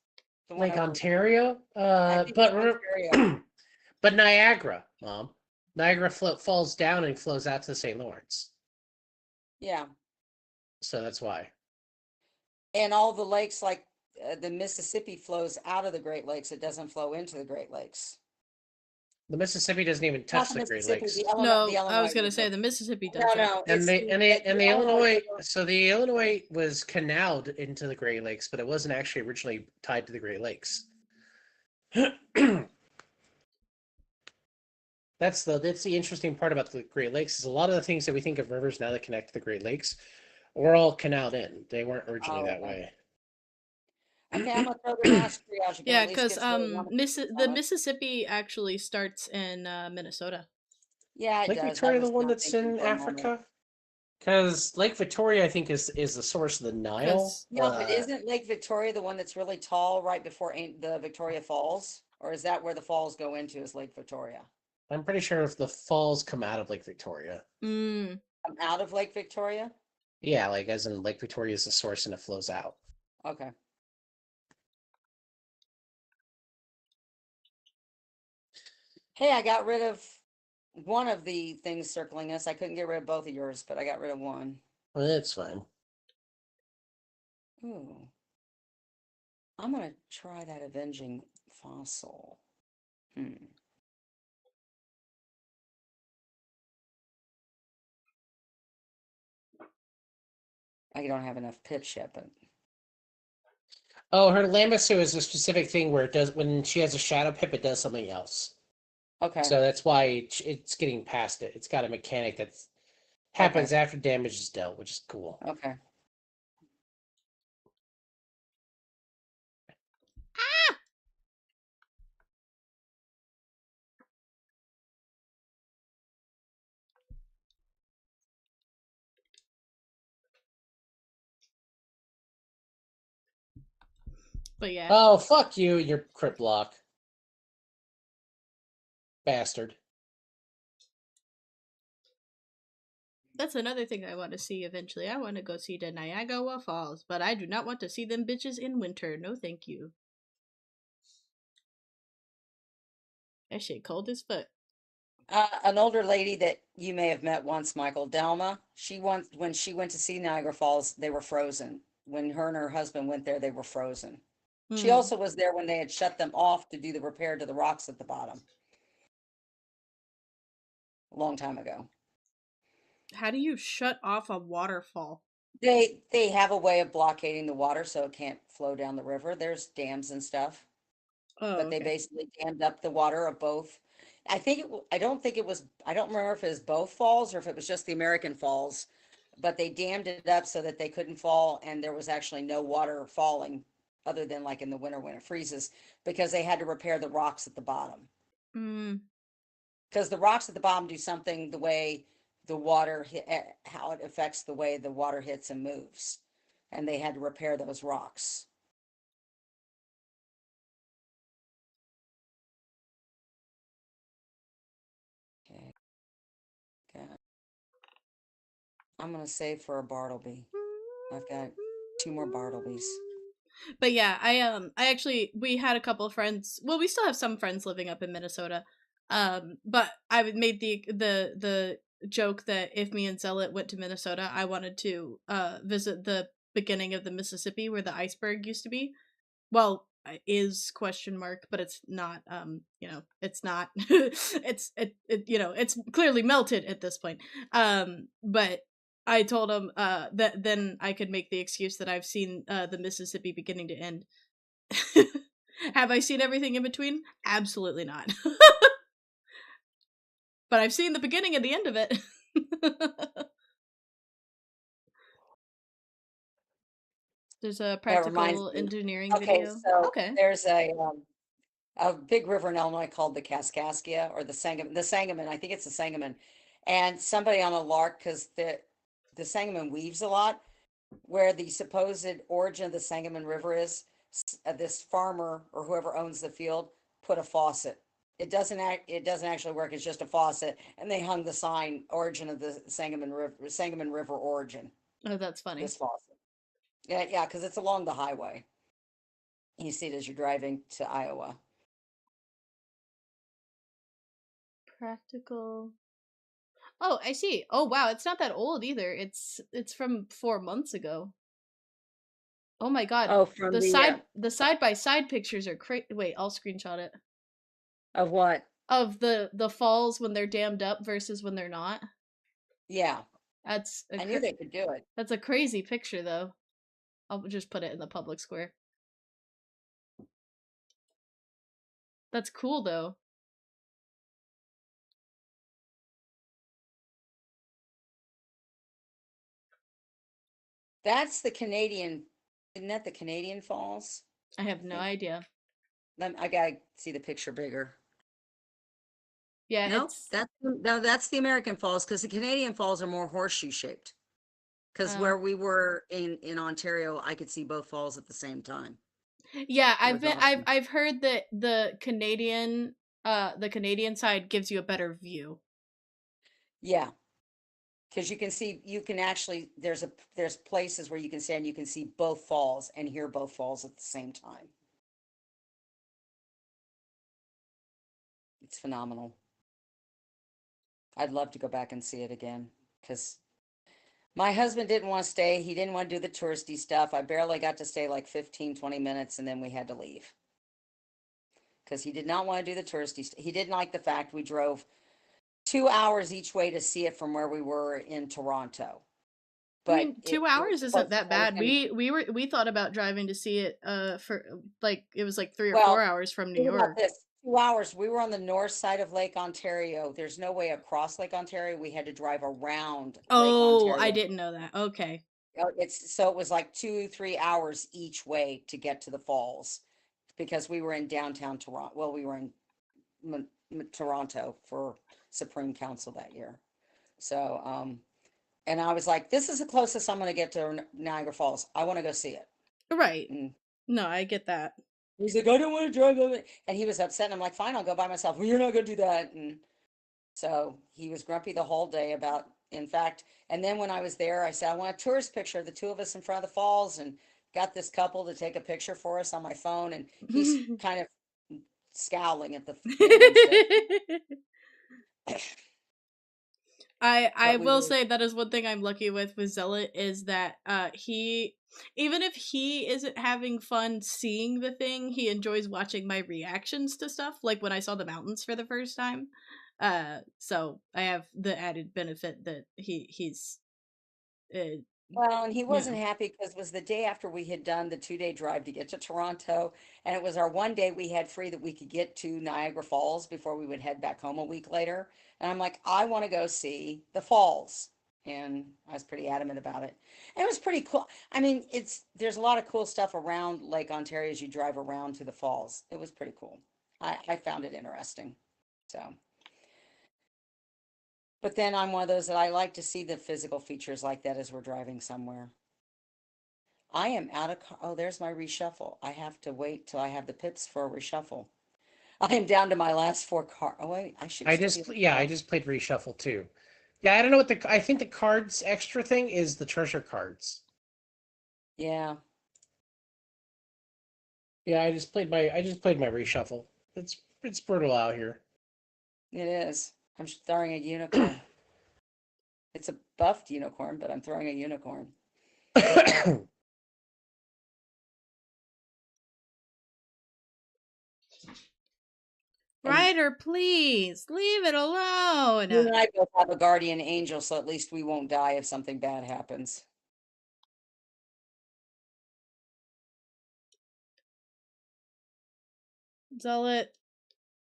the one Lake over, Ontario. I think it's Ontario. But Niagara, Mom, Niagara falls down and flows out to the St. Lawrence. Yeah. So that's why. And all the lakes, like the Mississippi flows out of the Great Lakes. It doesn't flow into the Great Lakes. The Mississippi doesn't even Not touch the the Great Mississippi, Lakes. The No, I Illinois was gonna say River. the Mississippi No, doesn't. no, And it's the and the and the the Illinois Illinois, River. so the Illinois was canaled into the Great Lakes, but it wasn't actually originally tied to the Great Lakes. That's the interesting part about the Great Lakes is a lot of the things that we think of rivers now that connect to the Great Lakes were all canaled in. They weren't originally Oh, that okay. way. Okay, I'm gonna throw the last three out. You can Yeah, at least because get through one of The them. Mississippi actually starts in Minnesota. Yeah, it Lake does. I Victoria, the was one not that's thinking in for a moment. Africa, because Lake Victoria, I think, is the source of the Nile. Because No, but isn't Lake Victoria the one that's really tall right before the Victoria Falls? Or is that where the falls go into is Lake Victoria? I'm pretty sure if the falls come out of Lake Victoria. mm, I'm out of Lake Victoria? Yeah, like as in Lake Victoria is the source and it flows out. Okay. Hey, I got rid of one of the things circling us. I couldn't get rid of both of yours, but I got rid of one. Well, that's fine. Ooh. I'm gonna try that avenging fossil. Hmm. I don't have enough pitch yet, but Oh, her Lamasu is a specific thing where it does when she has a shadow pip, it does something else. okay. So that's why it's getting past it. It's got a mechanic that Okay. happens after damage is dealt, which is cool. Okay. but yeah, Oh, fuck you, your crit block. Bastard. that's another thing I want to see eventually. I want to go see the Niagara Falls, but I do not want to see them bitches in winter. No, thank you. That shit cold as fuck. An older lady that you may have met once, Michael, Delma, when she went to see Niagara Falls, they were frozen. When her and her husband went there, they were frozen. She Mm. also was there when they had shut them off to do the repair to the rocks at the bottom a long time ago. How do you shut off a waterfall? They have a way of blockading the water so it can't flow down the river. There's dams and stuff, Oh, but they okay. basically dammed up the water of both. I don't think it was, I don't remember if it was both falls or if it was just the American Falls, but they dammed it up so that they couldn't fall and there was actually no water falling other than like in the winter when it freezes because they had to repair the rocks at the bottom. Mm. Because the rocks at the bottom do something the way the water how it affects the way the water hits and moves, and they had to repair those rocks. I'm gonna save for a Bartleby. I've got 2 more Bartleby's. But yeah, I actually, we had a couple of friends. Well, we still have some friends living up in Minnesota. But I would made the joke that if me and Zealot went to Minnesota, I wanted to visit the beginning of the Mississippi where the iceberg used to be. Well, is question mark, but it's not. It's not. It's clearly melted at this point. But I told him that then I could make the excuse that I've seen the Mississippi beginning to end. Have I seen everything in between? Absolutely not. But I've seen the beginning and the end of it. There's a That reminds practical me. engineering Okay, video. so Okay. there's a big river in Illinois called the Kaskaskia or the Sangamon. I think it's the Sangamon. And somebody on a lark, because the Sangamon weaves a lot, where the supposed origin of the Sangamon River is, this farmer or whoever owns the field put a faucet. It doesn't actually work. It's just a faucet, and they hung the sign origin of the Sangamon River origin. Oh, that's funny. This faucet. Yeah, yeah, because it's along the highway. You see it as you're driving to Iowa. Practical. Oh, I see. Oh wow, it's not that old either. It's from 4 months ago. Oh my god. Oh, from The side by side pictures are crazy. Wait, I'll screenshot it. of what? Of the falls when they're dammed up versus when they're not. Yeah, That's a I knew they could do it. that's a crazy picture though. I'll just put it in the public square. That's cool though. That's the Canadian, isn't that the Canadian Falls? I have I no think. idea. I gotta see the picture bigger. Yeah, No, it's that's the American Falls because the Canadian Falls are more horseshoe shaped. Because oh. where we were in Ontario, I could see both falls at the same time. Yeah, It was awesome. I've heard that the Canadian side gives you a better view. Yeah, because you can actually there's places where you can stand, you can see both falls and hear both falls at the same time. It's phenomenal. I'd love to go back and see it again because my husband didn't want to stay. He didn't want to do the touristy stuff. I barely got to stay like 15, 20 minutes and then we had to leave because he did not want to do the touristy stuff. He didn't like the fact we drove 2 hours each way to see it from where we were in Toronto. I But mean, it, 2 hours isn't supposed to that always bad. gonna, We thought about driving to see it for like it was like 3 or 4 well, hours from New think about York. this. 2 hours. We were on the north side of Lake Ontario. There's no way across Lake Ontario. We had to drive around Lake Oh, I Ontario. didn't know that. Okay. So it was like 2, 3 hours each way to get to the falls because we were in downtown Toronto. Well, we were in Toronto for Supreme Council that year. So, and I was like, this is the closest I'm going to get to Niagara Falls. I want to go see it. Right. And No, I get that. he's like, I don't want to drive over. And he was upset. And I'm like, fine, I'll go by myself. Well, you're not going to do that. And so he was grumpy the whole day about, in fact, and then when I was there, I said, I want a tourist picture of the two of us in front of the falls and got this couple to take a picture for us on my phone. And he's kind of scowling at the windshield. I But we will were, say that is one thing I'm lucky with Zealot is that he, even if he isn't having fun seeing the thing, he enjoys watching my reactions to stuff, like when I saw the mountains for the first time. So I have the added benefit that he's uh, well, and he you wasn't know. happy because it was the day after we had done the 2 day drive to get to Toronto. And it was our one day we had free that we could get to Niagara Falls before we would head back home a week later. And I'm like, I want to go see the falls. And I was pretty adamant about it. And it was pretty cool. I mean, there's a lot of cool stuff around Lake Ontario as you drive around to the falls. It was pretty cool. I found it interesting. So, but then I'm one of those that I like to see the physical features like that as we're driving somewhere. I am out of, oh, there's my reshuffle. I have to wait till I have the pips for a reshuffle. I am down to my last 4 car. Oh, wait, I should still be able to I call. just played reshuffle too. Yeah, I don't know what I think the cards extra thing is the treasure cards. Yeah. Yeah, I just played my reshuffle. It's brutal out here. It is. I'm throwing a unicorn. It's a buffed unicorn, but I'm throwing a unicorn. Ryder, please leave it alone. You and I both have a guardian angel, so at least we won't die if something bad happens. Zealot,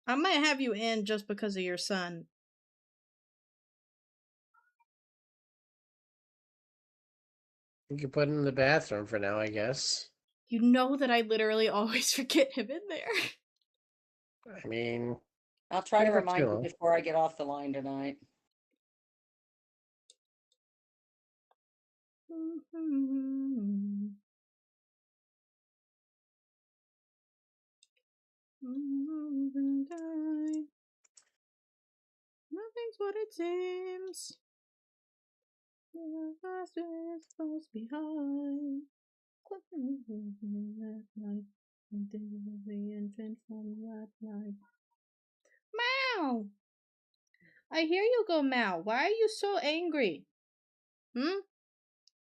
I might have you in just because of your son. You can put him in the bathroom for now, I guess. You know that I literally always forget him in there. I mean, I'll try to never remind too you long. before I get off the line tonight. Nothing's what it seems. The faster is close behind. Last night, and the infant from last night. Meow! I hear you go, Meow. Why are you so angry? Hmm?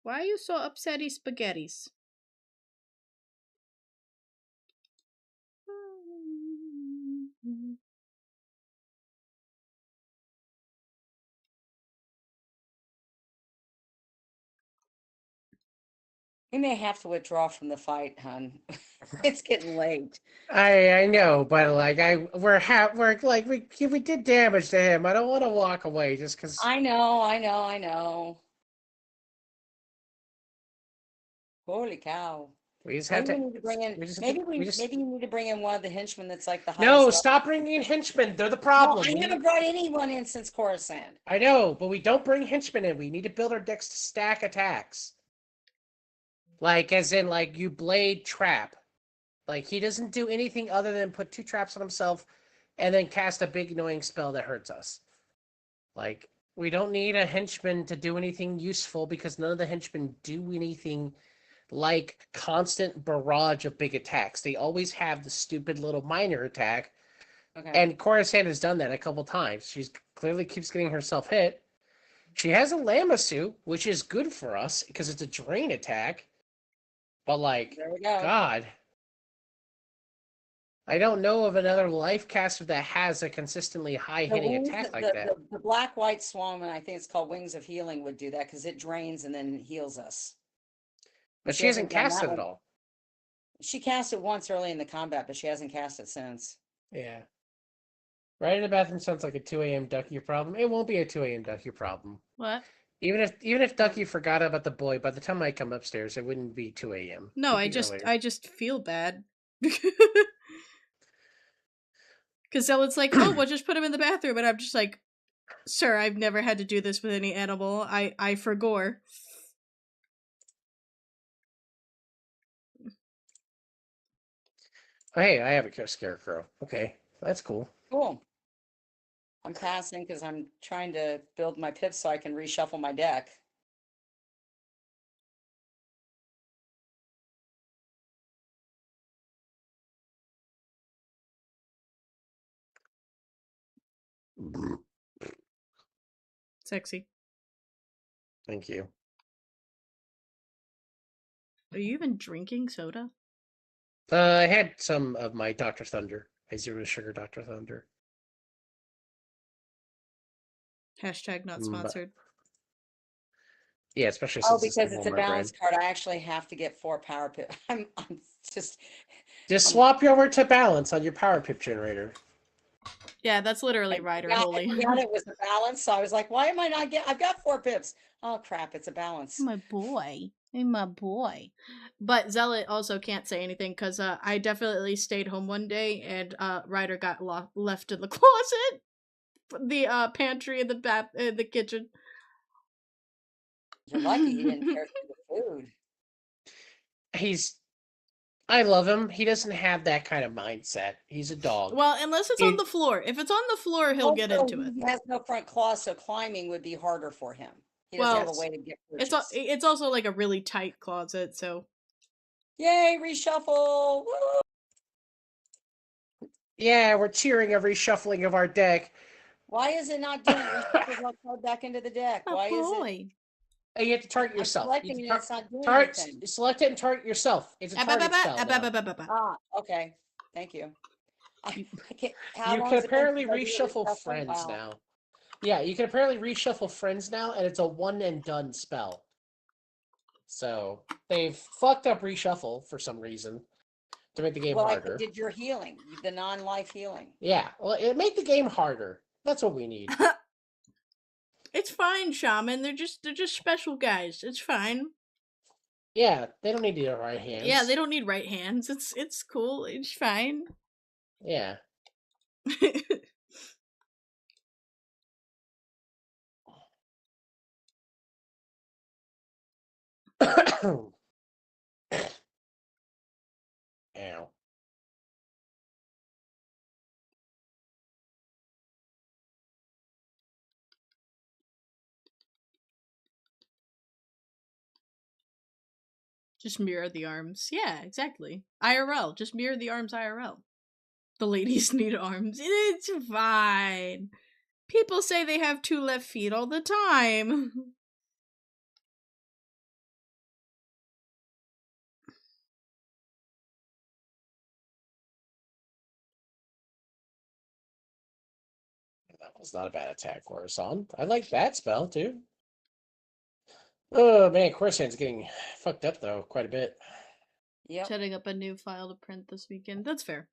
Why are you so upsetty spaghettis? We may have to withdraw from the fight, hon. It's getting late. I know, but like we're like we did damage to him. I don't want to walk away just because. I know. Holy cow. We just have Maybe to. we need to bring in, We just. maybe you need to bring in one of the henchmen that's like the highest No, level. stop bringing in henchmen. They're the No, problem. I haven't brought anyone in since Coruscant. I know, but we don't bring henchmen in. We need to build our decks to stack attacks. Like, as in, like, you blade trap. Like, he doesn't do anything other than put 2 traps on himself and then cast a big annoying spell that hurts us. Like, we don't need a henchman to do anything useful because none of the henchmen do anything like constant barrage of big attacks. They always have the stupid little minor attack. Okay. And Coruscant has done that a couple times. She's clearly keeps getting herself hit. She has a Lamassu, which is good for us because it's a drain attack. But like, There we go. God, I don't know of another life caster that has a consistently high hitting attack like that. The black white swan, and I think it's called Wings of Healing, would do that because it drains and then heals us. But she hasn't done cast that it at one. all. She cast it once early in the combat, but she hasn't cast it since. Yeah. Right in the bathroom sounds like a 2 a.m. Ducky problem. It won't be a 2 a.m. Ducky problem. What? Even if Ducky forgot about the boy, by the time I come upstairs, it wouldn't be 2 a.m. No, It'd be earlier. I just feel bad. Because Zealot's like, oh, we'll just put him in the bathroom, and I'm just like, sir, I've never had to do this with any animal. I forgore. Oh, hey, I have a scarecrow. Okay, that's cool. Cool. I'm passing because I'm trying to build my pips so I can reshuffle my deck. Sexy. Thank you. Are you even drinking soda? I had some of my Dr. Thunder. I zero sugar Dr. Thunder. Hashtag not sponsored. Yeah, especially Oh, since because it's a balance brand. card. I actually have to get 4 power pip. I'm just swap you over to balance on your power pip generator. Yeah, that's literally Ryder Holy. I forgot it was a balance, so I was like, why am I not getting? I've got 4 pips. Oh crap, it's a balance. My boy. Hey, my boy. But Zealot also can't say anything because I definitely stayed home one day and Ryder got left in the closet, the pantry, and the kitchen. You're lucky he didn't tear through the food. He's I love him. He doesn't have that kind of mindset. He's a dog. Well, unless it's on the floor. If it's on the floor, he'll get Also, into it. he has no front claws, so climbing would be harder for him. He doesn't Well, have a way to get It's purchased. it's also like a really tight closet, so Yay, reshuffle! Woo! Yeah, we're cheering every shuffling of our deck. Why is it not doing reshuffle that card back into the deck? oh Why is it? boy. And you have to target I'm yourself. You selecting have it to and it's not doing target, anything. select it and target yourself. It's a target spell now. Ah, okay. Thank you. I can't, how You long can has it been apparently since I did a reshuffle reshuffle? friends Wow. now. Yeah, you can apparently reshuffle friends now, and it's a one and done spell. So they've fucked up reshuffle for some reason to make the game Well, I harder. did your healing, the non-life healing. Yeah, well, it made the game harder. That's what we need. It's fine, Shaman. They're just special guys. It's fine. Yeah, they don't need the right hands. Yeah, they don't need right hands. It's cool. It's fine. Yeah. Ow. Just mirror the arms. Yeah, exactly. IRL. Just mirror the arms IRL. The ladies need arms. It's fine. People say they have 2 left feet all the time. That was not a bad attack, Coruscant. I like that spell, too. Oh, man, Coruscant's getting fucked up, though, quite a bit. Yep. Setting up a new file to print this weekend. That's fair.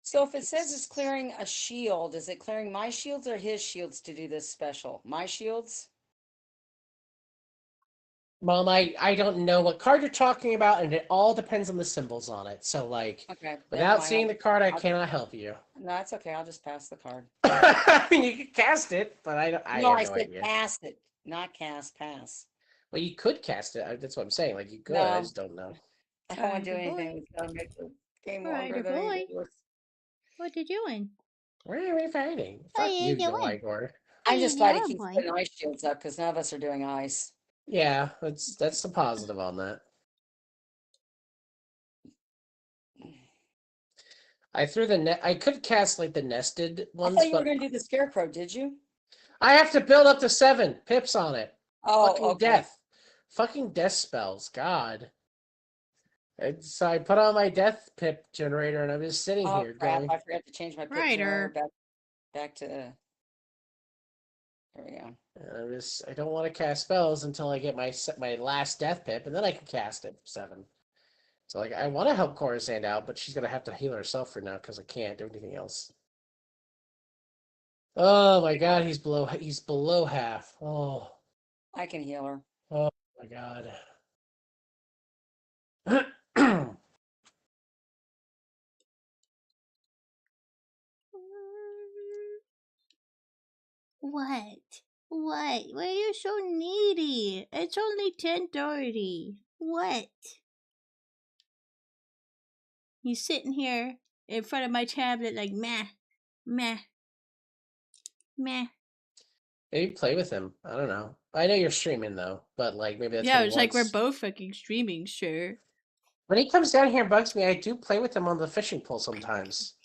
So if it says it's clearing a shield, is it clearing my shields or his shields to do this special? My shields? Mom, I don't know what card you're talking about, and it all depends on the symbols on it. So, like, Okay. never without mind. seeing the card, I I'll- cannot help you. No, it's okay. I'll just pass the card. I mean, you could cast it, but I No, have I no said idea. pass it, not cast, pass. Well, you could cast it. That's what I'm saying. Like, you could. I No. just don't know. I don't want to do Alrighty, anything boy. that's gonna make the game Alrighty, longer than boy. it was. What you doing? Where are we fighting? What Fuck are you, you doing? Igor. I'm just glad he doing, keeps boy? putting ice shields up because none of us are doing ice. Yeah, that's the positive on that. I threw the net. I could cast like the nested I ones, thought you were but gonna do the scarecrow, did you? I have to build up to 7 pips on it. Oh, Fucking okay. death. Fucking death spells. God. So I put on my death pip generator and I'm just sitting Oh here crap! going. I forgot to change my pip generator back to. There we go. I don't want to cast spells until I get my last death pip, and then I can cast it for 7. So like I want to help Coruscant out, but she's gonna have to heal herself for now because I can't do anything else. Oh my god, he's below half. Oh, I can heal her. oh my god. What? What? Why are you so needy? It's only 10:30. What? You sitting here in front of my tablet like meh, meh, meh. Maybe play with him. I don't know. I know you're streaming though, but like maybe that's Yeah, what he it's like we're wants. both fucking streaming, sure. When he comes down here and bugs me, I do play with him on the fishing pole sometimes.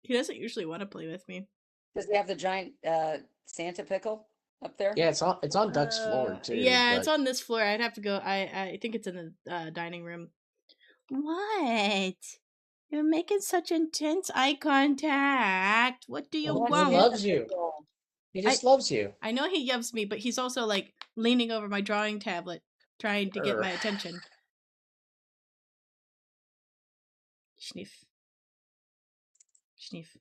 He doesn't usually want to play with me. Does he have the giant Santa pickle up there? Yeah, it's on Doug's floor too. Yeah, but... it's on this floor. I'd have to go. I think it's in the dining room. What? You're making such intense eye contact. What do you Well, he want? loves you. He just loves you. I know he loves me, but he's also like leaning over my drawing tablet, trying to get my attention. Sniff. Sniff.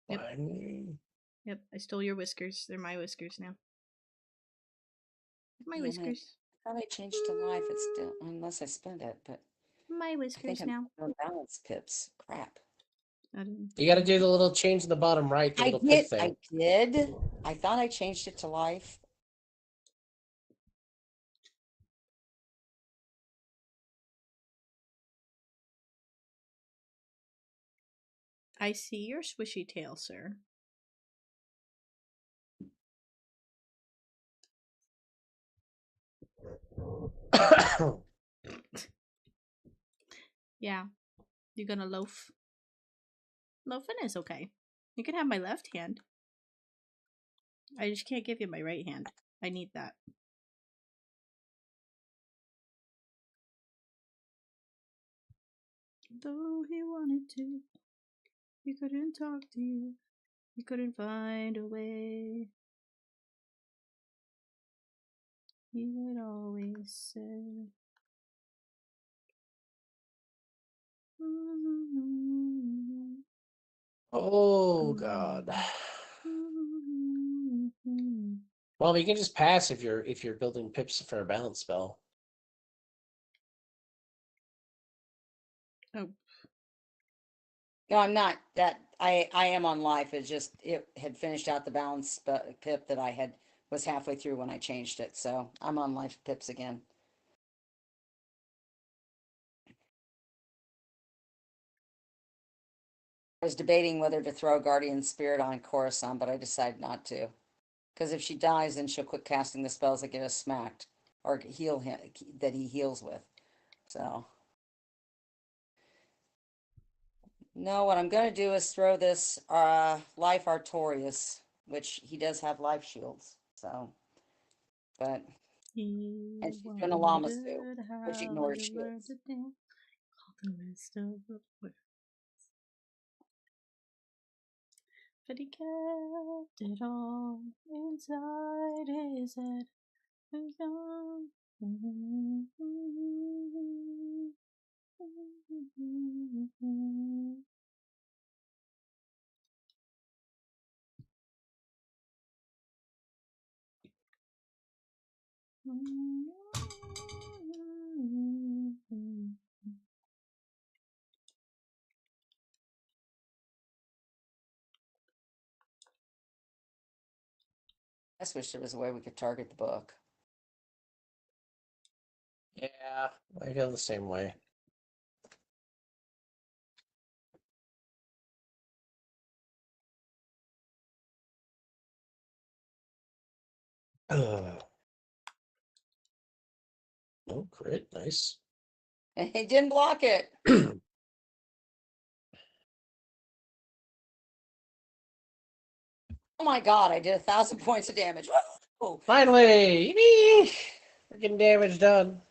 Yep. Yep, I stole your whiskers. They're my whiskers now. My Damn it. whiskers. I thought I changed to life. It's still, unless I spend it, but My I think whiskers I'm now. on balance pips. Crap. I didn't. You got to do the little change in the bottom right, the little pip thing. I did. I thought I changed it to life. I see your swishy tail, sir. Yeah. You gonna loaf? Loafing is okay. You can have my left hand. I just can't give you my right hand. I need that. Though he wanted to, he couldn't talk to you. He couldn't find a way. He would always say, Oh God. Well, you can just pass if you're building pips for a balance spell. Oh, No, I'm not. That I am on life. It had finished out the balance pip that I was halfway through when I changed it. So I'm on life pips again. I was debating whether to throw Guardian Spirit on Coruscant, but I decided not to. Because if she dies, then she'll quit casting the spells that get us smacked or heal him that he heals with. So no, what I'm gonna do is throw this Life Artorias, which he does have life shields. So, but and she's doing a llama suit, which ignores shields. The rest of the world. But he kept it all inside his head. I just wish there was a way we could target the book. Yeah, I feel the same way. Oh, crit, nice. And he didn't block it. Oh my god, I did 1,000 points of damage. Woo! Finally, yippee! Freaking damage done.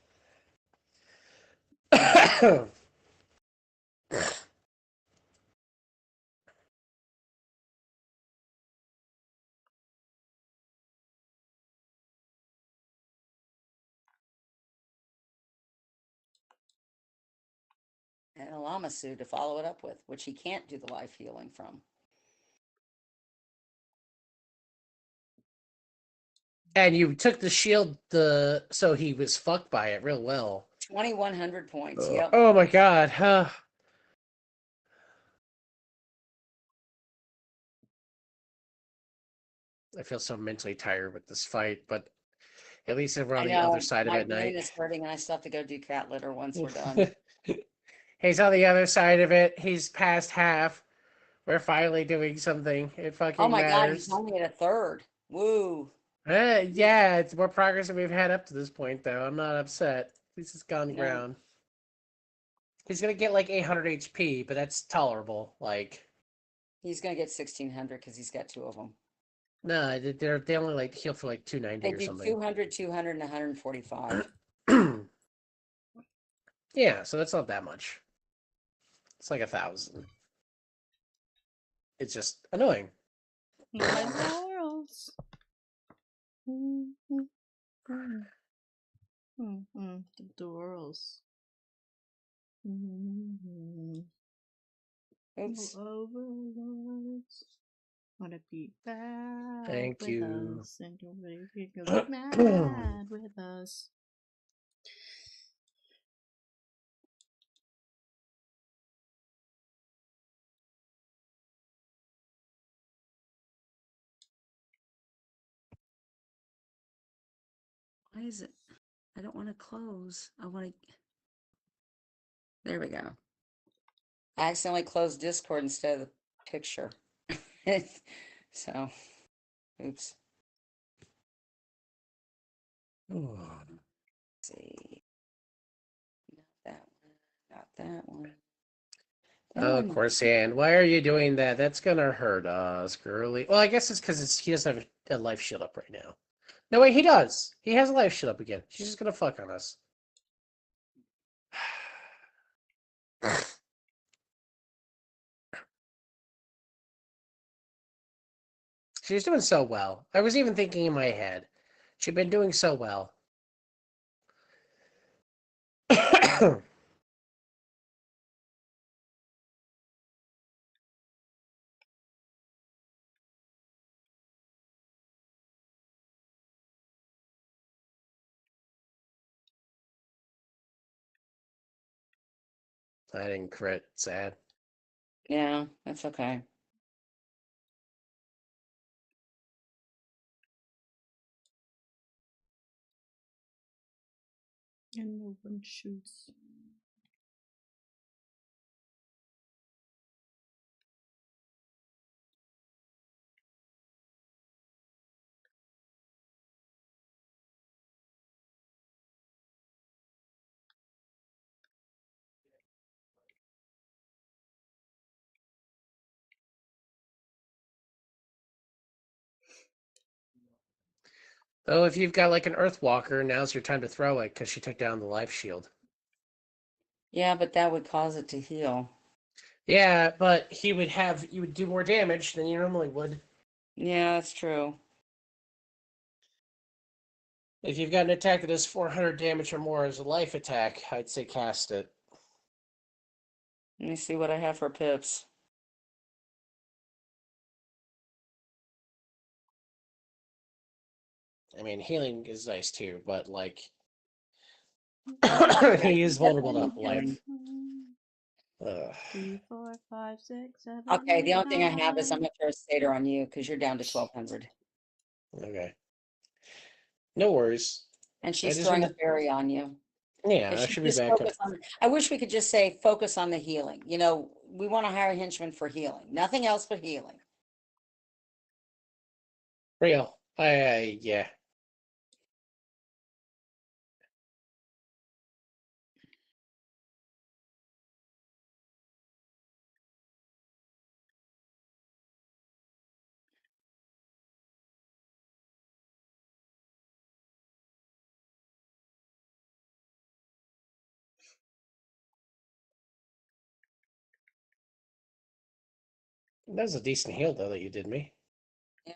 And a Lamasu to follow it up with, which he can't do the life healing from. And you took the shield, so he was fucked by it real well. 2,100 points. Yep. Oh my god. I feel so mentally tired with this fight, but at least we're I on the other know side of my it brain night. is hurting, and I still have to go do cat litter once we're done. He's on the other side of it. He's past half. We're finally doing something. It Oh fucking my god, he's matters. only at a third. Woo! Yeah, it's more progress than we've had up to this point, though. I'm not upset. At least it's gone Yeah. ground. He's gonna get like 800 HP, but that's tolerable. Like, He's gonna get 1,600 because he's got two of them. no, they only like heal for like 290 They or do something. 200, 200, and 145. Yeah, so that's not that much. It's like 1,000. It's just annoying. my laurels. The laurels. Oops. Overlords. Wanna be bad Thank with you. us, and you'll be mad with us. Why is it? I don't want to close. I want to. There we go. I accidentally closed Discord instead of the picture. So, oops. Let's see. Not that one. Not that one. That Of one. course, and why are you doing that? That's gonna hurt us, girly. Well, I guess it's because he doesn't have a life shield up right now. No, wait, he does. He has a life shield up again. She's just gonna fuck on us. She's doing so well. I was even thinking in my head, she'd been doing so well. I didn't crit. Sad. Yeah, that's okay. And no one shoots. Though, if you've got like an Earthwalker, now's your time to throw it because she took down the life shield. Yeah, but that would cause it to heal. Yeah, but you would do more damage than you normally would. Yeah, that's true. If you've got an attack that does 400 damage or more as a life attack, I'd say cast it. Let me see what I have for pips. I mean, healing is nice too, but like, Yeah, he you is vulnerable definitely need to healing. life. Ugh. 3, 4, 5, 6, 7, Okay, the 8, only thing I have is I'm 9. gonna throw a Satyr on you because you're down to 1200. Okay. No worries. And I she's just throwing a wanted. fairy on you. Yeah, If I she should be just back up. focus on, I wish we could just say focus on the healing. You know, we want to hire a henchman for healing, nothing else but healing. Real. Yeah. That was a decent heal though that you did me. Yeah.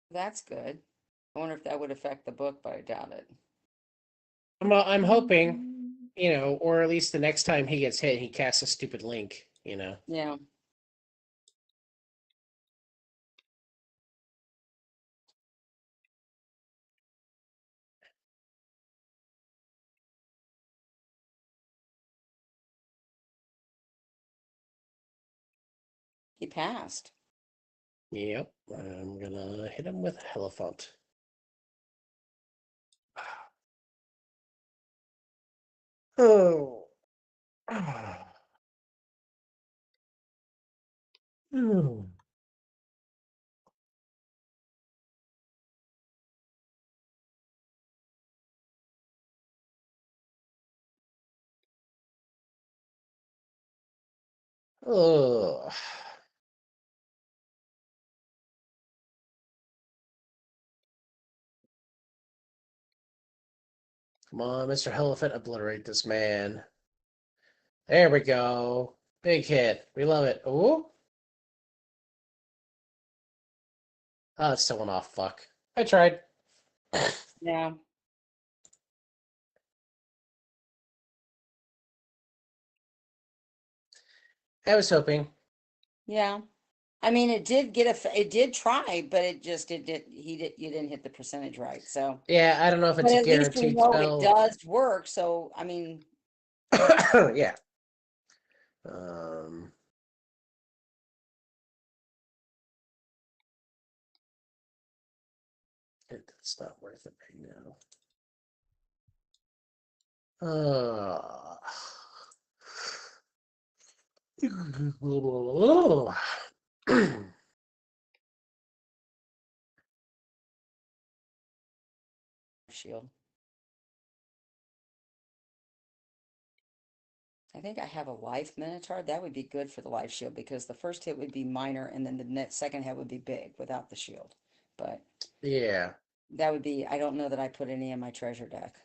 That's good. I wonder if that would affect the book, but I doubt it. I'm hoping, or at least the next time he gets hit, he casts a stupid link. Yeah. He passed. Yep. I'm gonna hit him with Elephant. Oh. Ugh. Come on, Mr. Elephant, obliterate this man. There we go. Big hit. We love it. Ooh. Oh, it's still an off. Fuck. I tried. Yeah. I was hoping. Yeah. I mean, it did it did try, but you didn't hit the percentage right. So, Yeah, I don't know if but it's a at least we guaranteed know it spell. does work. So, I mean, Yeah. Um, it's not worth it right now. shield. I think I have a life minotaur. That would be good for the life shield because the first hit would be minor and then the second hit would be big without the shield. But Yeah. that would be, I don't know that I put any in my treasure deck.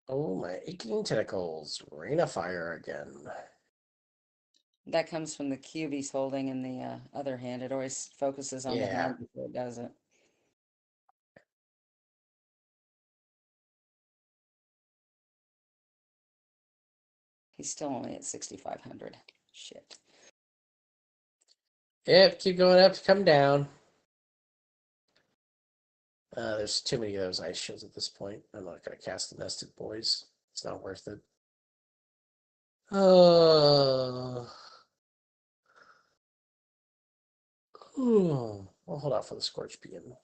Oh, my aching tentacles. Rain of fire again. That comes from the cube he's holding in the other hand. It always focuses on the Yeah. hand before it does it. He's still only at 6,500. Shit. Yep, keep going up to come down. There's too many of those ice shields at this point. I'm not going to cast the Nested Boys. It's not worth it. We'll hold out for the Scorch Beam.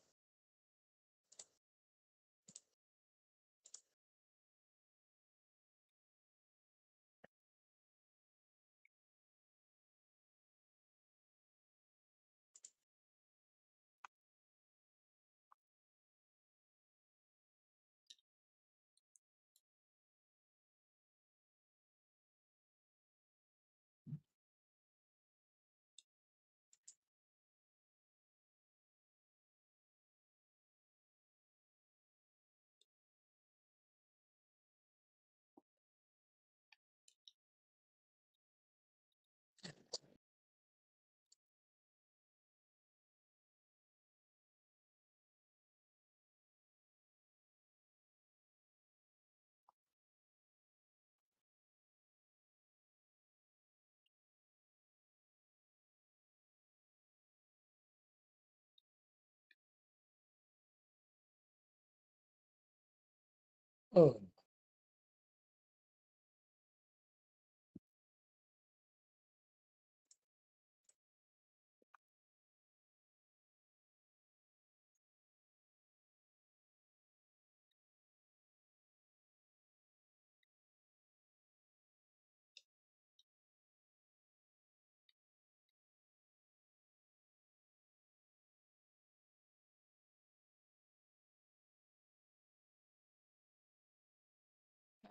Oh.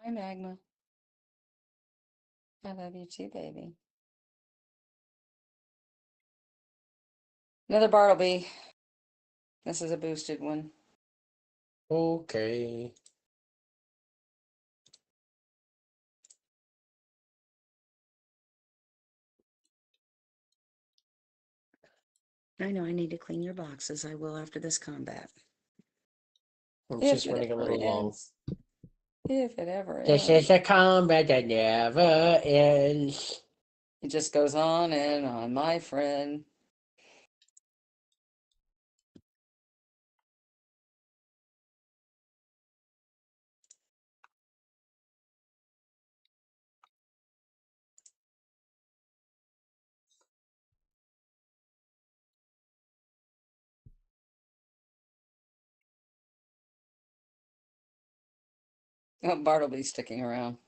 Hi, Magma. I love you too, baby. Another Bartleby. This is a boosted one. Okay. I know I need to clean your boxes. I will after this combat. It's If just it running a ever little long. ends. If it ever This ends. is a combat that never ends. It just goes on and on, my friend. Oh, Bart will be sticking around.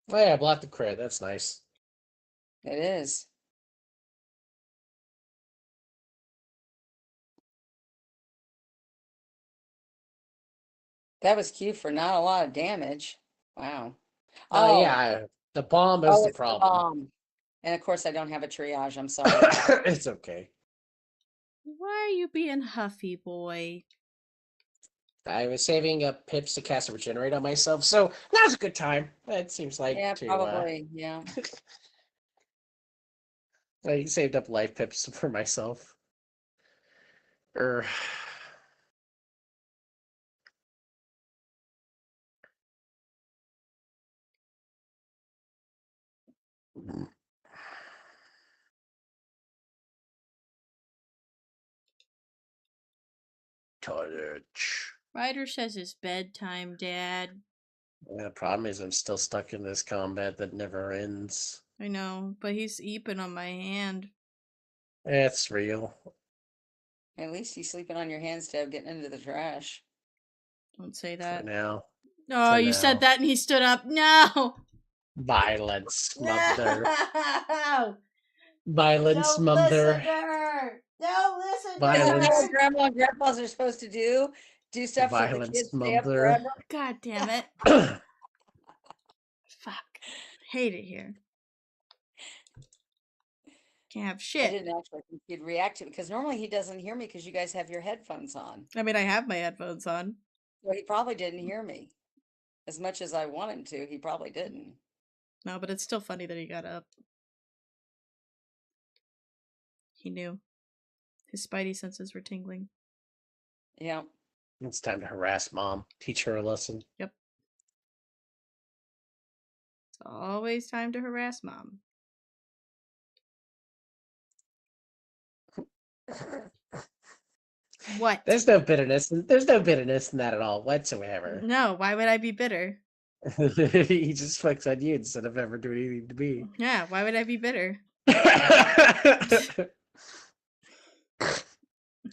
Oh yeah, block the crit. That's nice. It is. That was cute for not a lot of damage. Wow. Oh, Yeah, the bomb is oh, the it's the problem. bomb. And of course, I don't have a triage. I'm sorry. It's okay. Why are you being huffy, boy? I was saving up pips to cast a regenerate on myself, so now's a good time. It seems like Yeah, to probably. Yeah. I saved up life pips for myself. Er, Torch. Ryder says it's bedtime, Dad. The problem is I'm still stuck in this combat that never ends. I know, but he's eeping on my hand. It's real. At least he's sleeping on your hand instead of getting into the trash. Don't say For that. now. Oh, For you now. said that and he stood up. No! Violence, mother. No! Violence, Don't listen mother. to her! Don't listen to Isn't that Violence. what her! grandma and grandpas are supposed to do? Do stuff so the Violence, kids stay up mother. forever? God damn it. Fuck. Hate it here. Can't have I shit. didn't actually think he'd react to it because normally he doesn't hear me because you guys have your headphones on. I mean, I have my headphones on. So he probably didn't hear me. As much as I want him to, he probably didn't. No, but it's still funny that he got up. He knew. His spidey senses were tingling. Yeah. It's time to harass mom. Teach her a lesson. Yep. It's always time to harass mom. What? There's no bitterness. There's no bitterness in that at all whatsoever. No, why would I be bitter? He just fucks on you instead of ever doing anything to me. Yeah, why would I be bitter?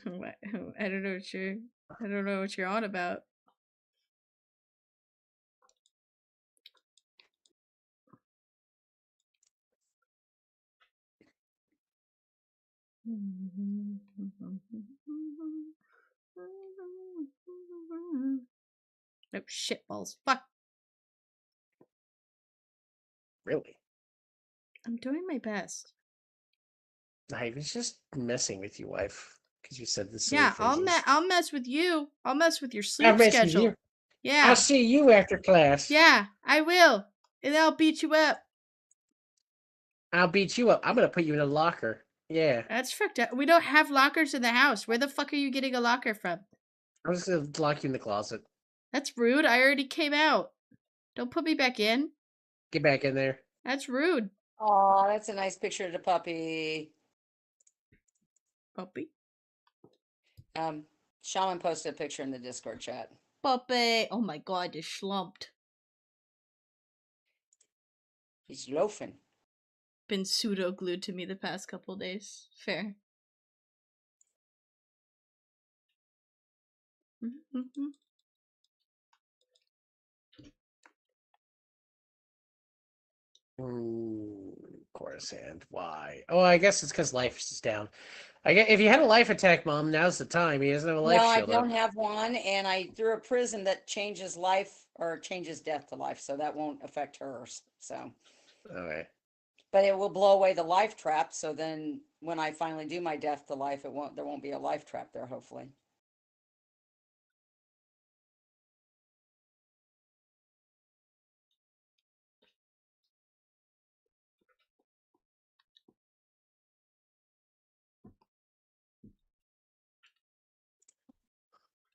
What? I don't know what you're on about. Oh shit balls. Fuck. Really? I'm doing my best. I was just messing with you, wife, because you said the silly Yeah, phrases. I'll mess with you. I'll mess with your I'll sleep mess with schedule. you. Yeah. I'll see you after class. Yeah, I will. And I'll beat you up. I'll beat you up. I'm gonna put you in a locker. Yeah. That's fucked up. We don't have lockers in the house. Where the fuck are you getting a locker from? I'm just gonna lock you in the closet. That's rude. I already came out. Don't put me back in. Get back in there. That's rude. Oh, that's a nice picture of the puppy. Puppy. Shaman posted a picture in the Discord chat. Puppy. Oh my god, you slumped. He's loafing. Been pseudo glued to me the past couple days. Fair. Chorus hand. Why? Oh, I guess it's because life is down. I guess if you had a life attack, Mom, now's the time. He doesn't have a life No, I shield don't up. have one, and I threw a prison that changes life or changes death to life, so that won't affect hers. So, Okay. but it will blow away the life trap. So then, when I finally do my death to life, there won't be a life trap there. Hopefully.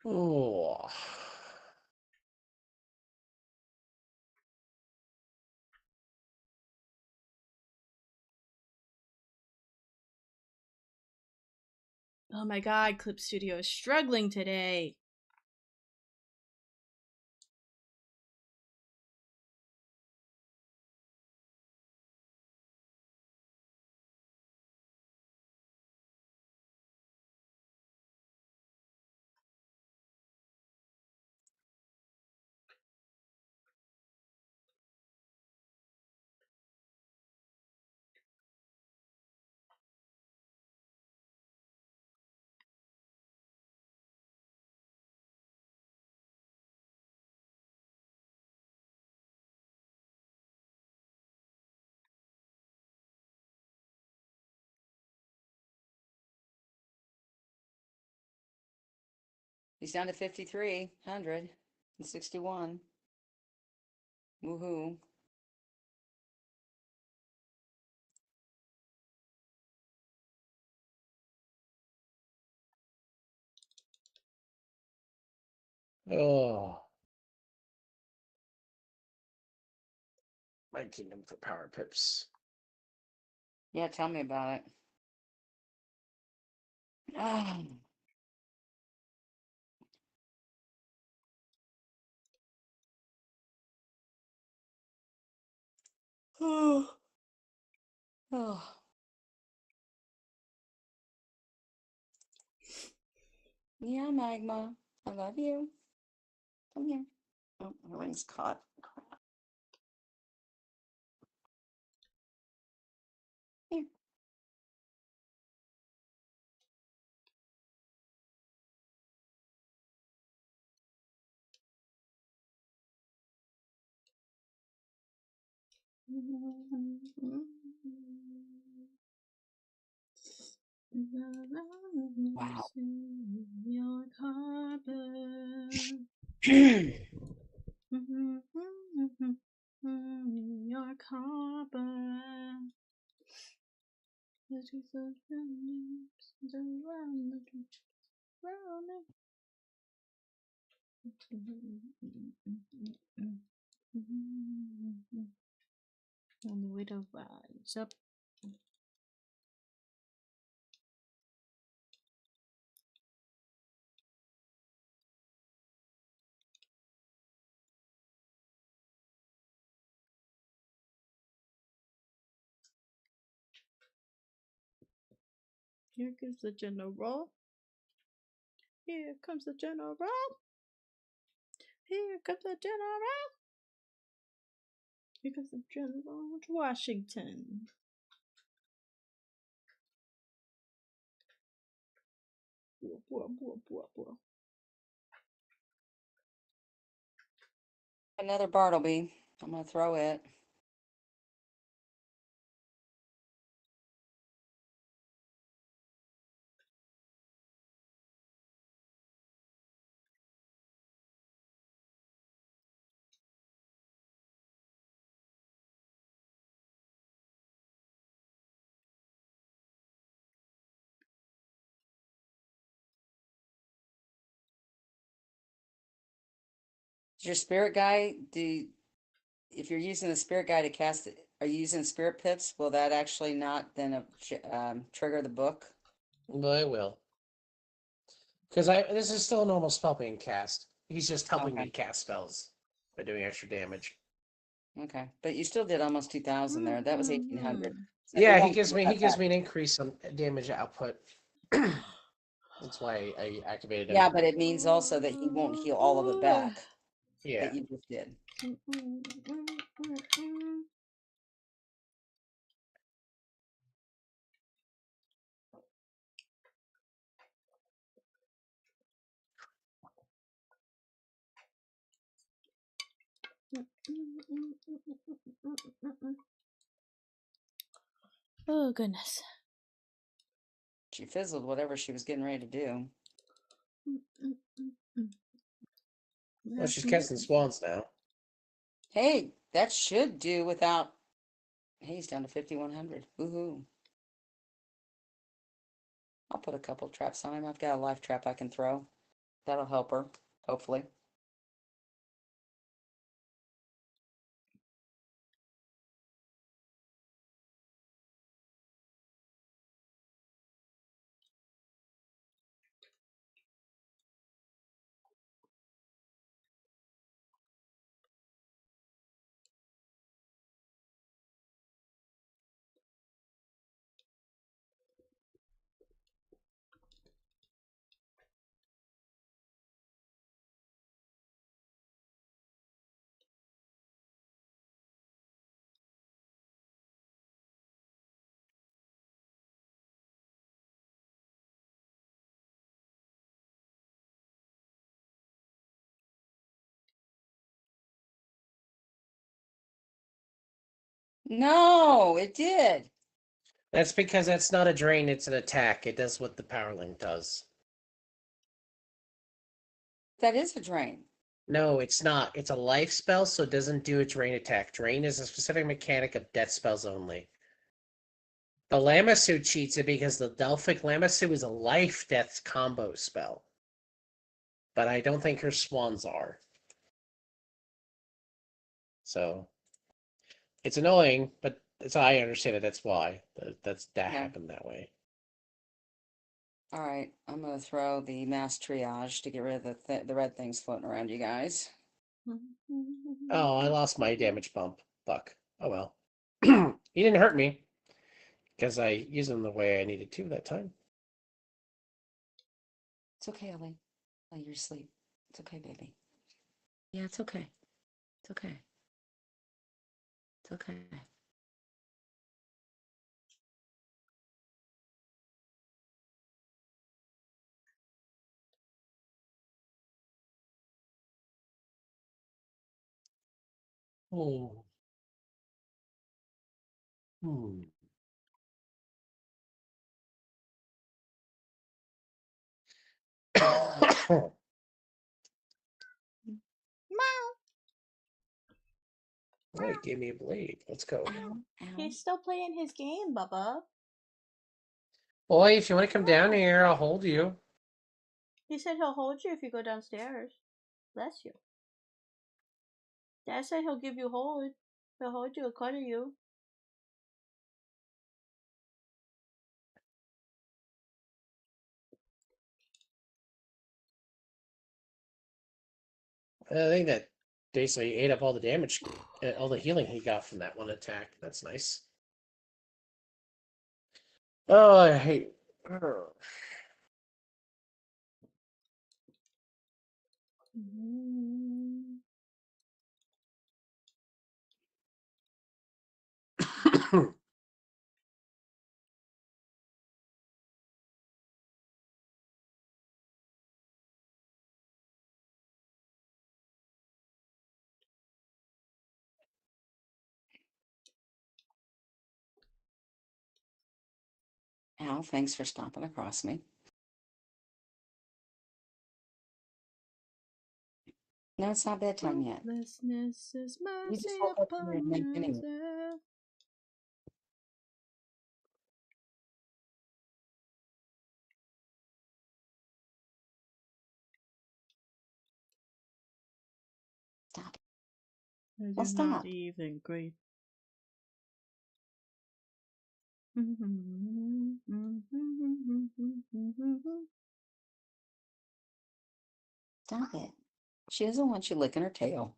Oh. Oh my god, Clip Studio is struggling today. He's down to 5,361. Woohoo. Oh. My kingdom for power pips. Yeah, tell me about it. Ah. Oh. Oh. Yeah, Magma. I love you. Come here. Oh, my ring's caught. Here. Wow. Your carbon. Your carbon. On the way to rise up. Here comes the general. Here comes the general. Here comes the general. Here comes the General Washington. Another Bartleby. I'm going to throw it. Does your spirit guide, if you're using the spirit guide to cast it, are you using spirit pips? Will that actually not then trigger the book? Well, I will. Because this is still a normal spell being cast. He's just helping me cast spells by doing extra damage. Okay, but you still did almost 2,000 there. That was 1,800. So Yeah, he gives me an increase on damage output. That's why I activated him. Yeah, but it means also that he won't heal all of it back. Yeah. That you just did. Oh, goodness. She fizzled whatever she was getting ready to do. Well, she's casting swans now. Hey, that should do without. Hey, he's down to 5,100. Woohoo. I'll put a couple traps on him. I've got a life trap I can throw. That'll help her, hopefully. No, it did. That's because that's not a drain, it's an attack. It does what the Power Link does. That is a drain. No, it's not. It's a life spell, so it doesn't do a drain attack. Drain is a specific mechanic of death spells only. The Lamassu cheats it because the Delphic Lamassu is a life death combo spell. But I don't think her swans are. So it's annoying, but as I understand it, that's why. That Yeah. happened that way. All right, I'm gonna throw the mass triage to get rid of the red things floating around you guys. Oh, I lost my damage bump. Fuck. Oh well. He didn't hurt me. Because I used them the way I needed to that time. It's okay, Ellie. Oh, you're asleep. It's okay, baby. Yeah, it's okay. It's okay. It's okay. Oh. Hmm. Oh, it gave me a blade. Let's go. Ow, ow. He's still playing his game, Bubba. Boy, if you want to come down here, I'll hold you. He said he'll hold you if you go downstairs. Bless you. Dad said he'll give you hold. He'll hold you and cuddle you. I think that basically ate up all the damage, all the healing he got from that one attack. That's nice. Oh, I hate. Ow, thanks for stomping across me. No, it's not bedtime yet. Blessedness is You just mercy woke up upon here anyway. us. Stop. I Well, do stop. not even great. Stop it. She doesn't want you licking her tail.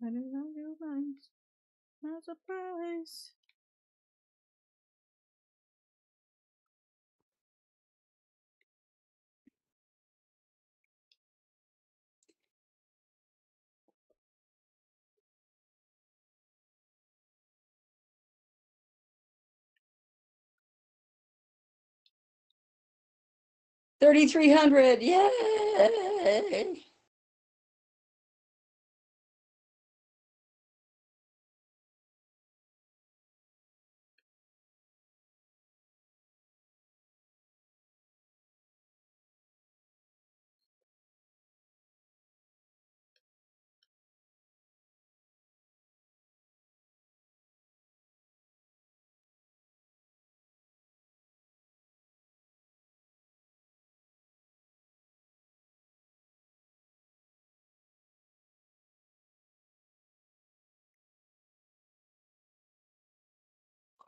I don't know your minds. That's a price. $3,300. Yay!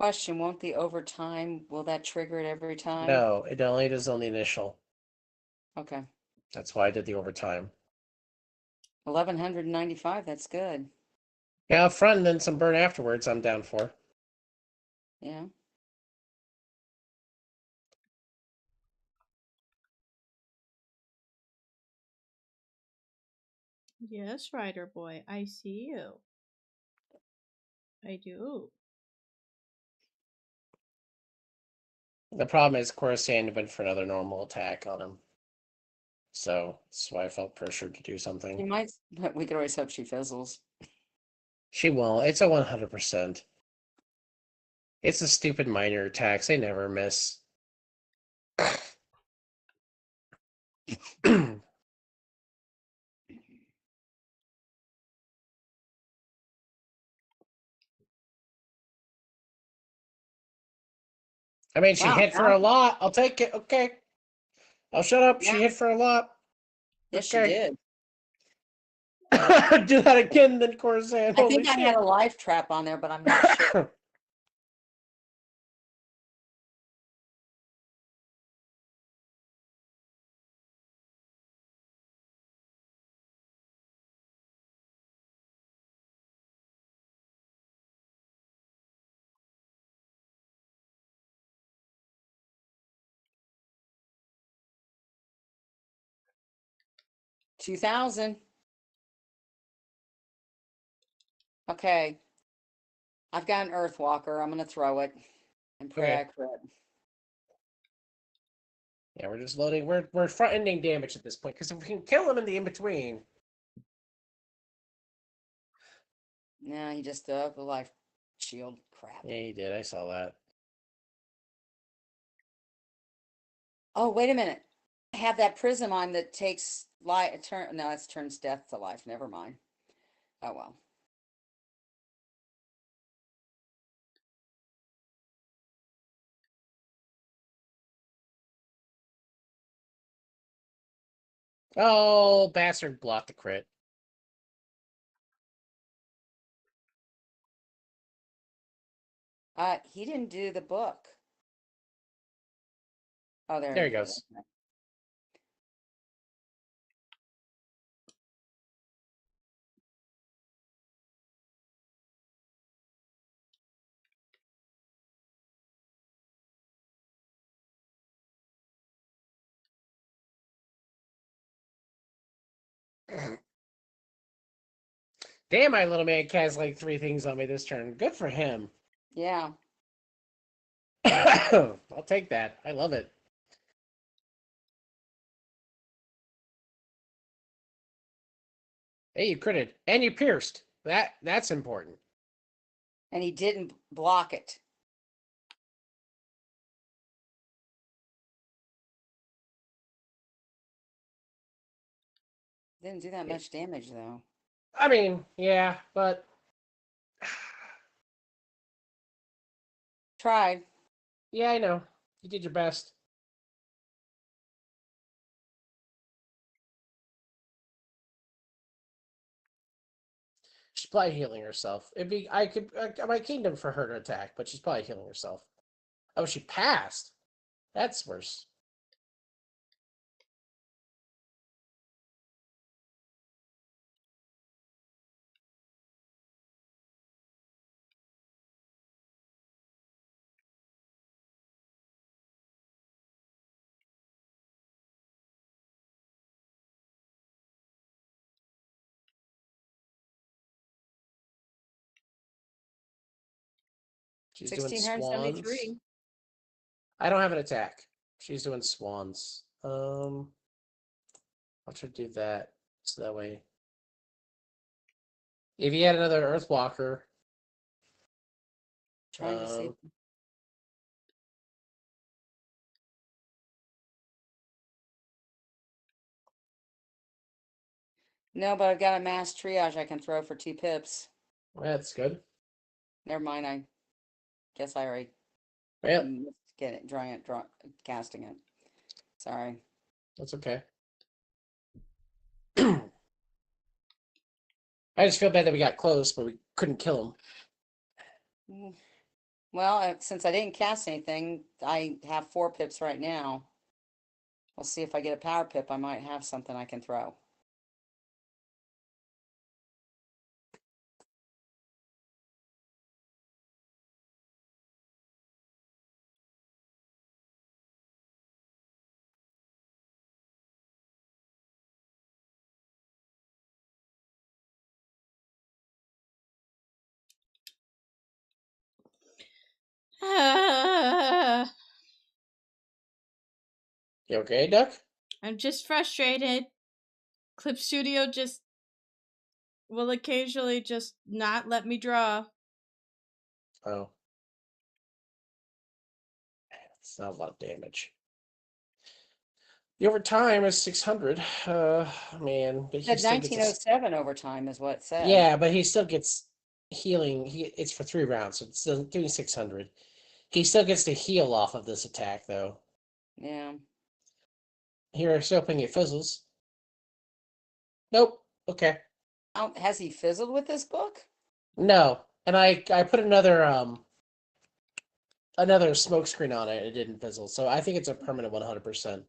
Question, won't the overtime, will that trigger it every time? No, it only does on the initial. Okay. That's why I did the overtime. 1,195, that's good. Yeah, up front and then some burn afterwards, I'm down for. Yeah. Yes, Rider Boy, I see you. I do. The problem is Coruscant went for another normal attack on him. So that's why I felt pressured to do She something. might, but we could always hope she fizzles. She won't. It's a 100%. It's the stupid minor attacks. They never miss. I mean, she Wow, hit for a lot. I'll take it. Okay. I'll shut up. Yeah. She hit for a lot. Yes, she Okay. did. Do that again, then Coruscant. I Holy think I had shit. a life trap on there, but I'm not sure. $2,000. Okay. I've got an Earthwalker. I'm gonna throw it and pray Okay. I crit. Yeah, we're just loading. We're front ending damage at this point because if we can kill him in the in between. No, he just threw up the life shield. Crap. Yeah, he did. I saw that. Oh, wait a minute. I have that prism on that takes light turn. No, it turns death to life. Never mind. Oh well. Oh, bastard blocked the crit. He didn't do the book. Oh, there There he he did. goes. Okay. Damn, my little man cast like 3 things on me this turn. Good for him. Yeah. I'll take that. I love it. Hey, you critted. And you pierced. That's important. And he didn't block it. Didn't do that much damage though. I mean, yeah, but Tried. yeah, I know. You did your best. She's probably healing herself. It'd be I could my kingdom for her to attack, but she's probably healing herself. Oh, she passed. That's worse. She's doing swans. 1,673. I don't have an attack. She's doing swans. I'll try to do that so that way. If you had another Earthwalker, Trying to see. No, but I've got a mass triage I can throw for 2 pips. that's good. Never mind. I guess I already Well, missed casting it. Sorry. that's okay. I just feel bad that we got close, but we couldn't kill him. Well, since I didn't cast anything, I have 4 pips right now. We'll see if I get a power pip. I might have something I can throw. You okay, Duck? I'm just frustrated. Clip Studio just will occasionally just not let me draw. Oh. It's not a lot of damage. The overtime is 600. Man, but he Said still gets a 1907 overtime is what it said. yeah, but he still gets healing. It's for 3 rounds, so it's still doing 600. He still gets to heal off of this attack, though. Yeah. Here, I still hoping it fizzles. Nope. Okay. Has he fizzled with this book? No, and I put another smoke screen on it. It didn't fizzle, so I think it's a permanent 100%.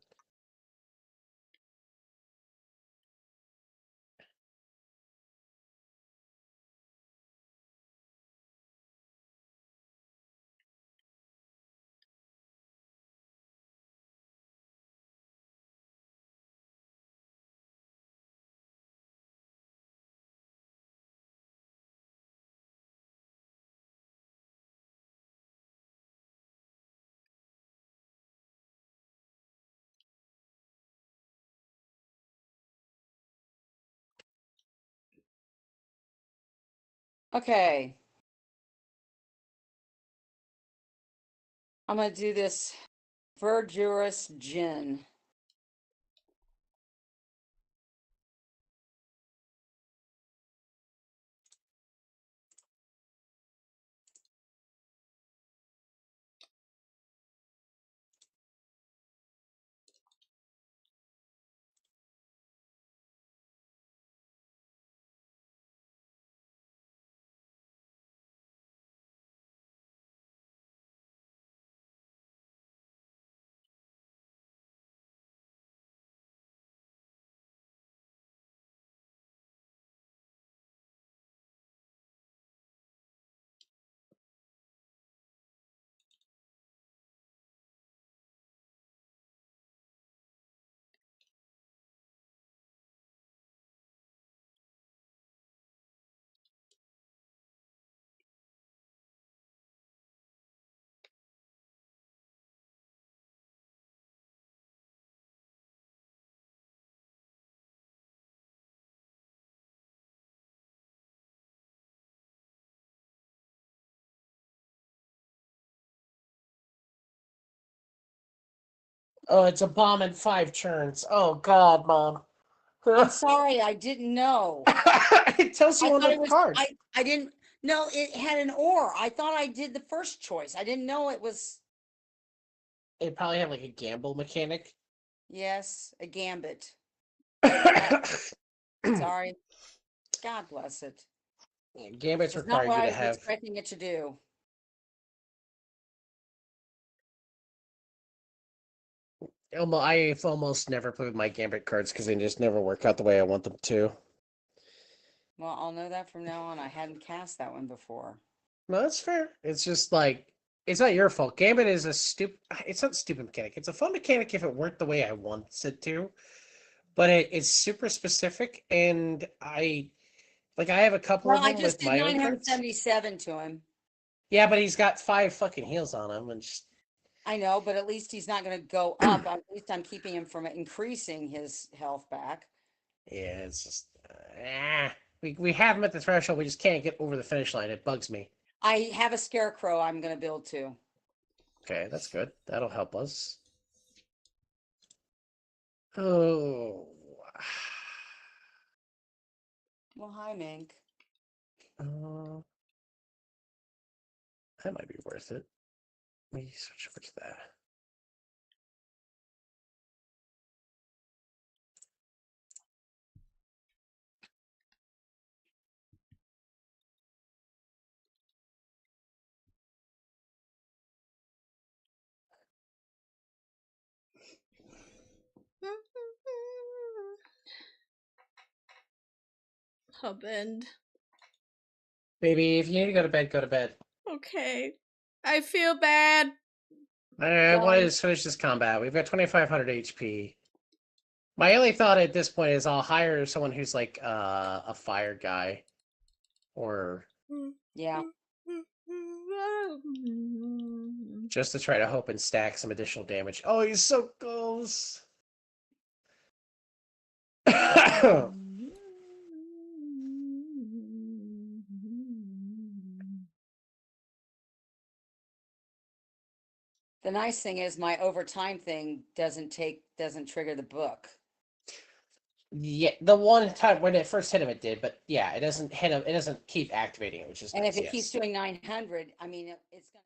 Okay. I'm going to do this Verdurous Gin. Oh, it's a bomb in 5 turns. Oh God, Mom. I'm sorry, I didn't know. It tells you I on thought the it was card. I didn't no, it had an or. I thought I did the first choice. I didn't know it was It probably have like a gamble mechanic. yes, a gambit. Yeah, Sorry. God bless it. gambits It's not require what you I to was have. expecting it to do. I've almost never played with my gambit cards because they just never work out the way I want them to. Well, I'll know that from now on. I hadn't cast that one before. No, that's fair. It's just like it's not your fault. Gambit is a stupid. It's not a stupid mechanic. It's a fun mechanic if it worked the way I want it to, but it's super specific, and I have a couple Well, of I them just with did my own cards. 977 to him. Yeah, but he's got 5 fucking heals on him, and just I know, but at least he's not going to go up. At least I'm keeping him from increasing his health back. yeah, it's just we have him at the threshold. We just can't get over the finish line. It bugs me. I have a scarecrow I'm going to build too. Okay, that's good. That'll help us. Oh. Well, hi, Mink. Uh, that might be worth it. Let me switch over to that. Hubend. Baby, if you need to go to bed, go to bed. Okay. I feel bad. I want Sorry. to just finish this combat. We've got 2,500 HP. My only thought at this point is I'll hire someone who's like a fire guy, or Yeah. Just to try to hope and stack some additional damage. Oh, he's so close. The nice thing is my overtime thing doesn't trigger the book. Yeah, the one time when it first hit him, it did, but yeah, it doesn't hit him. It doesn't keep activating it, which is And nice. if it keeps doing 900, I mean, it's gonna